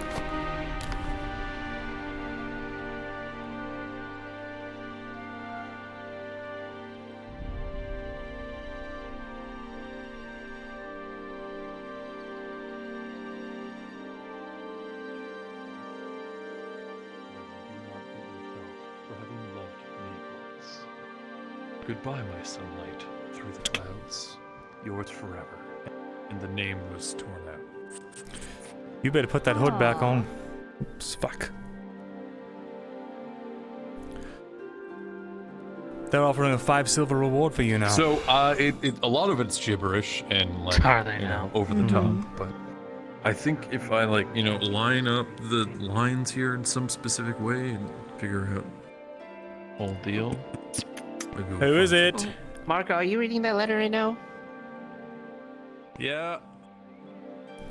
J: Goodbye, my sunlight, through the clouds. Yours forever. And the name was torn out.
G: You better put that hood back on. Oops, fuck. They're offering a 5 silver reward for you now.
J: So, a lot of it's gibberish and like,
P: Are they
J: you know,
P: now?
J: over the top. But I think if I like, you know, line up the lines here in some specific way and figure out
O: Whole deal.
G: Who is it?
E: Marco, are you reading that letter right now?
J: Yeah.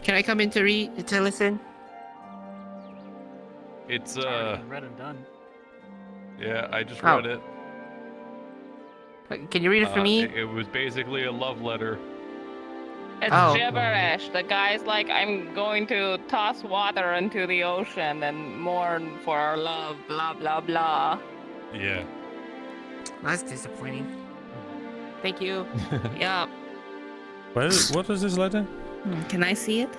E: Can I come in to read, to listen?
J: It's
P: Read and done.
J: yeah, I just
E: Oh.
J: read it.
E: Can you read it for me?
J: It was basically a love letter.
B: It's
E: Oh.
B: gibberish. The guy's like, I'm going to toss water into the ocean and mourn for our love, blah, blah, blah.
J: Yeah.
E: That's disappointing. Thank you.
B: Yeah.
G: What is this letter?
B: Can I see it?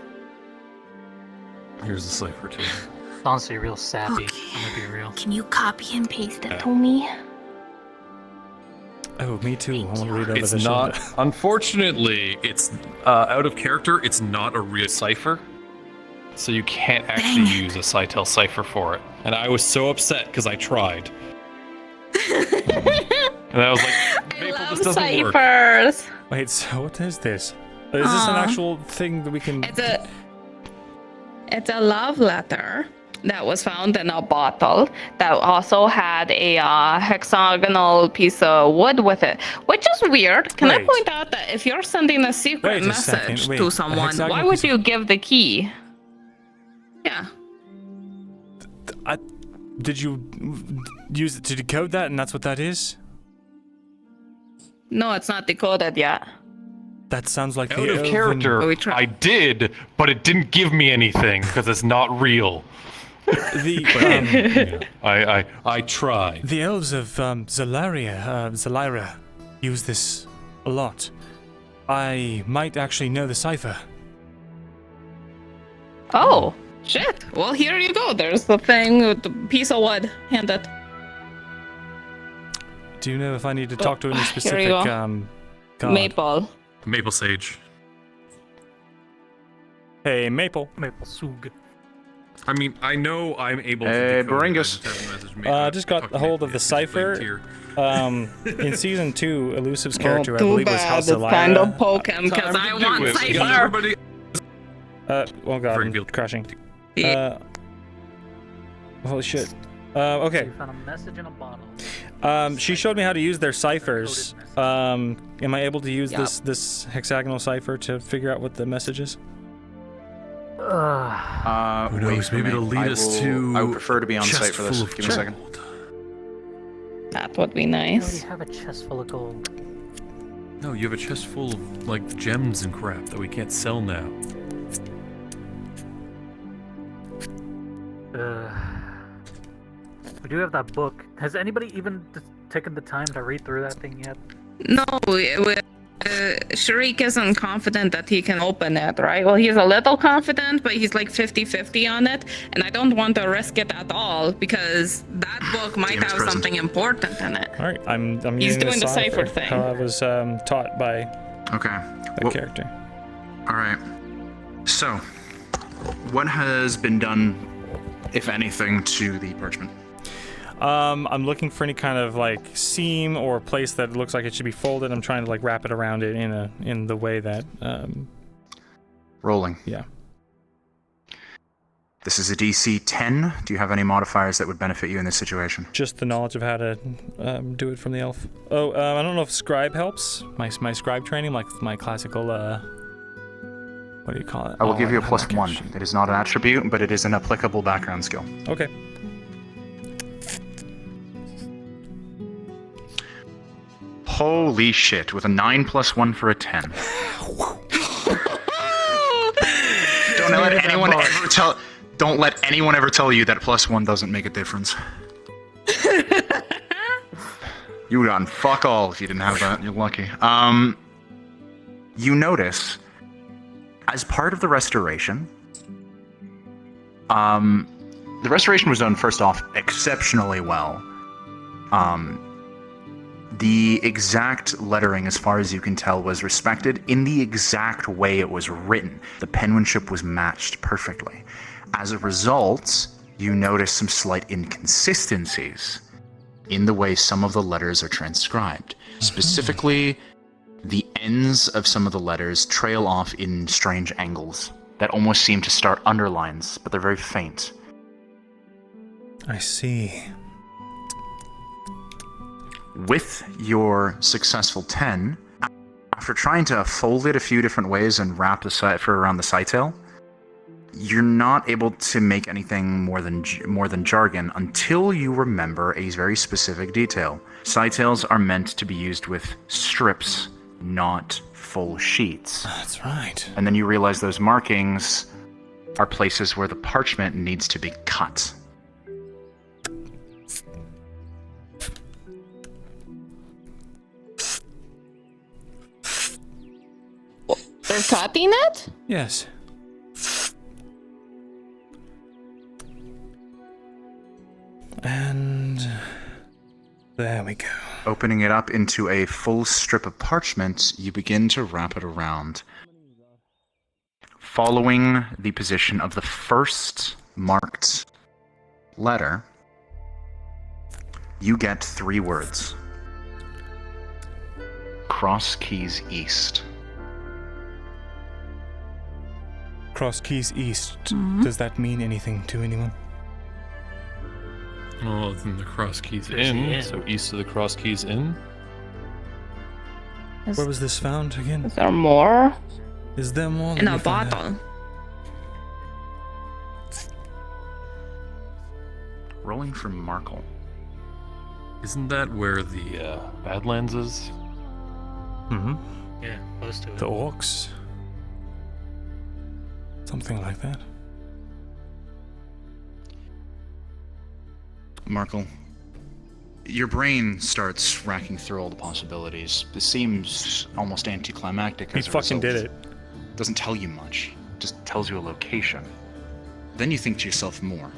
J: Here's the cipher too.
P: It's honestly real sappy. I'm gonna be real.
N: Can you copy and paste it to me?
G: Oh, me too. I want to read over
J: It's
G: the
J: not.
G: shoulder.
J: Unfortunately, it's out of character. It's not a real cipher.
M: so you can't actually use a Cytel cipher for it. And I was so upset because I tried. And I was like, Maple, this doesn't work.
B: Ciphers.
A: Wait, so what is this? Is this an actual thing that we can...
B: It's a love letter that was found in a bottle that also had a hexagonal piece of wood with it, which is weird. Can I point out that if you're sending a secret message to someone, why would you give the key? Yeah.
A: Did you use it to decode that, and that's what that is?
B: No, it's not decoded yet.
A: That sounds like
M: Out of character, I did, but it didn't give me anything because it's not real. I tried.
A: The elves of Zelaria use this a lot. I might actually know the cipher.
B: Oh, shit. Well, here you go. There's the thing with the piece of wood. Hand it.
A: Do you know if I need to talk to any specific god?
B: Maple.
J: Maple Sage.
A: Hey, Maple.
P: Maple Sug.
J: I mean, I know I'm able to decode
L: Bringus.
A: Just got a hold of the cipher. In season 2, Elusive's character, I believe, was House
B: It's
A: Elara.
B: kind of poke him because I want cipher.
A: Oh god, crashing. Holy shit. Okay.
P: You found a message in a bottle.
A: She showed me how to use their ciphers. Am I able to use this hexagonal cipher to figure out what the message is?
L: Who knows?
J: Maybe it'll lead us to.
L: I would prefer to be on site for this. Give me a second.
B: That would be nice.
P: You have a chest full of gold.
J: No, you have a chest full of like gems and crap that we can't sell now.
P: We do have that book. Has anybody even taken the time to read through that thing yet?
B: No, Sharik isn't confident that he can open it, right? Well, he's a little confident, but he's like 50-50 on it, and I don't want to risk it at all because that book might have something important in it.
A: All right, I'm
B: He's
A: using
B: doing the cipher thing.
A: How I was taught by that character.
L: All right. So, what has been done, if anything, to the parchment?
A: I'm looking for any kind of like seam or place that looks like it should be folded. I'm trying to like wrap it around it in the way that
L: Rolling.
A: Yeah.
L: This is a DC 10. Do you have any modifiers that would benefit you in this situation?
A: Just the knowledge of how to do it from the elf. Oh, I don't know if scribe helps. My scribe training, like my classical what do you call it?
L: I will give you a +1. It is not an attribute, but it is an applicable background skill.
A: Okay.
L: Holy shit, with a 9 + 1 for a 10. Don't let anyone ever tell you that +1 doesn't make a difference. You would have gotten fuck all if you didn't have that. You're lucky. You notice, as part of the restoration, the restoration was done, first off, exceptionally well. The exact lettering, as far as you can tell, was respected in the exact way it was written. The penmanship was matched perfectly. As a result, you notice some slight inconsistencies in the way some of the letters are transcribed. Specifically, the ends of some of the letters trail off in strange angles that almost seem to start underlines, but they're very faint.
A: I see.
L: With your successful 10, after trying to fold it a few different ways and wrap the cipher around the cytail, you're not able to make anything more than jargon until you remember a very specific detail. Cytails are meant to be used with strips, not full sheets.
A: That's right.
L: And then you realize those markings are places where the parchment needs to be cut.
B: They're cutting it?
A: Yes. And there we go.
L: Opening it up into a full strip of parchment, you begin to wrap it around. following the position of the first marked letter, you get 3 words. Cross Keys East.
A: Cross Keys East. Does that mean anything to anyone?
J: Well, then the Cross Keys
A: There's the
J: Inn,
A: inn.
J: so east of the Cross Keys Inn.
A: Where was this found again?
B: Is there more?
A: Is there more?
B: In
A: Let
B: a
A: me find out.
B: bottle.
L: Rolling for Markle.
J: Isn't that where the Badlands is?
A: Mm-hmm.
P: Yeah, close to it.
A: The orcs? Something like that.
L: Markle, your brain starts racking through all the possibilities. This seems almost anticlimactic.
A: He
L: as a
A: fucking
L: result.
A: did it.
L: Doesn't tell you much. Just tells you a location. Then you think to yourself more.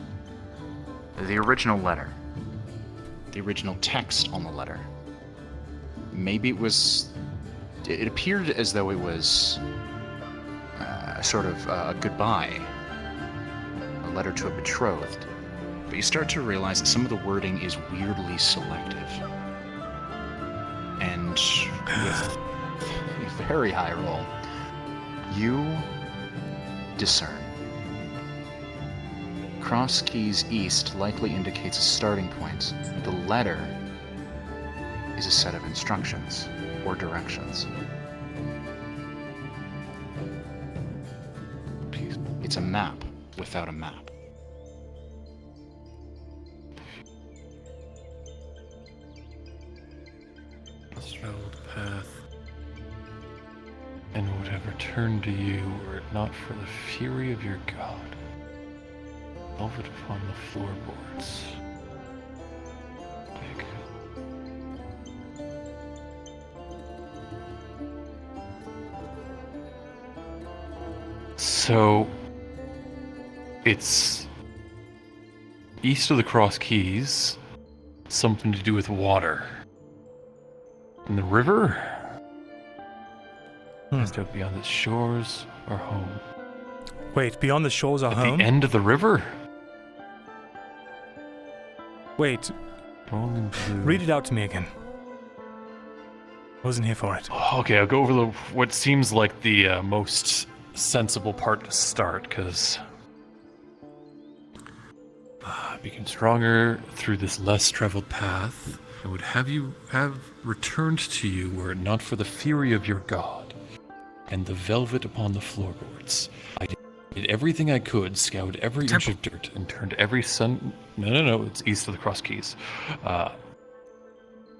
L: The original letter. The original text on the letter. Maybe it was... It appeared as though it was sort of a goodbye. A letter to a betrothed. But you start to realize that some of the wording is weirdly selective. And with a very high roll, you discern. Cross Keys East likely indicates a starting point. The letter is a set of instructions or directions. It's a map without a map.
J: Traveled path. And would have returned to you were it not for the fury of your god. Velvet upon the floorboards. Big. So it's east of the Cross Keys, something to do with water. And the river? Just out beyond its shores or home.
A: Wait, beyond the shores are
J: At
A: home?
J: the end of the river?
A: Wait.
J: Rolling blue.
A: Read it out to me again. Wasn't here for it.
J: Okay, I'll go over what seems like the most sensible part to start, because I became stronger through this less traveled path, and would have returned to you were it not for the fury of your god, and the velvet upon the floorboards. I did everything I could, scoured every inch of dirt, and turned every No, it's east of the Cross Keys.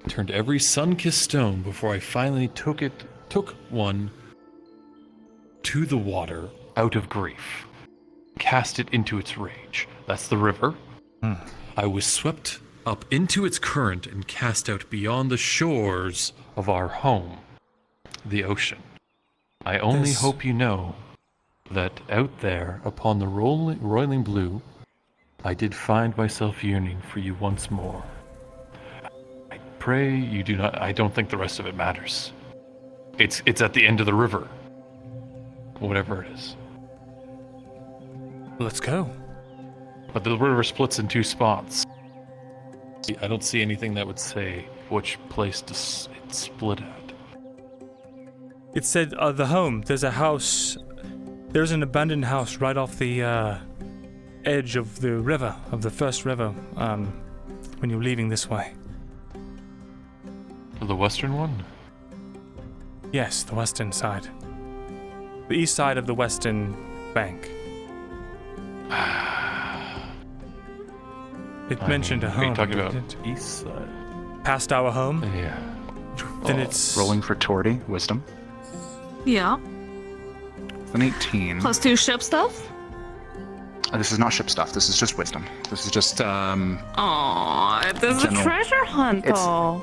J: Turned every sun-kissed stone before I finally took one to the water out of grief. Cast it into its rage. That's the river. I was swept up into its current and cast out beyond the shores of our home, the ocean. I only hope you know that out there upon the roiling blue, I did find myself yearning for you once more. I pray you do not. I don't think the rest of it matters. It's at the end of the river. Whatever it is.
A: Let's go.
J: But the river splits in 2 spots. I don't see anything that would say which place it split at.
A: It said the home. There's a house. There's an abandoned house right off the edge of the river, of the first river, when you're leaving this way.
J: The western one?
A: Yes, the western side. The east side of the western bank. It mentioned a home.
J: Are you talking about
A: didn't it?
J: east side?
A: Past our home?
J: Yeah.
A: Then it's...
L: Rolling for Torty, Wisdom.
B: Yeah.
L: With an 18.
B: Plus 2 ship stuff?
L: This is not ship stuff. This is just Wisdom. This is just,
B: Aww, this is a
L: general-
B: treasure hunt,
L: It's-
B: though.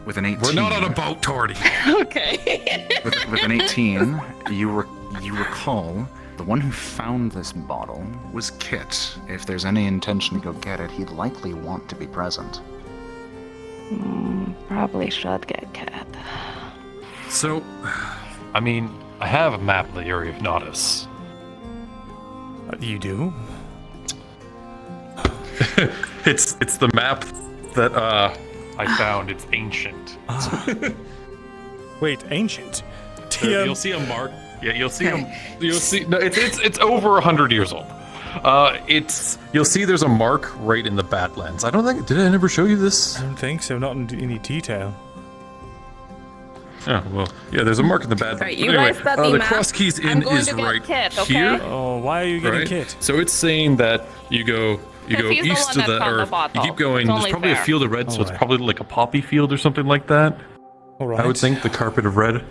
L: With an 18.
J: We're not on a boat, Torty.
B: Okay.
L: with an 18, you recall the one who found this bottle was Kit. If there's any intention to go get it, he'd likely want to be present.
B: Probably should get cat.
J: So, I mean,
M: I have a map of the area of Nodus.
A: You do?
M: It's the map that I found. It's ancient.
A: Wait, ancient?
M: You'll see a mark. Yeah, you'll see them. You'll see. No, it's over 100 years old. You'll see there's a mark right in the Badlands. I don't think. Did I never show you this?
A: I don't think so. Not in any detail.
M: Oh well, yeah. There's a mark in the Badlands.
B: Right, you guys got the map.
M: Cross Keys
B: I'm
M: Inn
B: going
M: is
B: to get
M: right
B: Kit, okay?
M: here.
A: Oh, why are you getting
M: Right?
A: Kit?
M: So it's saying that you go
B: He's the
M: east
B: one
M: of
B: that
M: the,
B: found
M: or
B: the bottle.
M: you keep going.
B: It's
M: There's
B: only
M: probably a
B: fair.
M: field of red, so it's
A: Alright.
M: probably like a poppy field or something like that.
A: All right.
M: I would think the carpet of red.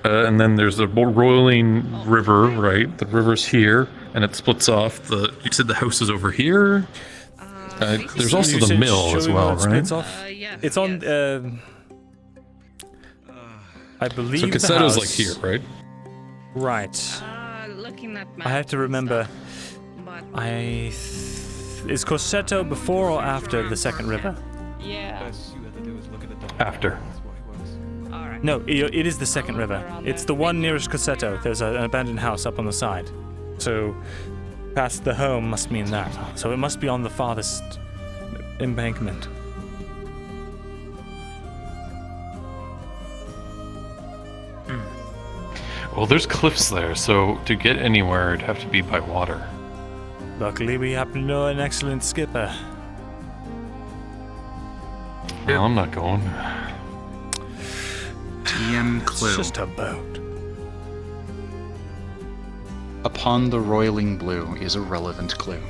M: And then there's the rolling river, right? The river's here, and it splits off. You said the house is over here. There's also
A: You
M: the
A: said
M: mill
A: show
M: as
A: me
M: well,
A: where it
M: right?
A: splits off? It's on. I believe
M: So
A: the
M: Cassetto's
A: house.
M: like here, right?
A: Right.
B: Looking at
A: I have to remember. Is Corsetto before or after the second river?
B: Yeah.
M: After.
A: No, it is the second river. It's the one nearest Corsetto. There's an abandoned house up on the side. So, past the home must mean that. So it must be on the farthest embankment.
M: Well, there's cliffs there, so to get anywhere, it'd have to be by water.
A: Luckily, we happen to know an excellent skipper.
M: Well, I'm not going.
L: DM clue.
A: It's just a boat.
L: Upon the roiling blue is a relevant clue.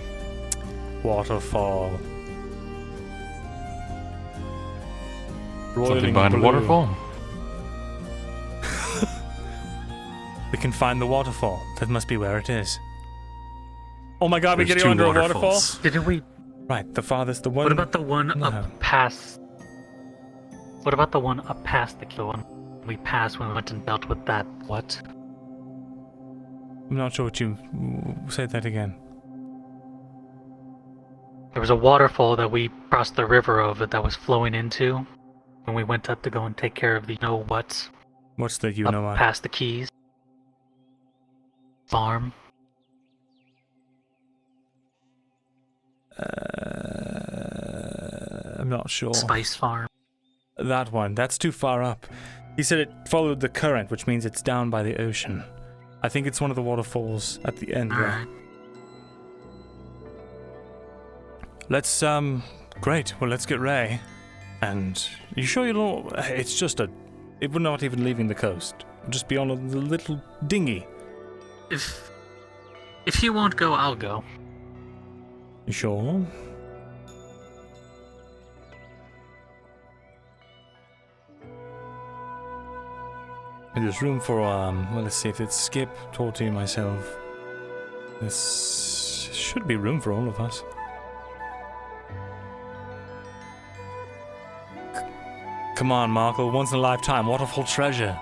A: Waterfall.
M: Something
A: Roiling
M: behind a
A: blue.
M: waterfall.
A: We can find the waterfall. That must be where it is. Oh my god, we're
M: There's
A: getting
M: two
A: under a
M: waterfalls.
A: waterfall?
P: Didn't we?
A: Right, the farthest, the one...
P: What about the one
A: No.
P: up past? What about the one up past the one we passed when we went and dealt with that? What?
A: I'm not sure what you... Say that again.
P: There was a waterfall that we crossed the river over that was flowing into when we went up to go and take care of the you-know-whats.
A: What's the
P: Up
A: you-know-what?
P: past the Keys. Farm.
A: I'm not sure.
P: Spice farm.
A: That one. That's too far up. He said it followed the current, which means it's down by the ocean. I think it's one of the waterfalls at the end there.
P: Alright.
A: Let's, great. Well, let's get Ray. And you sure you don't... It's just a... We're not even leaving the coast. We'll just be on a little dinghy.
P: If you won't go, I'll go.
A: You sure? And there's room for, well, let's see if it's Skip, Torty, myself. This should be room for all of us. Come on, Markle, once in a lifetime, waterfall treasure.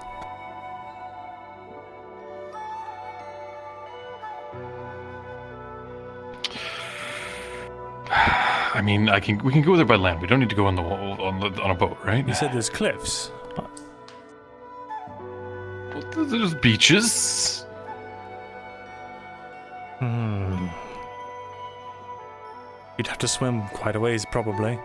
M: I mean, we can go there by land. We don't need to go on a boat, right?
A: You said there's cliffs.
M: Well, there's beaches.
A: You'd have to swim quite a ways, probably.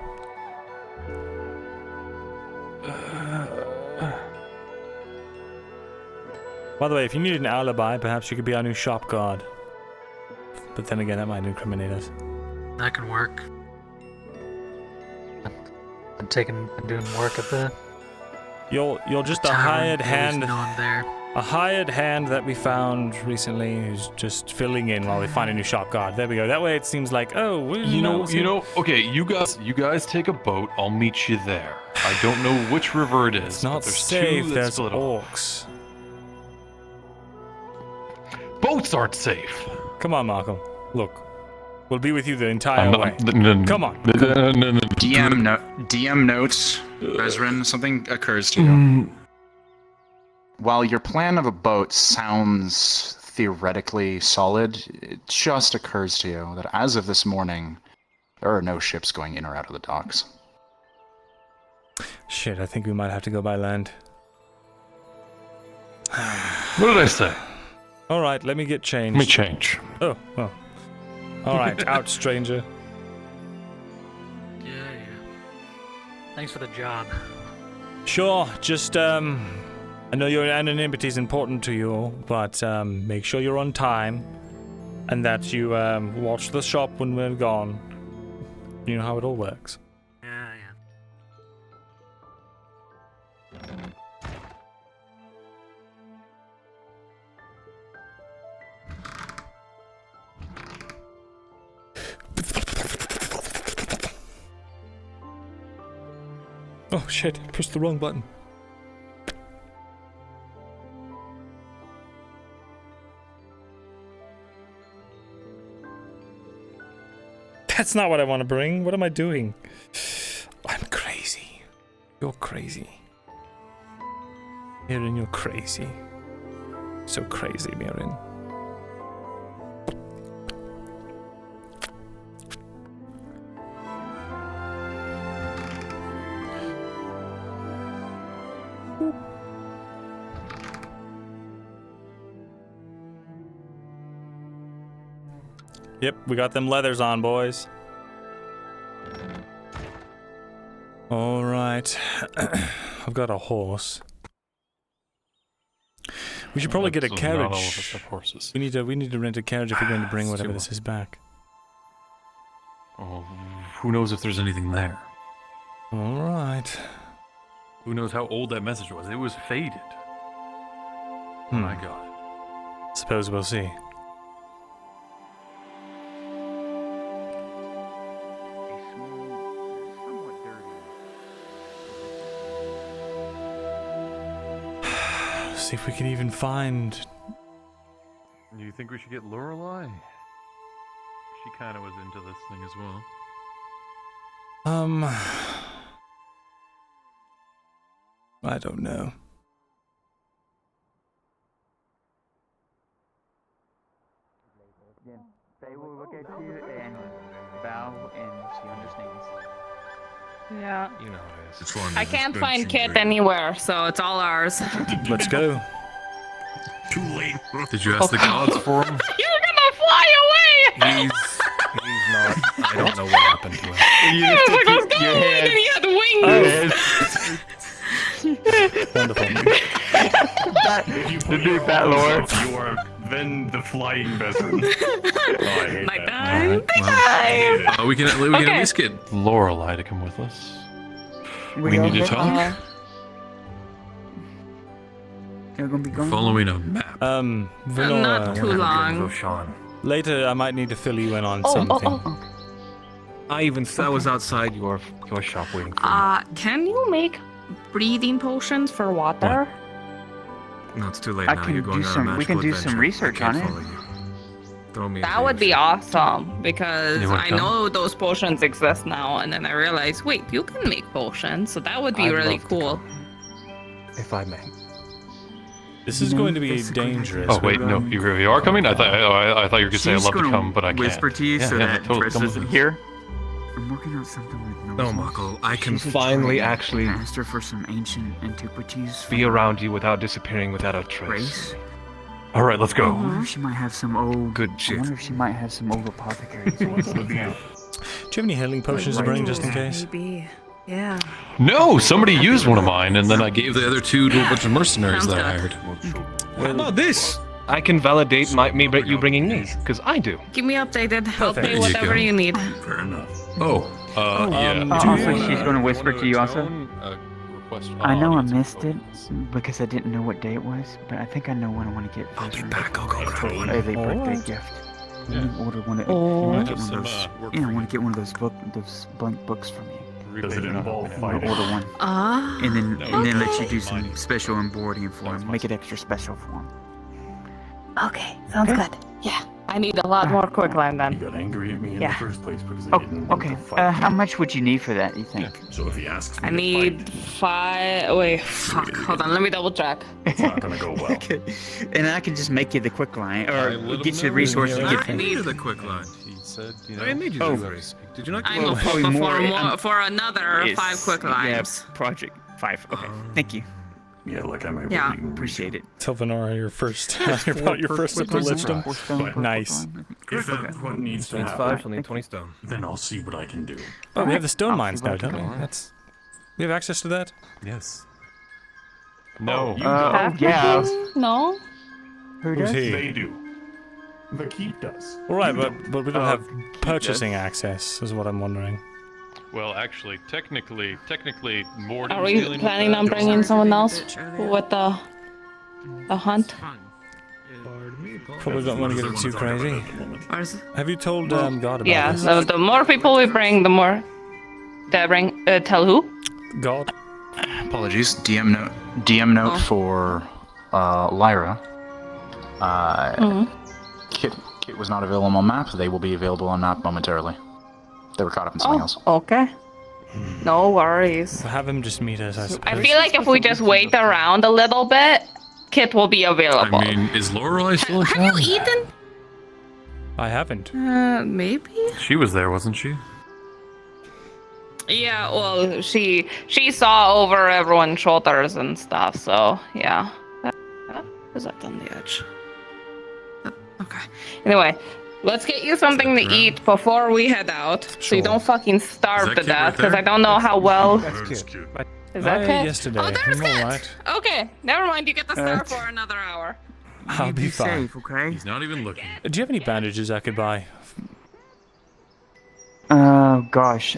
A: By the way, if you needed an alibi, perhaps you could be our new shop guard. But then again, that might incriminate us.
P: That can work. Been doing work at the...
A: You're just a
P: tavern,
A: hired
P: always
A: hand.
P: know I'm there.
A: A hired hand that we found recently who's just filling in while we find a new shop guard. There we go. That way it seems like, oh, we're
M: Okay, you guys take a boat. I'll meet you there. I don't know which river it is.
A: It's not
M: but there's
A: safe.
M: two that
A: There's
M: split off.
A: orcs.
M: Boats aren't safe.
A: Come on, Markham. Look, we'll be with you the entire way. Come on.
L: DM notes, Bezrin, something occurs to you. While your plan of a boat sounds theoretically solid, it just occurs to you that as of this morning, there are no ships going in or out of the docks.
A: Shit, I think we might have to go by land.
M: What did I say?
A: All right, let me get changed.
M: Let me change.
A: Oh, well. All right, out, stranger.
P: Yeah. Thanks for the job.
A: Sure, just, I know your anonymity is important to you, but, make sure you're on time, and that you, watch the shop when we're gone. You know how it all works.
P: Yeah.
A: Oh shit, I pressed the wrong button. That's not what I want to bring. What am I doing? I'm crazy. You're crazy. Mirin, you're crazy. So crazy, Mirin. Yep, we got them leathers on, boys. All right. I've got a horse. We should probably get a
M: So
A: carriage.
M: Not all of us have horses.
A: We need to rent a carriage if we're going to bring whatever this is back.
M: Oh, who knows if there's anything there?
A: All right.
M: Who knows how old that message was? It was faded. My God.
A: Suppose we'll see. See if we can even find.
M: Do you think we should get Lorelei? She kind of was into this thing as well.
A: I don't know.
C: They will look at you and bow, and she understands.
B: Yeah.
C: You know how it is.
M: It's fun.
B: I can't find Kit anywhere, so it's all ours.
A: Let's go.
M: Too late. Did you ask the gods for him?
B: You're gonna fly away!
R: He's not. I don't know what happened to him.
B: He was like, let's go! And then he had wings!
A: Wonderful.
O: The new Batlore. You are then the flying vessel.
B: Nighttime.
M: We can at
B: Okay.
M: least get Lorelei to come with us. We need to talk.
C: You're gonna be going.
M: Following a map.
A: Vanilla.
B: Not too long.
A: Later, I might need to fill you in on something.
R: I was outside your shop waiting for
B: Can you make breathing potions for water?
R: you. No, it's too late
C: I
R: now.
C: can
R: You're going
C: do
R: on a
C: some. We
R: magical
C: can do
R: adventure.
C: some research
R: I
C: on
R: can't
C: it.
R: follow you. Throw me a
B: That would be awesome because
M: Anyone
B: I
M: come?
B: know those potions exist now, and then I realized, wait, you can make potions, so that would be
R: I'd
B: really
R: love to
B: cool.
R: if I may.
A: This is going to be dangerous.
M: Oh wait, no, you are coming. I thought you were gonna say I'd
C: She's
M: love to
C: gonna
M: come, but I can't.
C: whisper to you
M: Yeah,
C: so
M: yeah,
C: that
M: totally,
C: Dress
M: come with
C: doesn't
M: us.
C: hear. I'm working on something with
R: No, Mako, I can finally actually
C: master for some ancient antiquities.
R: be around you without disappearing without a trace.
C: Grace.
M: All right, let's
C: I
M: go.
C: wonder if she might have some old.
R: Good
C: I
R: shit.
C: wonder if she might have some old apothecaries.
A: Do you have any healing potions to bring just in case?
B: Maybe. Yeah.
M: No, somebody used one of mine, and then I gave the other two to a bunch of mercenaries
B: Sounds
M: that I
B: good.
M: hired.
R: How about this? I can validate you bringing me, because I do.
B: Keep me updated. Help
M: There
B: me
M: you
B: whatever
M: go.
B: you need.
M: Fair enough. Oh, yeah.
C: Also, she's going to whisper to you also.
M: Request
C: I know I
M: audience
C: missed it
M: info.
C: because I didn't know what day it was, but I think I know what I want to get for her.
R: I'll go grab one.
C: As a birthday gift. I'm gonna order one. I want to get one of those. Yeah, I want to get one of those blank books for me.
O: Does it involve
C: I'm gonna order one, and then let you do some special embroidery for him. Make it extra special for him.
B: Okay, sounds good. Yeah, I need a lot more quicklime then.
O: got angry at me in the
B: Yeah.
O: first place because I
C: Oh,
O: didn't want
C: okay.
O: to fight.
C: How much would you need for that? You think?
O: So if he asks me
B: I
O: to
B: need 5. Wait, fuck. Hold on, let me double check.
O: fight, it's not gonna go well.
C: Okay. And I can just make you the quick line,
M: I
C: or
M: let
C: get
M: him
C: you the
M: know.
C: resources to
M: I
C: get
M: made
C: things.
M: the quick line. He said, you know.
R: I made you
C: Oh.
R: do that. Did you not?
B: I know
C: probably
B: for
C: more,
B: for another 5 quick limes.
C: Yeah, project 5. Okay, thank you.
L: Yeah, like I might
C: Yeah, appreciate it.
A: Sylvanora, your first about your first at the Lichdom. Nice.
L: If that's what needs to
R: Needs
L: happen,
R: 5, she'll need 20 stone.
L: then I'll see what I can do.
A: Oh, we have the stone
C: I'll
A: mines
C: see what
A: now,
C: I can
A: don't we?
C: do.
A: That's. We have access to that.
J: Yes.
M: No.
C: Yeah.
B: No.
C: Who
A: Who's
C: does?
A: he?
L: They do. The keep does.
A: All right,
L: You
A: but we don't have purchasing access, is what I'm wondering.
M: Well, actually, technically, more.
B: Are we planning on bringing someone else with the hunt?
A: Probably don't want to get it too crazy. Have you told God about
B: Yeah.
A: this?
B: So the more people we bring, the more. They bring. Tell who?
A: God.
L: Apologies. DM note for Lyra. Kit was not available on map. They will be available on map momentarily. They were caught up in something else.
B: Okay. No worries.
A: Have him just meet us, I suppose.
B: I feel like if we just wait around a little bit, Kit will be available.
M: I mean, is Lorelei still in town?
B: Have you eaten?
A: I haven't.
B: Maybe.
M: She was there, wasn't she?
B: Yeah. Well, she saw over everyone's shoulders and stuff. So yeah. Is that on the edge? Okay. Anyway, let's get you something to eat before we head out, so you don't fucking starve to death. Because I don't know how well.
A: That's cute.
B: Is that Kit?
A: Yesterday.
B: Oh, there's
A: I'm
B: Kit.
A: alright.
B: Okay, never mind. You get to starve for another hour.
A: I'll be fine.
C: Safe, okay?
M: He's not even looking.
A: Do you have any bandages I could buy?
C: Oh gosh.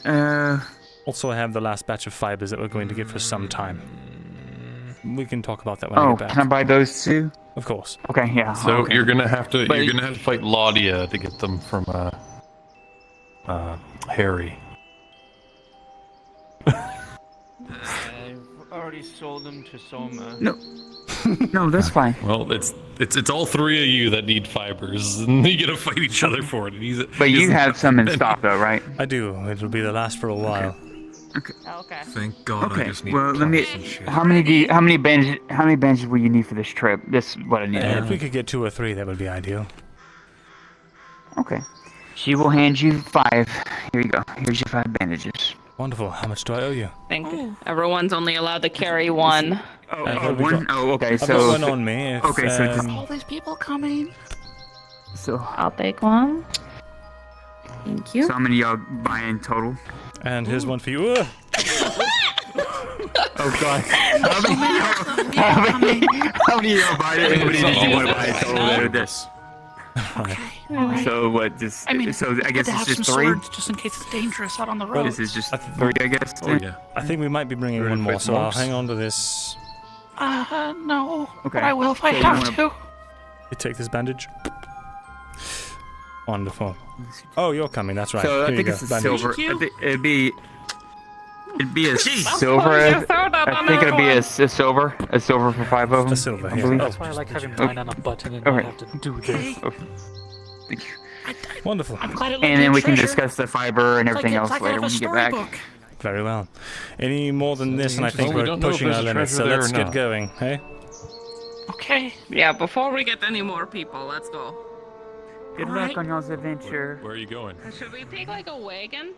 A: Also, I have the last batch of fibers that we're going to get for some time. We can talk about that when I
C: Oh,
A: get back.
C: can I buy those too?
A: Of course.
C: Okay, yeah.
M: So
C: okay.
M: you're gonna have to
C: But-
M: fight Laudia to get them from Harry.
O: I've already sold them to Soma.
C: No. No, that's fine.
M: Well, it's all three of you that need fibers, and you gotta fight each other for it.
C: But you have some in stock though, right?
A: I do. It'll be the last for a while.
B: Okay.
J: Thank God I
C: Okay.
J: just need
C: Well, let me.
J: parts and shit.
C: How many bandages will you need for this trip? This is what I need.
A: If we could get 2 or 3, that would be ideal.
C: Okay. She will hand you 5. Here you go. Here's your 5 bandages.
A: Wonderful. How much do I owe you?
B: Thank you. Everyone's only allowed to carry one.
C: One? Oh, okay.
A: I've
C: So.
A: got one on me. If,
C: Okay, so just.
N: All these people coming.
C: So.
B: I'll take one. Thank you.
C: So how many y'all buy in total?
A: And here's one for you. Ugh.
C: Oh god. How many of y'all buy it? How many did you want to buy in total there with this?
N: Okay.
C: So what? Just.
N: I mean,
C: so I guess
N: to
C: it's
N: have
C: just
N: some
C: 3.
N: swords just in case it's dangerous out on the road.
C: This is just 3, I guess.
A: Oh, yeah. I think we might be bringing one more, so I'll hang on to this.
N: No.
C: Okay.
N: But I will if I
C: So you
N: have
C: wanna-
N: to.
A: You take this bandage. Wonderful. Oh, you're coming. That's right.
C: So I
A: Here
C: think
A: you
C: it's
A: go.
C: a
A: Bandage.
C: silver. It'd be a silver. I think it'd be a silver. A silver for 5 of them.
A: A silver.
C: I
A: Yeah.
C: believe.
P: That's why I like having mine on a button and
C: Alright.
P: not have to do this.
C: Thank you.
A: Wonderful.
N: I'm glad it looked
C: And then
N: like
C: we can
N: treasure.
C: discuss the fiber and everything else
N: It's like I
C: later
N: have
C: when
N: a
C: you get back.
N: storybook.
A: Very well. Any more than this, and I think
M: Well, we
A: we're
M: don't know if
A: pushing
M: there's
A: our
M: a
A: limits. So
M: treasure there
A: let's
M: or
A: get
M: not.
A: going. Hey.
N: Okay.
B: Yeah, before we get any more people, let's go.
C: Good luck on y'all's adventure.
M: Where are you going?
B: Should we take like a wagon?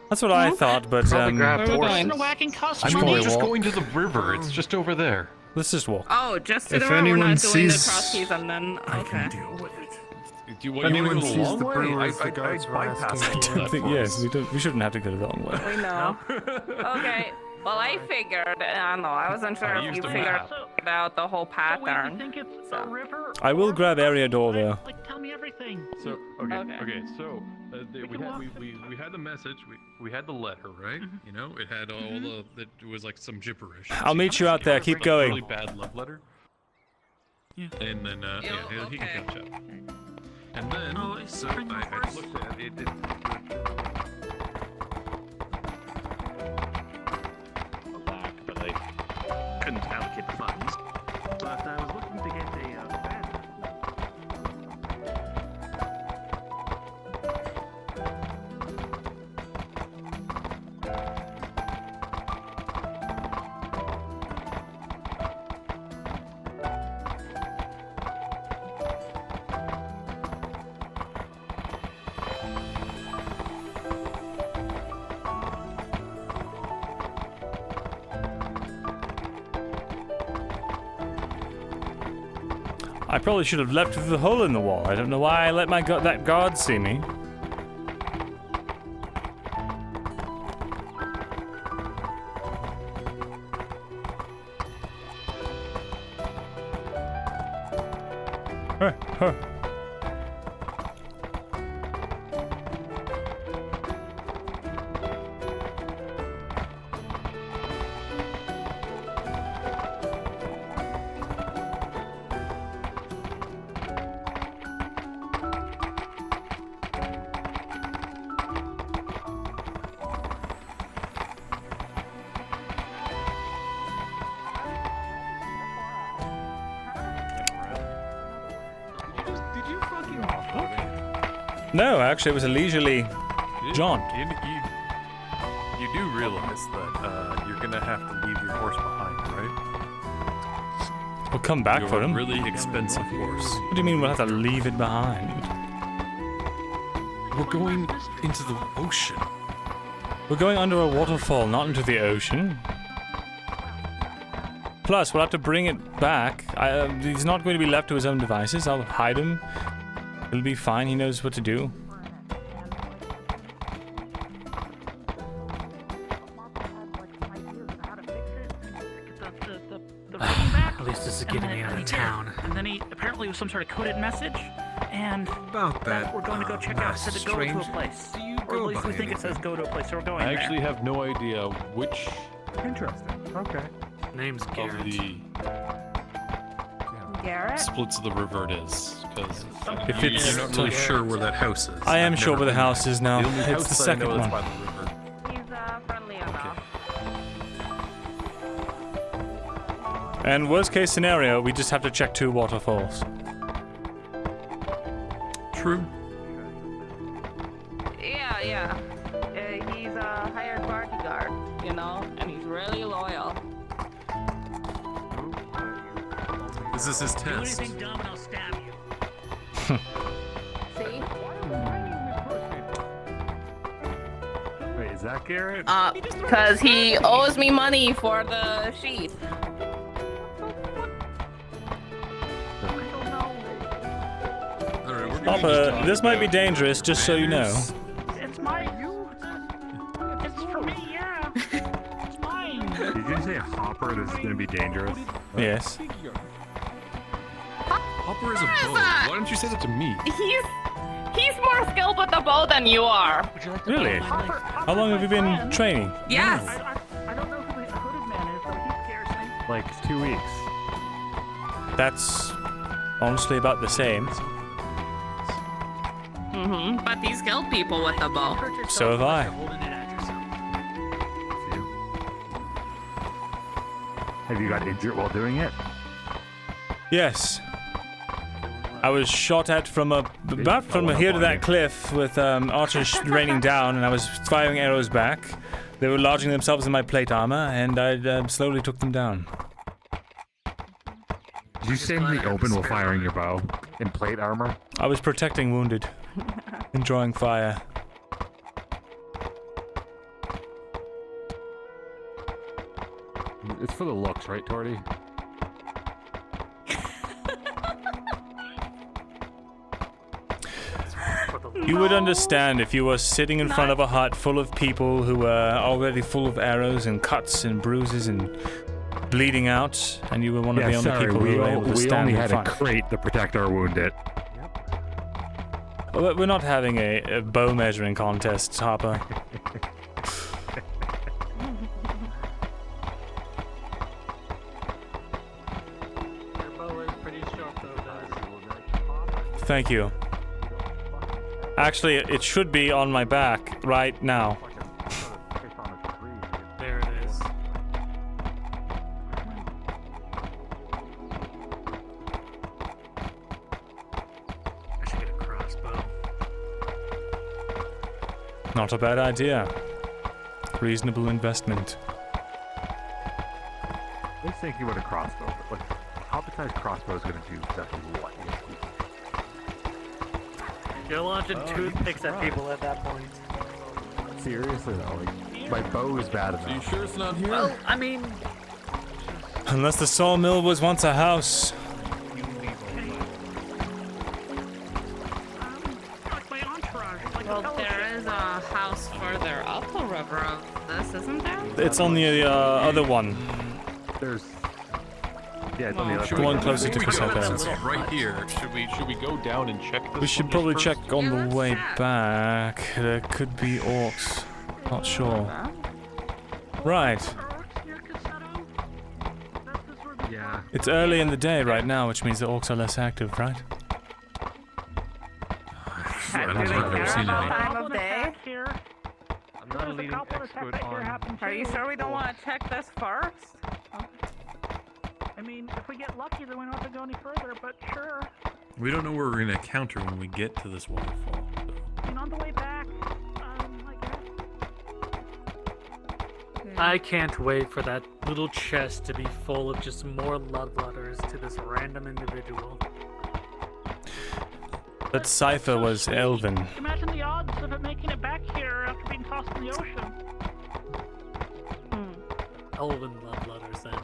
A: That's what I thought, but
P: Probably grab
B: Where are we
P: horse.
B: going?
N: The wagon costs
M: I'm
N: money.
M: just going to the river. It's just over there.
A: Let's just walk.
B: Oh, just to
J: If
B: the road. We're
J: anyone
B: not doing the
J: sees-
B: cross keys and then. Okay.
L: Deal with it.
M: Do you,
J: If
M: you want
J: anyone
M: to go the
J: sees
M: long
J: the
M: way?
J: brewers, the
M: I
J: guards were
M: bypass
J: asking
M: all
A: I
M: that
A: think
M: for
A: yes.
M: us.
A: We shouldn't have to go the long way.
B: We know. Okay. Well, I figured. I don't know. I wasn't sure
M: I
B: if you
M: used a
B: figured
M: map.
B: out the whole pattern.
N: think it's
B: So.
N: a river?
A: I will grab area door though.
N: Like, tell me everything.
M: So
B: Okay.
M: So we had the message. We had the letter, right? You know, it had all it was like some gibberish.
A: I'll meet you out there. Keep
M: Really
A: going.
M: bad love letter. Yeah. And then he can catch up. And then so I looked at it.
L: Back, but I couldn't allocate the funds. But I was looking to get a bed.
A: I probably should have leapt through the hole in the wall. I don't know why I let that guard see me. Huh. No, actually, it was a leisurely jaunt.
J: You do realize that you're gonna have to leave your horse behind, right?
A: We'll come back
J: You're
A: for him.
J: a really expensive horse.
A: What do you mean we'll have to leave it behind?
J: We're going into the ocean.
A: We're going under a waterfall, not into the ocean. Plus, we'll have to bring it back. He's not going to be left to his own devices. I'll hide him. He'll be fine. He knows what to do.
P: At least this is getting me out of town.
N: And then he apparently was some sort of coded message, and
H: about that,
N: we're going to go check out. It said to go to a place. Or at least we think it says go to a place, so we're going
J: I
N: there.
J: actually have no idea which.
H: Interesting. Okay.
P: Name's
J: of
P: Garrett.
J: the
B: Garrett?
J: splits of the river it is, because
A: If it's-
J: you're not really sure where that house is.
A: I am
J: I've
A: sure
J: never
A: where the
J: been
A: house
J: there.
A: is now.
J: The only
A: It's
J: house
A: the
J: that I
A: second
J: know is
A: one.
J: by the river.
B: He's friendly enough.
A: And worst case scenario, we just have to check 2 waterfalls.
J: True.
B: Yeah. He's a hired bodyguard, you know, and he's really loyal.
J: This is his
N: Do
J: test.
N: anything dumb and I'll stab you.
B: See?
H: Wait, is that Garrett?
B: Because he owes me money for the sheath.
A: Papa, this might be dangerous, just so you know.
N: It's mine. It's for me, yeah. It's mine.
H: Did you say Hopper? This is going to be dangerous.
A: Yes.
J: Hopper is a bow. Why don't you say that to me?
B: He's more skilled with the bow than you are.
A: Really? How long have you been training?
B: Yes.
N: I don't know who the hooded man is, but he scares me.
H: Like 2 weeks.
A: That's honestly about the same.
B: But he's killed people with the bow.
A: So have I.
H: Have you got injured while doing it?
A: Yes. I was shot at from about from here to that cliff with archers raining down, and I was firing arrows back. They were lodging themselves in my plate armor, and I slowly took them down.
H: Did you stand in the open while firing your bow in plate armor?
A: I was protecting wounded and drawing fire.
H: It's for the looks, right, Torty?
A: You would understand if you were sitting in front of a hut full of people who were already full of arrows and cuts and bruises and bleeding out, and you were one of the only people who were able to
H: we
A: stand
H: only
A: and
H: had
A: fight.
H: a crate to protect our wounded.
A: Well, we're not having a bow measuring contest, Harper. Thank you. Actually, it should be on my back right now.
P: There it is. I should get a crossbow.
A: Not a bad idea. Reasonable investment.
H: I was thinking about a crossbow, but like, how besides crossbow is going to do exactly what?
P: You're launching toothpicks at people at that point.
H: Seriously though, like, my bow is bad enough.
J: Are you sure it's not here?
P: Well, I mean,
A: Unless the sawmill was once a house.
E: river of this, isn't there?
A: It's on the other one.
H: There's. Yeah, it's on the other
A: The one closer to Cassette.
M: Since it's right here, should we go down and check this?
A: We should probably check on the way back. There could be orcs. Not sure. Right.
H: Yeah.
A: It's early in the day right now, which means the orcs are less active, right?
M: I don't think I've ever seen any.
B: Time of day?
H: I'm not a leading expert on.
B: Are you sure we don't want to check this first?
N: I mean, if we get lucky, then we don't have to go any further, but sure.
M: We don't know where we're going to encounter when we get to this waterfall.
N: I mean, on the way back, I guess.
P: I can't wait for that little chest to be full of just more love letters to this random individual.
A: That cipher was Elven.
N: Imagine the odds of it making it back here after being tossed in the ocean.
P: Elven love letters, then.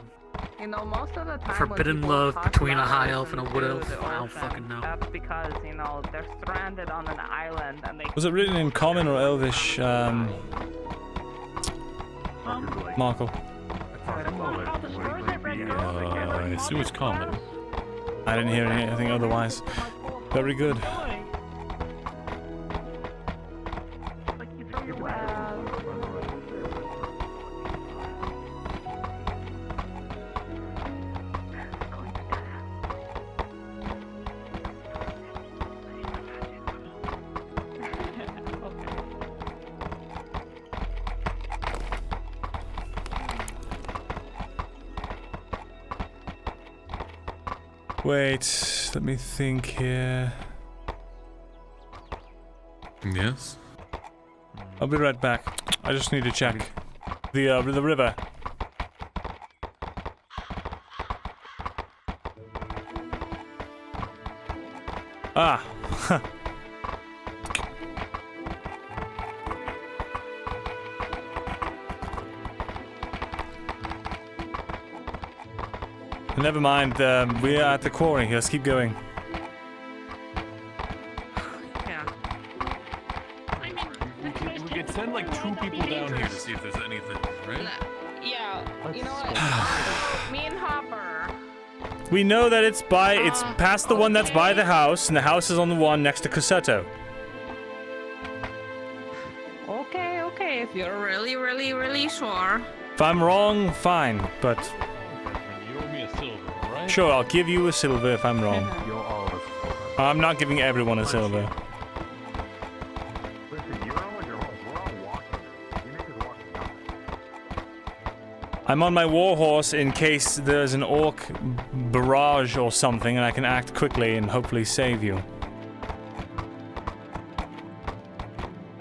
B: You know, most of the time
P: Forbidden
B: when
P: love
B: talk
P: between a
B: about
P: high
B: ocean
P: elf and a wood
B: to
P: elf.
B: the
P: I don't
B: ocean,
P: fucking know.
B: That's because, you know, they're stranded on an island and they...
A: Was it written in Common or Elvish, Markle?
M: I assume it's common.
A: I didn't hear anything otherwise. Very good. Wait, let me think here.
M: Yes?
A: I'll be right back. I just need to check the river. Ah. Never mind, we are at the quarry. Let's keep going.
B: Yeah.
M: We could send like 2 people down here to see if there's anything, right?
B: Yeah, you know what? Me and Hopper.
A: We know that it's past the one that's by the house, and the house is on the one next to Cassetto.
B: Okay, if you're really, really, really sure.
A: If I'm wrong, fine, but
M: You owe me a silver, right?
A: sure, I'll give you a silver if I'm wrong.
H: You'll all of us.
A: I'm not giving everyone a silver.
H: Listen, you're all on your horse. We're all walking. You make us walk now.
A: I'm on my war horse in case there's an orc barrage or something, and I can act quickly and hopefully save you.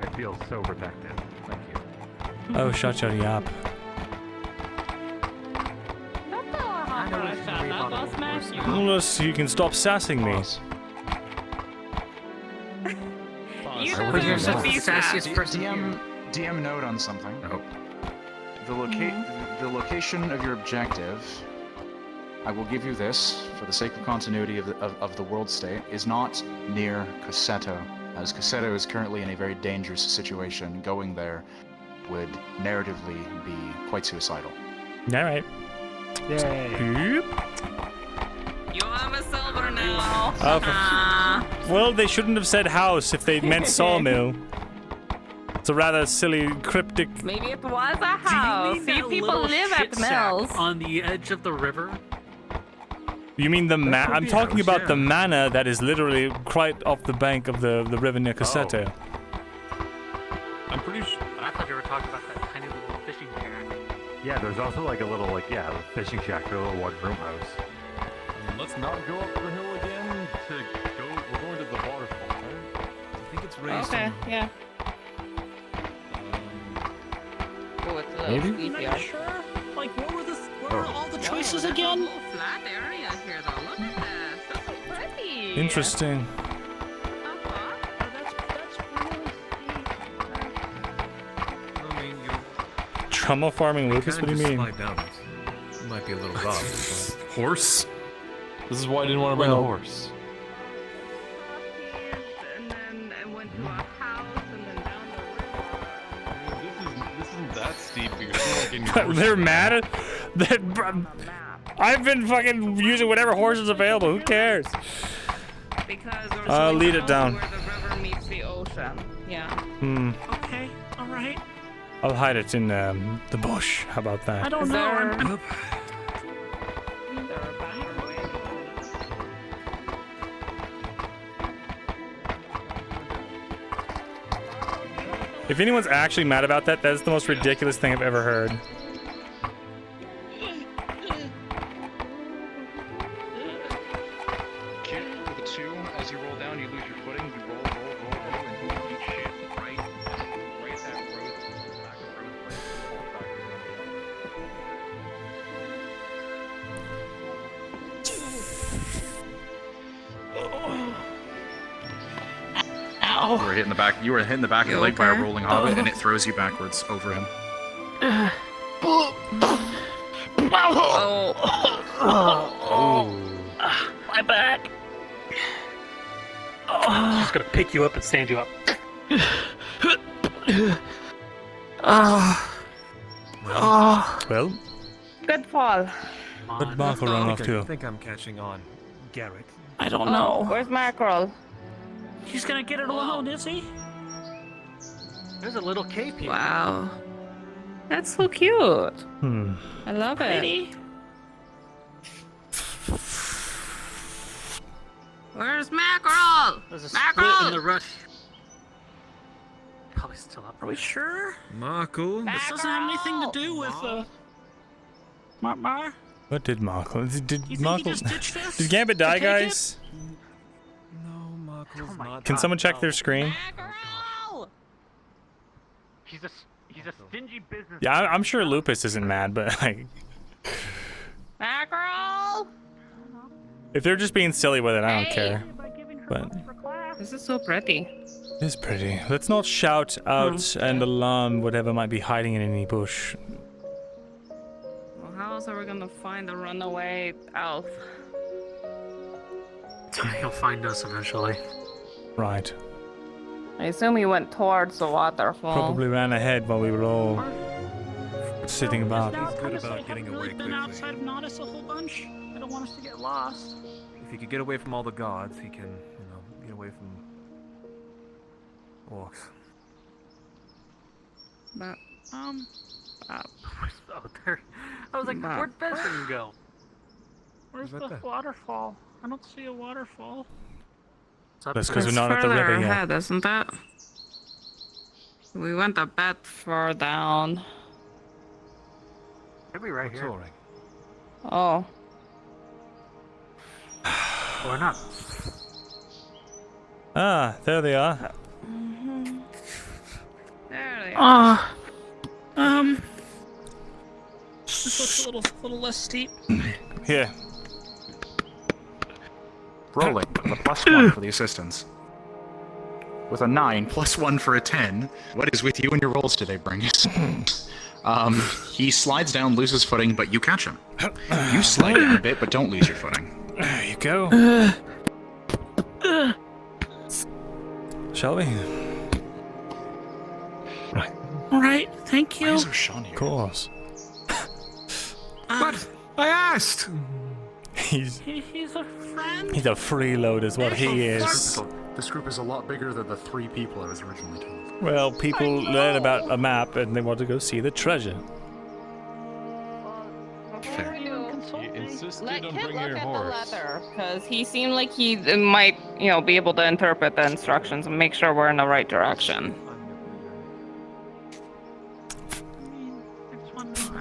H: I feel so protected. Thank you.
A: Oh, shut your yap. Unless you can stop sassing me.
B: You
C: I would
B: deserve
C: hear
B: to
C: that.
B: be
C: Sassiest
B: sassy.
C: DM note on something. The location of your objective, I will give you this for the sake of continuity of the world state, is not near Cassetto, as Cassetto is currently in a very dangerous situation. Going there would narratively be quite suicidal.
A: Alright.
C: Yay.
B: You have a silver now.
A: Well, they shouldn't have said house if they meant sawmill. It's a rather silly, cryptic...
B: Maybe it was a house. See, people live at mills.
P: On the edge of the river?
A: You mean the I'm talking about the manor that is literally right off the bank of the river near Cassetto.
M: I'm pretty sure.
P: I thought you were talking about that tiny little fishing shack.
H: Yeah, there's also like a little, fishing shack, a little one-room house.
M: Let's not go up the hill again to go. We're going to the waterfall, right? I think it's raised.
B: Okay, yeah. Oh, it's a
A: Maybe?
B: little steep,
N: Sure. Like, what were all the choices again?
B: Flat area here, though. Look at this. That's so pretty.
A: Interesting. Trauma farming, Lucas? What do you mean?
J: Slide down it. It might be a little rough. But...
M: Horse? This is why I didn't want to bring the horse.
B: And then it went to a house and then down the river.
M: This
J: that steep because you're fucking
G: They're mad. I've been fucking using whatever horse is available. Who cares?
B: Because
G: I'll lead it down.
B: where the river meets the ocean. Yeah.
N: Okay, alright.
G: I'll hide it in the bush. How about that?
N: I don't know. I'm-
G: If anyone's actually mad about that, that's the most ridiculous thing I've ever heard.
C: Kid, with a 2, as you roll down, you lose your footing. You roll, and you eat shit right at that road, back of road place.
L: You were hitting the back. You were hitting the back of the leg by a rolling hobbit, and it throws you backwards over him.
P: My back. I'm just gonna pick you up and stand you up.
G: Well,
B: Good fall.
G: what Marco run off
R: I
G: to?
R: think I'm catching on, Garrett.
N: I don't know.
B: Where's Mackerel?
N: He's gonna get it alone, is he?
P: There's a little cape here.
B: Wow. That's so cute.
G: Hmm.
B: I love it.
N: Pretty.
E: Where's Mackerel?
P: There's a
E: Mackerel!
P: split in the rush. Probably still up.
N: Are we sure?
R: Marco?
N: This doesn't have anything to do with Mar.
G: What did Marco? Did
N: You think
G: Marco?
N: he just ditched us?
G: Did Gambit die,
N: To take it?
G: guys?
R: No, Marco's not.
G: Can someone check their screen?
P: He's a stingy business.
G: Yeah, I'm sure Lupus isn't mad, but like,
B: Mackerel!
G: if they're just being silly with it, I don't care. But
B: This is so pretty.
G: it is pretty. Let's not shout out and alarm whatever might be hiding in any bush.
B: Well, how else are we gonna find the runaway elf?
P: He'll find us eventually.
G: Right.
B: I assume he went towards the waterfall.
G: Probably ran ahead while we were all sitting about.
N: Now,
R: good
N: Chris,
R: about
N: have
R: getting
N: we really
R: away
N: been
R: quickly.
N: outside of Nodus a whole bunch? I don't want us to get lost.
R: If he could get away from all the gods, he can, get away from orcs.
B: But,
P: Oh, there. I was like, where'd Benson go?
N: Where's
R: Right
N: the
R: there.
N: waterfall? I don't see a waterfall.
G: That's because we're
B: it's
G: not at the
B: further
G: river yet.
B: ahead, isn't it? We went a bit far down.
P: Maybe right here.
R: Soaring.
B: Oh.
P: Or not.
G: Ah, there they are.
B: There they are.
N: This looks a little less steep.
G: Here.
L: Rolling with a +1 for the assistance. With a 9 +1 for a 10. What is with you and your rolls today, Bringus? He slides down, loses footing, but you catch him. You slide down a bit, but don't lose your footing.
G: There you go. Shall we? Right.
N: Alright, thank you.
L: Why is O'Shawn here?
G: Of course.
R: What? I asked!
G: He's
N: He's a friend.
G: a freeload is what he is.
L: This group is a lot bigger than the 3 people I was originally told.
G: Well, people learn about a map and they want to go see the treasure.
L: Fair.
J: You insisted
B: Let
J: on
B: him
J: bringing
B: look
J: your
B: at
J: horse.
B: the letter, because he seemed like he might, be able to interpret the instructions and make sure we're in the right direction.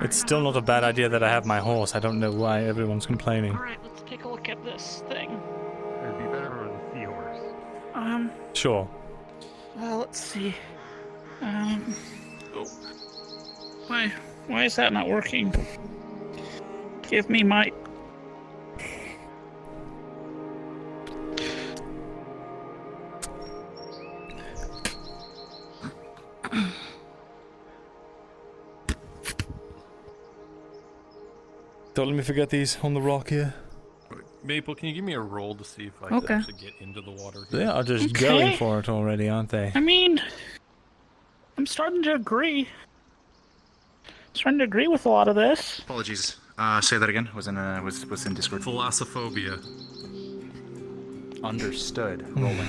G: It's still not a bad idea that I have my horse. I don't know why everyone's complaining.
N: Alright, let's take a look at this thing.
H: It'd be better on a seahorse.
G: Sure.
N: Well, let's see. Why is that not working? Give me my...
G: Don't let me forget these on the rock here.
J: Maple, can you give me a roll to see if I
B: Okay.
J: can actually get into the water?
G: They are just
N: Okay.
G: going for it already, aren't they?
N: I mean... I'm starting to agree.
U: starting to agree with a lot of this.
L: Apologies. Say that again. Was in Discord.
M: Thalassophobia.
L: Understood. Rolling.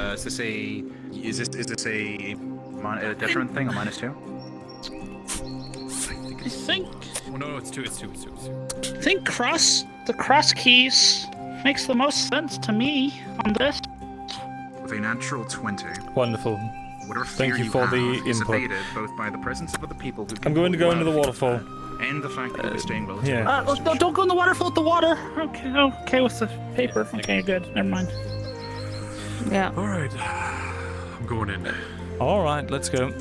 L: Is this a detriment thing? A -2?
U: I think.
M: Oh, no, it's 2. It's 2.
U: I think the cross keys makes the most sense to me on this.
L: With a natural 20.
A: Wonderful.
L: Whatever
A: Thank
L: fear
A: you for
L: have
A: the
L: is
A: input.
L: abated both by the presence of other people who
A: I'm going to go into the waterfall.
L: and the fact that you're staying relatively
A: yeah.
L: close to
U: Don't go in the water, float the water. Okay with the paper. Okay, good. Never mind.
B: Yeah.
M: All right. I'm going in.
A: All right, let's go.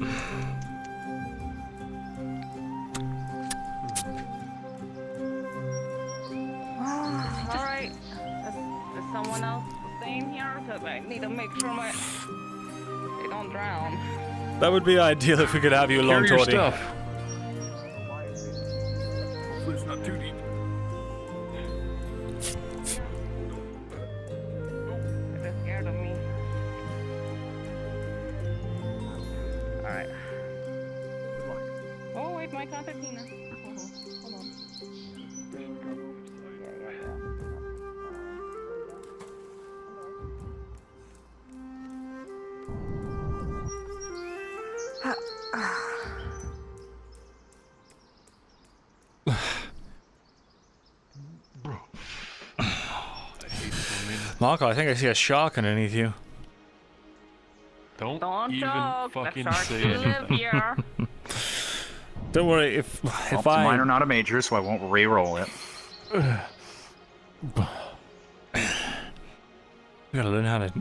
B: Alright. Is someone else staying here? Because I need to make sure they don't drown.
A: That would be ideal if we could have you along,
M: Carry your
A: Torty.
M: stuff. Hopefully it's not too deep.
B: They're scared of me. Alright. Oh, wait, my concertina. Hold on.
A: Marco, I think I see a shark underneath you.
M: Don't
B: Don't
M: even
B: joke.
M: fucking
B: The sharks
M: say it.
B: live here.
A: Don't worry, if
L: mine are not a major, so I won't re-roll it.
A: You gotta learn how to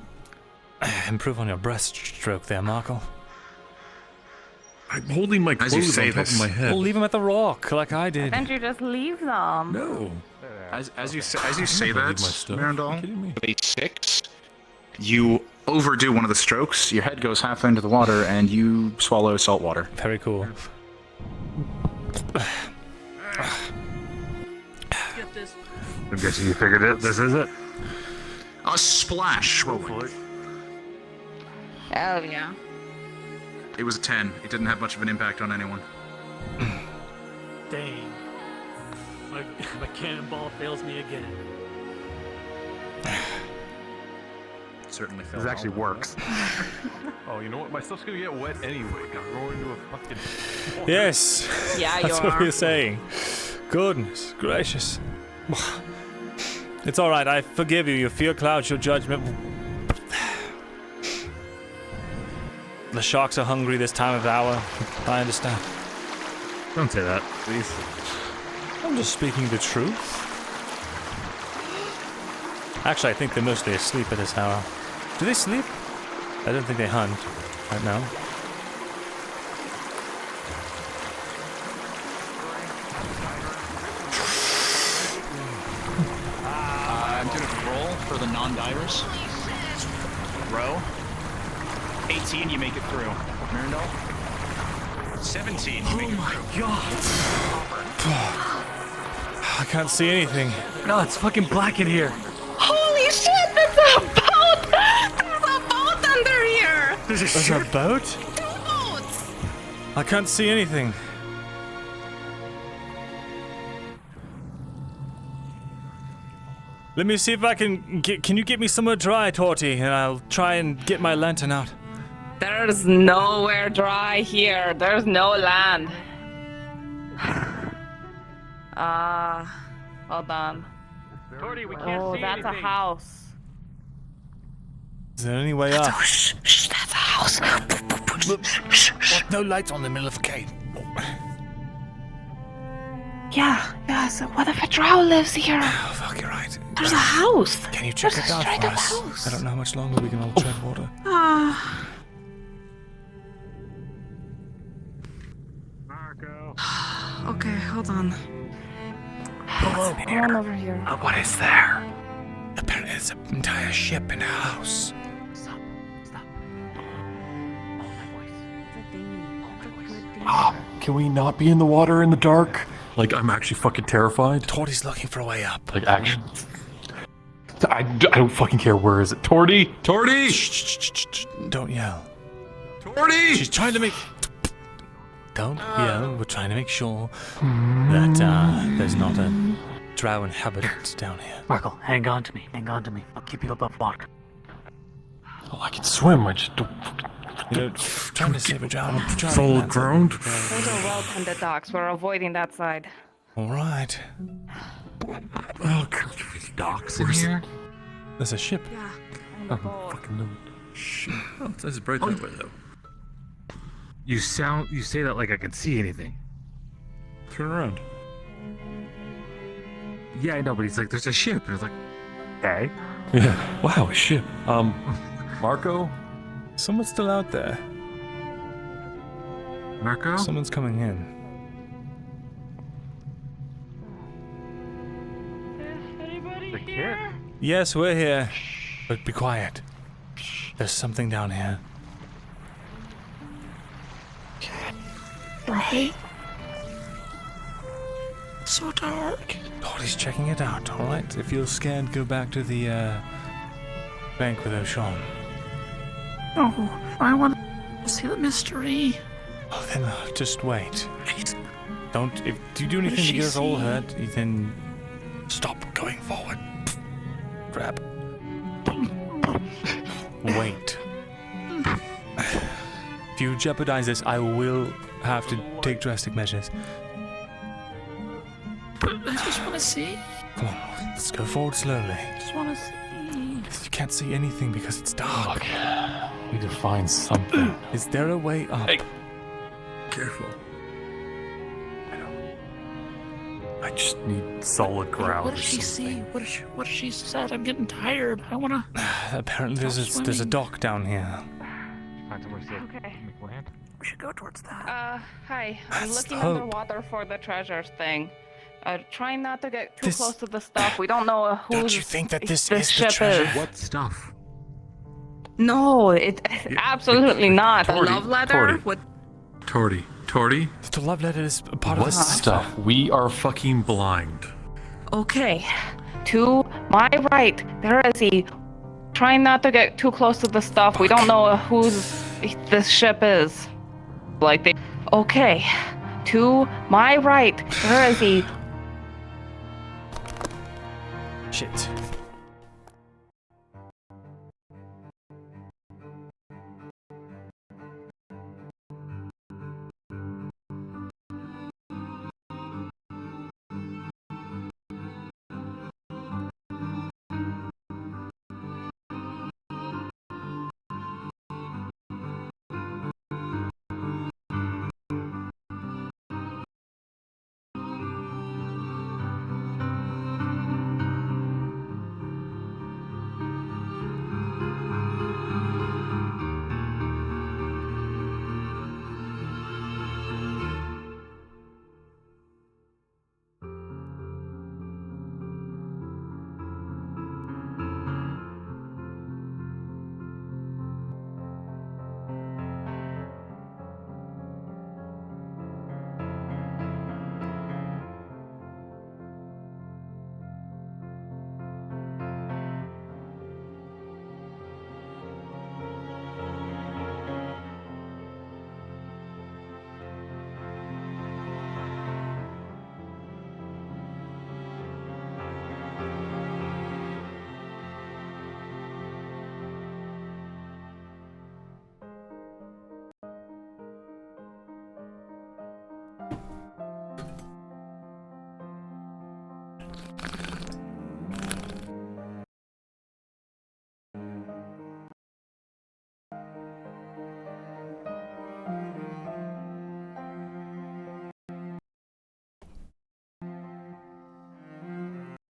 A: improve on your breaststroke there, Marco.
M: I'm holding my
L: As you
M: clothes
L: say
M: on top
L: this-
M: of my head.
A: Well, leave him at the rock, like I did.
B: Can't you just leave them?
M: No.
L: As you say
M: I'm gonna
L: that,
M: leave my stuff.
L: Myrindal,
M: Are you kidding me?
L: with a 6, you overdo one of the strokes. Your head goes halfway into the water, and you swallow salt water.
A: Very cool.
U: Get this.
H: I'm guessing you figured it. This is it.
L: A splash.
H: Hopefully.
B: Hell yeah.
L: It was a 10. It didn't have much of an impact on anyone.
P: Dang. My cannonball fails me again.
L: Certainly
H: This actually works. Oh, you know what? My stuff's gonna get wet anyway. I'm going into a fucking.
A: Yes.
B: Yeah, you
A: That's what
B: are.
A: we're saying. Goodness gracious. It's all right. I forgive you. Your fear clouds your judgment. The sharks are hungry this time of hour. I understand.
H: Don't say that, please.
A: I'm just speaking the truth. Actually, I think they're mostly asleep at this hour. Do they sleep? I don't think they hunt right now.
C: I'm doing a roll for the non-divers. Row. 18, you make it through. Myrindal. 17, you make it through.
A: I can't see anything.
P: No, it's fucking black in here.
B: Holy shit, there's a boat! There's a boat under here!
A: There's a boat?
B: 2 boats!
A: I can't see anything. Let me see if I can get. Can you get me somewhere dry, Torty? And I'll try and get my lantern out.
B: There's nowhere dry here. There's no land. Hold on.
N: Torty, we can't
B: Oh,
N: see
B: that's
N: anything.
B: a house.
A: Is there any way up?
B: Shh, that's a house.
A: What? No lights on the middle of a cave.
B: Yeah, so what if a drow lives here?
A: Oh, fuck, you're right.
B: There's a house.
A: Can you check
B: There's
A: it
B: a
A: out
B: straight
A: for
B: up
A: us?
B: house.
A: I don't know how much longer we can all tread water.
E: Okay, hold on.
A: Hello,
B: Come on over here.
A: What is there? Apparently, it's an entire ship in a house.
E: Stop.
M: Can we not be in the water in the dark? Like, I'm actually fucking terrified.
A: Torty's looking for a way up.
M: Like, actually. I don't fucking care. Where is it? Torty! Torty!
A: Don't yell.
M: Torty!
A: She's trying to make. Don't, we're trying to make sure that there's not a drow inhabitant down here.
P: Markle, hang on to me. Hang on to me. I'll keep you above water.
M: Oh, I can swim. I just don't.
A: Trying to save a drow.
M: Solid ground.
B: Those are well-tended docks. We're avoiding that side.
A: All right.
M: Oh,
P: Docks in here?
A: There's a ship.
B: Yeah.
M: Oh, fucking no. Shit. Oh, it's nice and bright that way, though.
D: You say that like I can see anything.
M: Turn around.
D: Yeah, I know, but he's like, there's a ship. And it's like, okay.
M: Yeah. Wow, a ship. Marco?
A: Someone's still out there.
D: Marco?
A: Someone's coming in.
D: The kid?
A: Yes, we're here. But be quiet. There's something down here.
U: Right? So dark.
A: Tori's checking it out, alright? If you're scared, go back to the bank with O'Shawn.
U: No, I want to see the mystery.
A: Oh, then just wait. Don't, if you do anything to get us all hurt, then stop going forward. Grab. Wait. If you jeopardize this, I will have to take drastic measures.
U: But I just want to see.
A: Come on, let's go forward slowly.
U: I just want to see.
A: You can't see anything because it's dark.
M: Need to find something.
A: Is there a way up?
M: Hey, careful. I just need solid ground.
U: What does she see? What does she said? I'm getting tired. I want to.
A: Apparently there's a dock down here.
B: Okay.
U: We should go towards that.
B: Hi. I'm
A: That's
B: looking
A: hope.
B: underwater for the treasures thing. Trying not to get too close to the stuff. We don't know who's
A: Don't you think that this
B: the
A: is the
B: ship
A: treasure?
B: is.
D: What stuff?
B: No, absolutely not.
E: The love letter? What?
M: Torty.
A: The love letter is a part of
M: What
A: the
M: stuff? We are fucking blind.
B: Okay. To my right, there is a. Trying not to get too close to the stuff. We don't know whose this ship is. Like they. Okay. To my right, there is a.
A: Shit.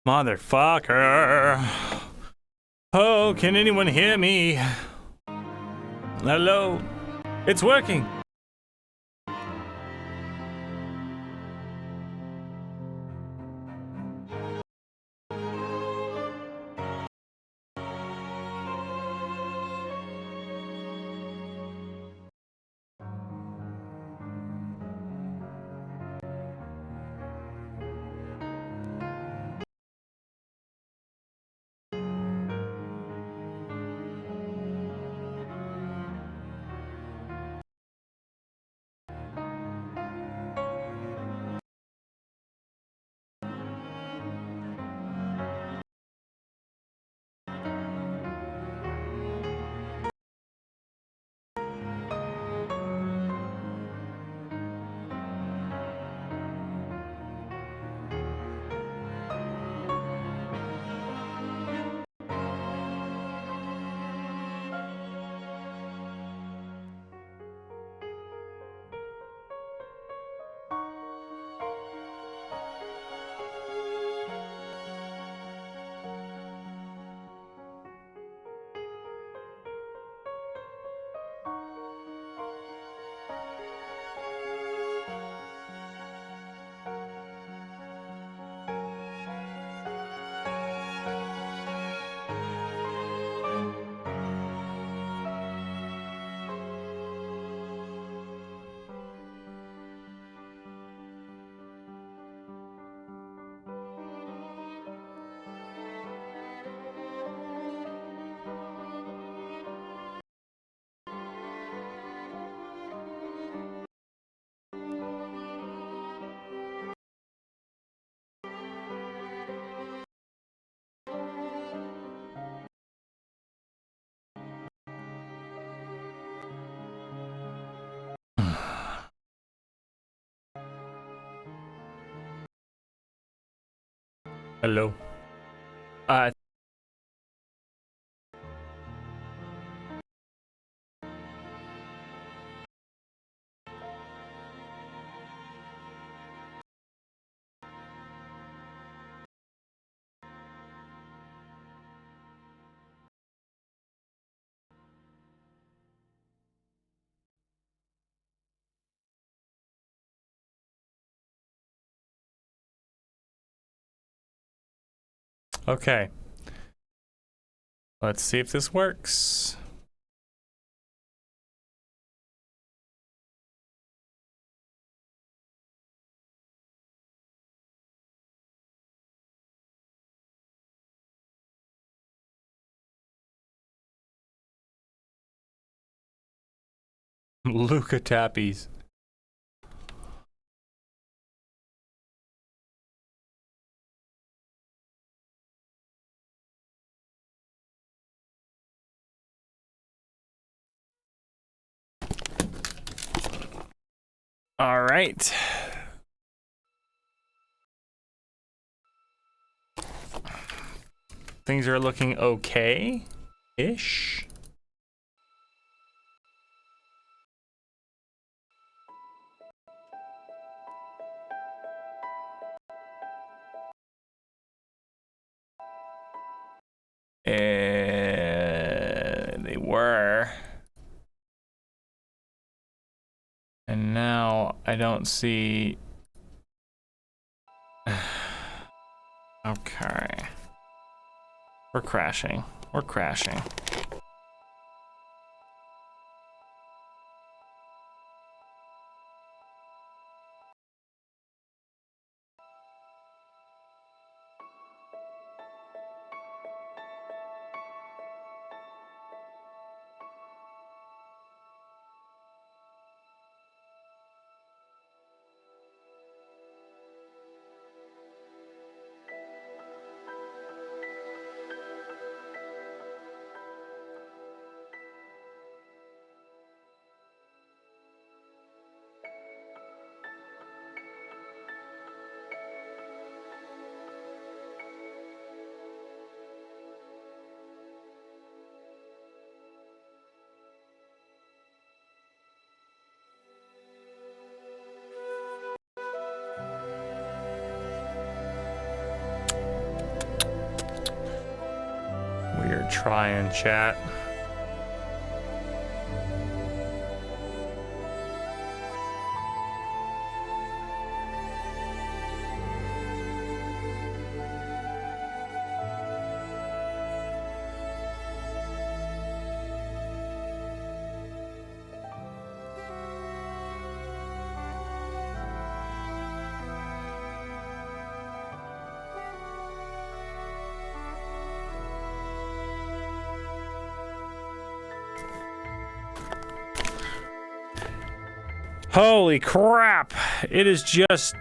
A: Motherfucker. Oh, can anyone hear me? Hello? It's working. Hello. Okay. Let's see if this works. Luca Tappies. All right. Things are looking okay-ish. They were. And now I don't see. Okay. We're crashing. We're crashing. We're trying, chat. Holy crap! It is just